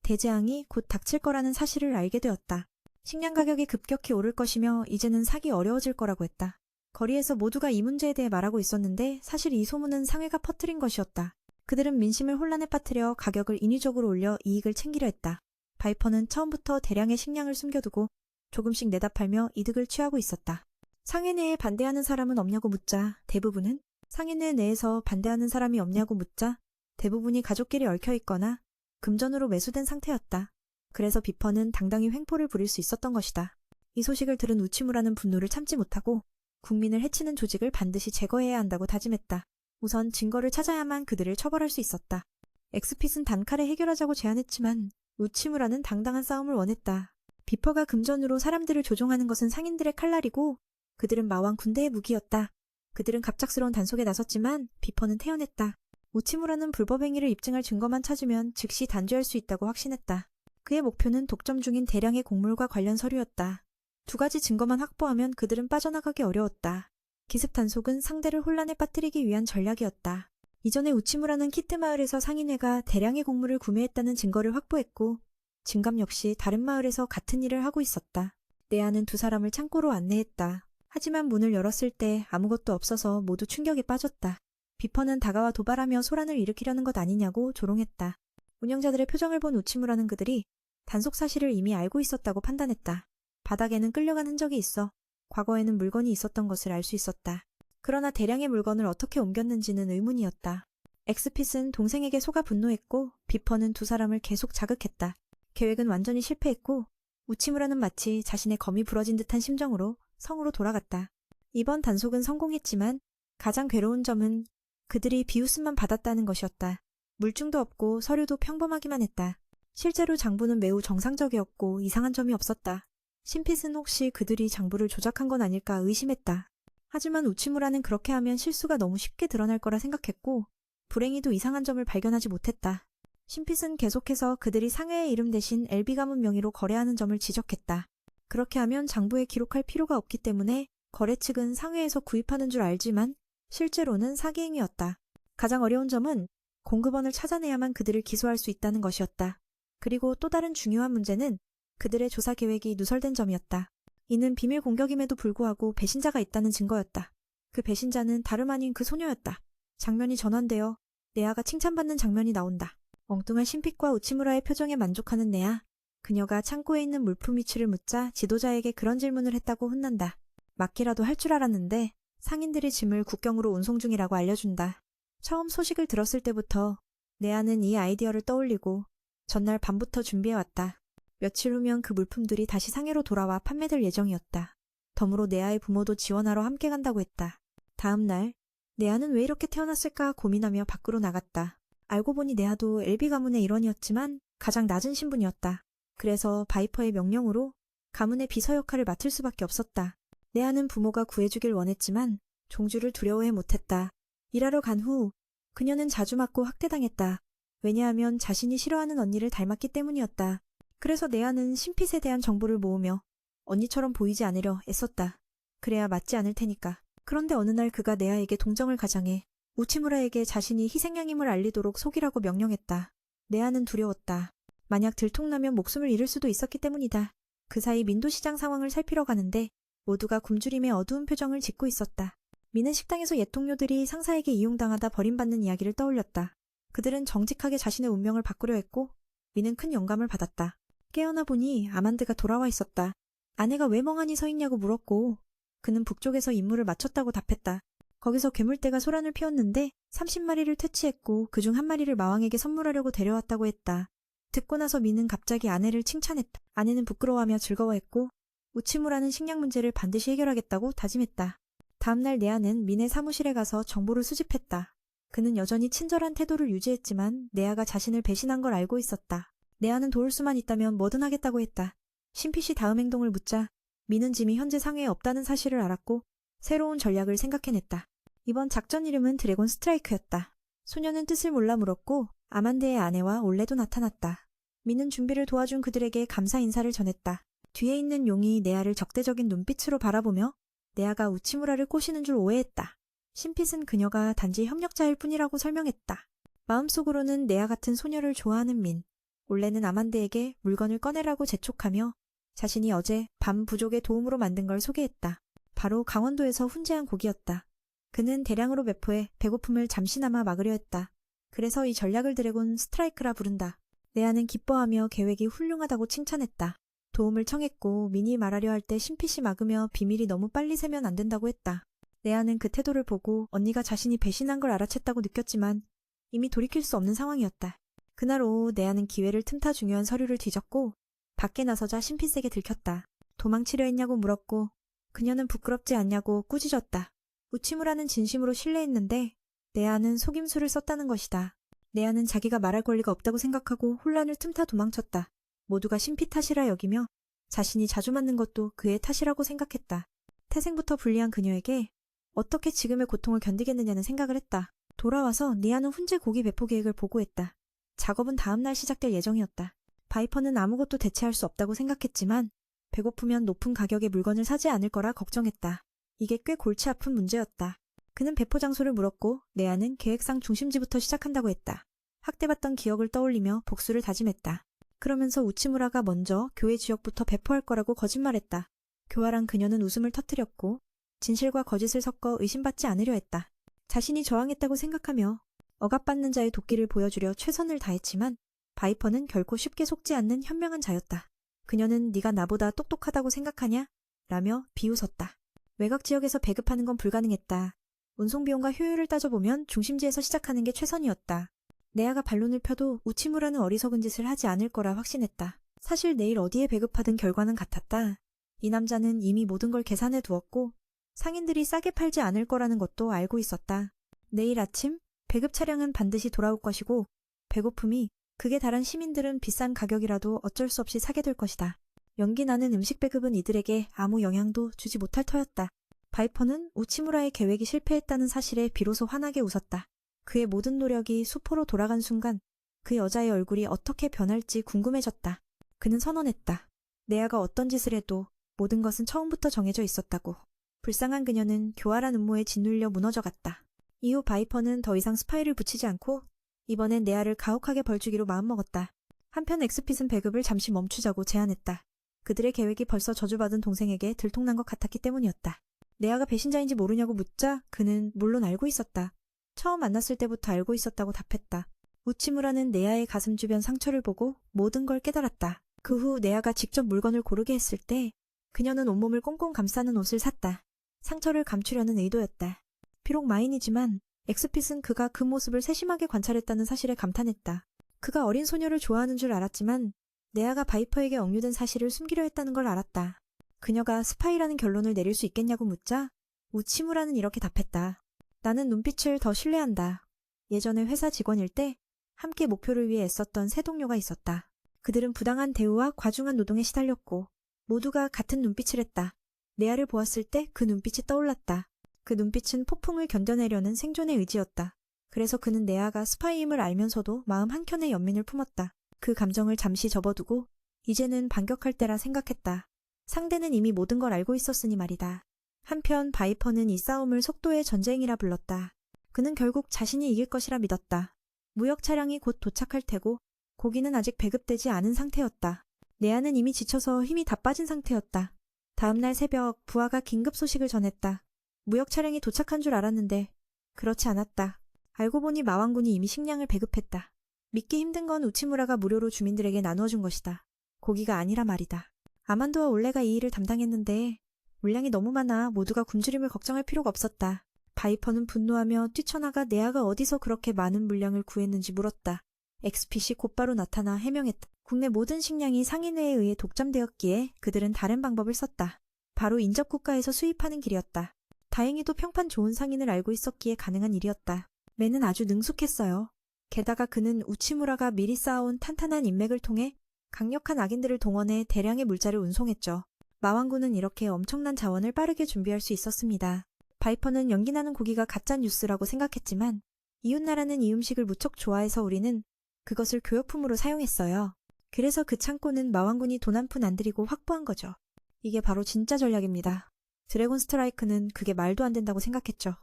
대재앙이 곧 닥칠 거라는 사실을 알게 되었다. 식량 가격이 급격히 오를 것이며 이제는 사기 어려워질 거라고 했다. 거리에서 모두가 이 문제에 대해 말하고 있었는데 사실 이 소문은 상회가 퍼뜨린 것이었다. 그들은 민심을 혼란에 빠뜨려 가격을 인위적으로 올려 이익을 챙기려 했다. 바이퍼는 처음부터 대량의 식량을 숨겨두고 조금씩 내다 팔며 이득을 취하고 있었다. 상해 내에 반대하는 사람은 없냐고 묻자 대부분은 상해 내에서 반대하는 사람이 없냐고 묻자 대부분이 가족끼리 얽혀있거나 금전으로 매수된 상태였다. 그래서 비퍼는 당당히 횡포를 부릴 수 있었던 것이다. 이 소식을 들은 우치무라는 분노를 참지 못하고 국민을 해치는 조직을 반드시 제거해야 한다고 다짐했다. 우선 증거를 찾아야만 그들을 처벌할 수 있었다. 엑스핏은 단칼에 해결하자고 제안했지만 우치무라는 당당한 싸움을 원했다. 비퍼가 금전으로 사람들을 조종하는 것은 상인들의 칼날이고 그들은 마왕 군대의 무기였다. 그들은 갑작스러운 단속에 나섰지만 비퍼는 태어냈다. 우치무라는 불법 행위를 입증할 증거만 찾으면 즉시 단죄할 수 있다고 확신했다. 그의 목표는 독점 중인 대량의 곡물과 관련 서류였다. 두 가지 증거만 확보하면 그들은 빠져나가기 어려웠다. 기습 단속은 상대를 혼란에 빠뜨리기 위한 전략이었다. 이전에 우치무라는 키트 마을에서 상인회가 대량의 곡물을 구매했다는 증거를 확보했고 증감 역시 다른 마을에서 같은 일을 하고 있었다. 내아는 두 사람을 창고로 안내했다. 하지만 문을 열었을 때 아무것도 없어서 모두 충격에 빠졌다. 비퍼는 다가와 도발하며 소란을 일으키려는 것 아니냐고 조롱했다. 운영자들의 표정을 본 우치무라는 그들이 단속 사실을 이미 알고 있었다고 판단했다. 바닥에는 끌려간 흔적이 있어 과거에는 물건이 있었던 것을 알 수 있었다. 그러나 대량의 물건을 어떻게 옮겼는지는 의문이었다. 엑스핏은 동생에게 속아 분노했고 비퍼는 두 사람을 계속 자극했다. 계획은 완전히 실패했고 우치무라는 마치 자신의 검이 부러진 듯한 심정으로 성으로 돌아갔다. 이번 단속은 성공했지만 가장 괴로운 점은 그들이 비웃음만 받았다는 것이었다. 물증도 없고 서류도 평범하기만 했다. 실제로 장부는 매우 정상적이었고 이상한 점이 없었다. 신핏은 혹시 그들이 장부를 조작한 건 아닐까 의심했다. 하지만 우치무라는 그렇게 하면 실수가 너무 쉽게 드러날 거라 생각했고 불행히도 이상한 점을 발견하지 못했다. 신핏은 계속해서 그들이 상해의 이름 대신 LB 가문 명의로 거래하는 점을 지적했다. 그렇게 하면 장부에 기록할 필요가 없기 때문에 거래 측은 상해에서 구입하는 줄 알지만 실제로는 사기 행위였다. 가장 어려운 점은 공급원을 찾아내야만 그들을 기소할 수 있다는 것이었다. 그리고 또 다른 중요한 문제는 그들의 조사 계획이 누설된 점이었다. 이는 비밀 공격임에도 불구하고 배신자가 있다는 증거였다. 그 배신자는 다름 아닌 그 소녀였다. 장면이 전환되어 네아가 칭찬받는 장면이 나온다. 엉뚱한 신핏과 우치무라의 표정에 만족하는 네아. 그녀가 창고에 있는 물품 위치를 묻자 지도자에게 그런 질문을 했다고 혼난다. 맞기라도 할 줄 알았는데 상인들이 짐을 국경으로 운송 중이라고 알려준다. 처음 소식을 들었을 때부터 네아는 이 아이디어를 떠올리고 전날 밤부터 준비해왔다. 며칠 후면 그 물품들이 다시 상해로 돌아와 판매될 예정이었다. 덤으로 네아의 부모도 지원하러 함께 간다고 했다. 다음 날 네아는 왜 이렇게 태어났을까 고민하며 밖으로 나갔다. 알고 보니 네아도 LB 가문의 일원이었지만 가장 낮은 신분이었다. 그래서 바이퍼의 명령으로 가문의 비서 역할을 맡을 수밖에 없었다. 네아는 부모가 구해주길 원했지만 종주를 두려워해 못했다. 일하러 간 후 그녀는 자주 맞고 학대당했다. 왜냐하면 자신이 싫어하는 언니를 닮았기 때문이었다. 그래서 네아는 신핏에 대한 정보를 모으며 언니처럼 보이지 않으려 애썼다. 그래야 맞지 않을 테니까. 그런데 어느 날 그가 네아에게 동정을 가장해 우치무라에게 자신이 희생양임을 알리도록 속이라고 명령했다. 네아는 두려웠다. 만약 들통나면 목숨을 잃을 수도 있었기 때문이다. 그 사이 민도 시장 상황을 살피러 가는데 모두가 굶주림에 어두운 표정을 짓고 있었다. 민은 식당에서 옛 동료들이 상사에게 이용당하다 버림받는 이야기를 떠올렸다. 그들은 정직하게 자신의 운명을 바꾸려 했고 민은 큰 영감을 받았다. 깨어나 보니 아만드가 돌아와 있었다. 아내가 왜 멍하니 서 있냐고 물었고 그는 북쪽에서 임무를 마쳤다고 답했다. 거기서 괴물떼가 소란을 피웠는데 30마리를 퇴치했고 그중 한 마리를 마왕에게 선물하려고 데려왔다고 했다. 듣고 나서 민은 갑자기 아내를 칭찬했다. 아내는 부끄러워하며 즐거워했고 우치무라는 식량 문제를 반드시 해결하겠다고 다짐했다. 다음날 네아는 민의 사무실에 가서 정보를 수집했다. 그는 여전히 친절한 태도를 유지했지만 네아가 자신을 배신한 걸 알고 있었다. 네아는 도울 수만 있다면 뭐든 하겠다고 했다. 신핏이 다음 행동을 묻자 민은 짐이 현재 상해에 없다는 사실을 알았고 새로운 전략을 생각해냈다. 이번 작전 이름은 드래곤 스트라이크였다. 소녀는 뜻을 몰라 물었고 아만드의 아내와 올레도 나타났다. 민은 준비를 도와준 그들에게 감사 인사를 전했다. 뒤에 있는 용이 네아를 적대적인 눈빛으로 바라보며 네아가 우치무라를 꼬시는 줄 오해했다. 신핏은 그녀가 단지 협력자일 뿐이라고 설명했다. 마음속으로는 네아 같은 소녀를 좋아하는 민. 올레는 아만드에게 물건을 꺼내라고 재촉하며 자신이 어제 밤 부족의 도움으로 만든 걸 소개했다. 바로 강원도에서 훈제한 고기였다. 그는 대량으로 배포해 배고픔을 잠시나마 막으려 했다. 그래서 이 전략을 드래곤 스트라이크라 부른다. 네아는 기뻐하며 계획이 훌륭하다고 칭찬했다. 도움을 청했고 민이 말하려 할 때 신핏이 막으며 비밀이 너무 빨리 새면 안 된다고 했다. 네아는 그 태도를 보고 언니가 자신이 배신한 걸 알아챘다고 느꼈지만 이미 돌이킬 수 없는 상황이었다. 그날 오후 네아는 기회를 틈타 중요한 서류를 뒤졌고 밖에 나서자 신핏에게 들켰다. 도망치려 했냐고 물었고 그녀는 부끄럽지 않냐고 꾸짖었다. 우치무라는 진심으로 신뢰했는데 네아는 속임수를 썼다는 것이다. 네아는 자기가 말할 권리가 없다고 생각하고 혼란을 틈타 도망쳤다. 모두가 신핏 탓이라 여기며 자신이 자주 맞는 것도 그의 탓이라고 생각했다. 태생부터 불리한 그녀에게 어떻게 지금의 고통을 견디겠느냐는 생각을 했다. 돌아와서 네아는 훈제 고기 배포 계획을 보고했다. 작업은 다음날 시작될 예정이었다. 바이퍼는 아무것도 대체할 수 없다고 생각했지만 배고프면 높은 가격의 물건을 사지 않을 거라 걱정했다. 이게 꽤 골치 아픈 문제였다. 그는 배포 장소를 물었고 네아는 계획상 중심지부터 시작한다고 했다. 학대받던 기억을 떠올리며 복수를 다짐했다. 그러면서 우치무라가 먼저 교회 지역부터 배포할 거라고 거짓말했다. 교활한 그녀는 웃음을 터뜨렸고 진실과 거짓을 섞어 의심받지 않으려 했다. 자신이 저항했다고 생각하며 억압받는 자의 도끼를 보여주려 최선을 다했지만 바이퍼는 결코 쉽게 속지 않는 현명한 자였다. 그녀는 네가 나보다 똑똑하다고 생각하냐? 라며 비웃었다. 외곽 지역에서 배급하는 건 불가능했다. 운송비용과 효율을 따져보면 중심지에서 시작하는 게 최선이었다. 네아가 반론을 펴도 우치무라는 어리석은 짓을 하지 않을 거라 확신했다. 사실 내일 어디에 배급하든 결과는 같았다. 이 남자는 이미 모든 걸 계산해 두었고 상인들이 싸게 팔지 않을 거라는 것도 알고 있었다. 내일 아침 배급 차량은 반드시 돌아올 것이고 배고픔이 극에 달한 시민들은 비싼 가격이라도 어쩔 수 없이 사게 될 것이다. 연기 나는 음식 배급은 이들에게 아무 영향도 주지 못할 터였다. 바이퍼는 우치무라의 계획이 실패했다는 사실에 비로소 환하게 웃었다. 그의 모든 노력이 수포로 돌아간 순간 그 여자의 얼굴이 어떻게 변할지 궁금해졌다. 그는 선언했다. 네아가 어떤 짓을 해도 모든 것은 처음부터 정해져 있었다고. 불쌍한 그녀는 교활한 음모에 짓눌려 무너져갔다. 이후 바이퍼는 더 이상 스파이를 붙이지 않고 이번엔 네아를 가혹하게 벌주기로 마음먹었다. 한편 엑스핏은 배급을 잠시 멈추자고 제안했다. 그들의 계획이 벌써 저주받은 동생에게 들통난 것 같았기 때문이었다. 네아가 배신자인지 모르냐고 묻자 그는 물론 알고 있었다. 처음 만났을 때부터 알고 있었다고 답했다. 우치무라는 네아의 가슴 주변 상처를 보고 모든 걸 깨달았다. 그 후 네아가 직접 물건을 고르게 했을 때 그녀는 온몸을 꽁꽁 감싸는 옷을 샀다. 상처를 감추려는 의도였다. 비록 마인이지만 엑스핏은 그가 그 모습을 세심하게 관찰했다는 사실에 감탄했다. 그가 어린 소녀를 좋아하는 줄 알았지만 네아가 바이퍼에게 억류된 사실을 숨기려 했다는 걸 알았다. 그녀가 스파이라는 결론을 내릴 수 있겠냐고 묻자 우치무라는 이렇게 답했다. 나는 눈빛을 더 신뢰한다. 예전에 회사 직원일 때 함께 목표를 위해 애썼던 세 동료가 있었다. 그들은 부당한 대우와 과중한 노동에 시달렸고 모두가 같은 눈빛을 했다. 네아를 보았을 때 그 눈빛이 떠올랐다. 그 눈빛은 폭풍을 견뎌내려는 생존의 의지였다. 그래서 그는 네아가 스파이임을 알면서도 마음 한켠에 연민을 품었다. 그 감정을 잠시 접어두고 이제는 반격할 때라 생각했다. 상대는 이미 모든 걸 알고 있었으니 말이다. 한편 바이퍼는 이 싸움을 속도의 전쟁이라 불렀다. 그는 결국 자신이 이길 것이라 믿었다. 무역 차량이 곧 도착할 테고 고기는 아직 배급되지 않은 상태였다. 네아는 이미 지쳐서 힘이 다 빠진 상태였다. 다음날 새벽 부하가 긴급 소식을 전했다. 무역 차량이 도착한 줄 알았는데 그렇지 않았다. 알고 보니 마왕군이 이미 식량을 배급했다. 믿기 힘든 건 우치무라가 무료로 주민들에게 나누어준 것이다. 고기가 아니라 말이다. 아만도와 올레가 이 일을 담당했는데 물량이 너무 많아 모두가 굶주림을 걱정할 필요가 없었다. 바이퍼는 분노하며 뛰쳐나가 네아가 어디서 그렇게 많은 물량을 구했는지 물었다. 엑스핏이 곧바로 나타나 해명했다. 국내 모든 식량이 상인회에 의해 독점되었기에 그들은 다른 방법을 썼다. 바로 인접국가에서 수입하는 길이었다. 다행히도 평판 좋은 상인을 알고 있었기에 가능한 일이었다. 맨은 아주 능숙했어요. 게다가 그는 우치무라가 미리 쌓아온 탄탄한 인맥을 통해 강력한 악인들을 동원해 대량의 물자를 운송했죠. 마왕군은 이렇게 엄청난 자원을 빠르게 준비할 수 있었습니다. 바이퍼는 연기나는 고기가 가짜 뉴스라고 생각했지만 이웃나라는 이 음식을 무척 좋아해서 우리는 그것을 교역품으로 사용했어요. 그래서 그 창고는 마왕군이 돈 한 푼 안 들이고 확보한 거죠. 이게 바로 진짜 전략입니다. 드래곤 스트라이크는 그게 말도 안 된다고 생각했죠.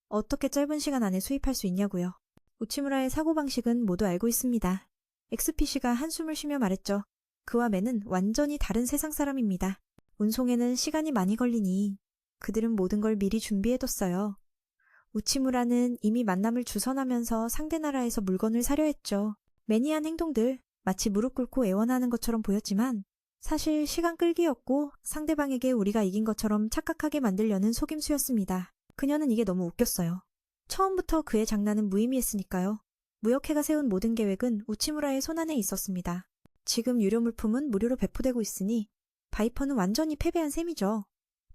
어떻게 짧은 시간 안에 수입할 수 있냐고요. 우치무라의 사고방식은 모두 알고 있습니다. 엑스피시가 한숨을 쉬며 말했죠. 그와 맨은 완전히 다른 세상 사람입니다. 운송에는 시간이 많이 걸리니 그들은 모든 걸 미리 준비해뒀어요. 우치무라는 이미 만남을 주선하면서 상대 나라에서 물건을 사려 했죠. 매니한 행동들, 마치 무릎 꿇고 애원하는 것처럼 보였지만 사실 시간 끌기였고 상대방에게 우리가 이긴 것처럼 착각하게 만들려는 속임수였습니다. 그녀는 이게 너무 웃겼어요. 처음부터 그의 장난은 무의미했으니까요. 무역회가 세운 모든 계획은 우치무라의 손안에 있었습니다. 지금 유료 물품은 무료로 배포되고 있으니 바이퍼는 완전히 패배한 셈이죠.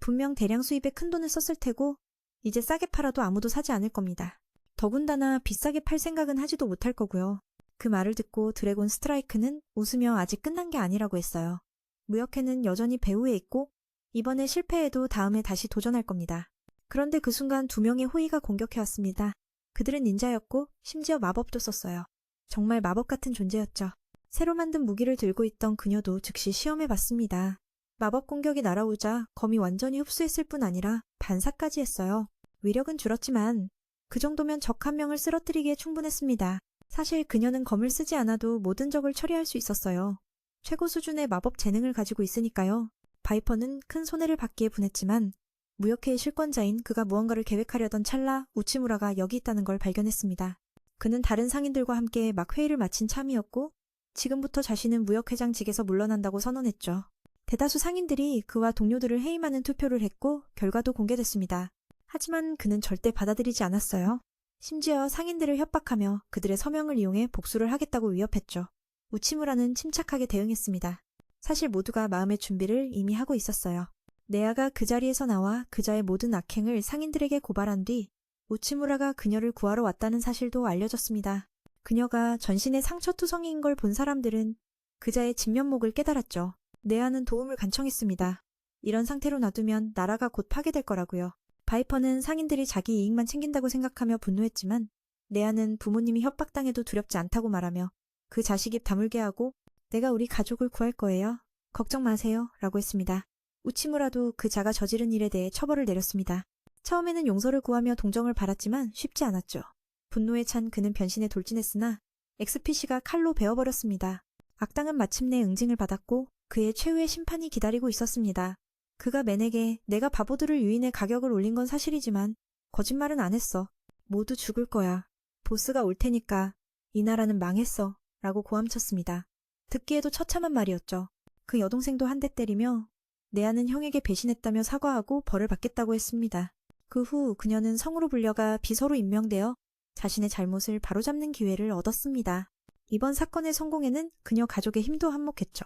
분명 대량 수입에 큰돈을 썼을 테고 이제 싸게 팔아도 아무도 사지 않을 겁니다. 더군다나 비싸게 팔 생각은 하지도 못할 거고요. 그 말을 듣고 드래곤 스트라이크는 웃으며 아직 끝난 게 아니라고 했어요. 무역회는 여전히 배후에 있고 이번에 실패해도 다음에 다시 도전할 겁니다. 그런데 그 순간 두 명의 호위가 공격해왔습니다. 그들은 닌자였고 심지어 마법도 썼어요. 정말 마법 같은 존재였죠. 새로 만든 무기를 들고 있던 그녀도 즉시 시험해봤습니다. 마법 공격이 날아오자 검이 완전히 흡수했을 뿐 아니라 반사까지 했어요. 위력은 줄었지만 그 정도면 적 한 명을 쓰러뜨리기에 충분했습니다. 사실 그녀는 검을 쓰지 않아도 모든 적을 처리할 수 있었어요. 최고 수준의 마법 재능을 가지고 있으니까요. 바이퍼는 큰 손해를 받기에 분했지만 무역회의 실권자인 그가 무언가를 계획하려던 찰나 우치무라가 여기 있다는 걸 발견했습니다. 그는 다른 상인들과 함께 막 회의를 마친 참이었고 지금부터 자신은 무역회장직에서 물러난다고 선언했죠. 대다수 상인들이 그와 동료들을 해임하는 투표를 했고 결과도 공개됐습니다. 하지만 그는 절대 받아들이지 않았어요. 심지어 상인들을 협박하며 그들의 서명을 이용해 복수를 하겠다고 위협했죠. 우치무라는 침착하게 대응했습니다. 사실 모두가 마음의 준비를 이미 하고 있었어요. 네아가 그 자리에서 나와 그자의 모든 악행을 상인들에게 고발한 뒤 우치무라가 그녀를 구하러 왔다는 사실도 알려졌습니다. 그녀가 전신에 상처투성이인 걸 본 사람들은 그자의 진면목을 깨달았죠. 네아는 도움을 간청했습니다. 이런 상태로 놔두면 나라가 곧 파괴될 거라고요. 바이퍼는 상인들이 자기 이익만 챙긴다고 생각하며 분노했지만 네아는 부모님이 협박당해도 두렵지 않다고 말하며 그 자식 입 다물게 하고 내가 우리 가족을 구할 거예요. 걱정 마세요. 라고 했습니다. 우치무라도 그자가 저지른 일에 대해 처벌을 내렸습니다. 처음에는 용서를 구하며 동정을 바랐지만 쉽지 않았죠. 분노에 찬 그는 변신에 돌진했으나 XPC가 칼로 베어버렸습니다. 악당은 마침내 응징을 받았고 그의 최후의 심판이 기다리고 있었습니다. 그가 맨에게 내가 바보들을 유인해 가격을 올린 건 사실이지만 거짓말은 안 했어. 모두 죽을 거야. 보스가 올 테니까 이 나라는 망했어. 라고 고함쳤습니다. 듣기에도 처참한 말이었죠. 그 여동생도 한 대 때리며 네아는 형에게 배신했다며 사과하고 벌을 받겠다고 했습니다. 그 후 그녀는 성으로 불려가 비서로 임명되어 자신의 잘못을 바로잡는 기회를 얻었습니다. 이번 사건의 성공에는 그녀 가족의 힘도 한몫했죠.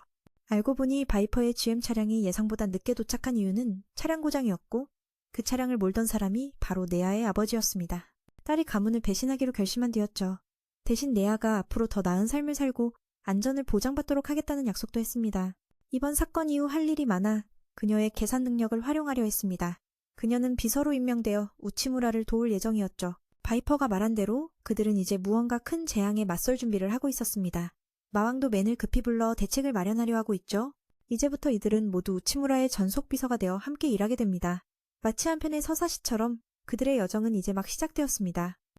알고 보니 바이퍼의 GM 차량이 예상보다 늦게 도착한 이유는 차량 고장이었고 그 차량을 몰던 사람이 바로 네아의 아버지였습니다. 딸이 가문을 배신하기로 결심한 뒤였죠. 대신 네아가 앞으로 더 나은 삶을 살고 안전을 보장받도록 하겠다는 약속도 했습니다. 이번 사건 이후 할 일이 많아 그녀의 계산 능력을 활용하려 했습니다. 그녀는 비서로 임명되어 우치무라를 도울 예정이었죠. 바이퍼가 말한 대로 그들은 이제 무언가 큰 재앙에 맞설 준비를 하고 있었습니다. 마왕도 맨을 급히 불러 대책을 마련하려 하고 있죠. 이제부터 이들은 모두 우치무라의 전속 비서가 되어 함께 일하게 됩니다. 마치 한편의 서사시처럼 그들의 여정은 이제 막 시작되었습니다.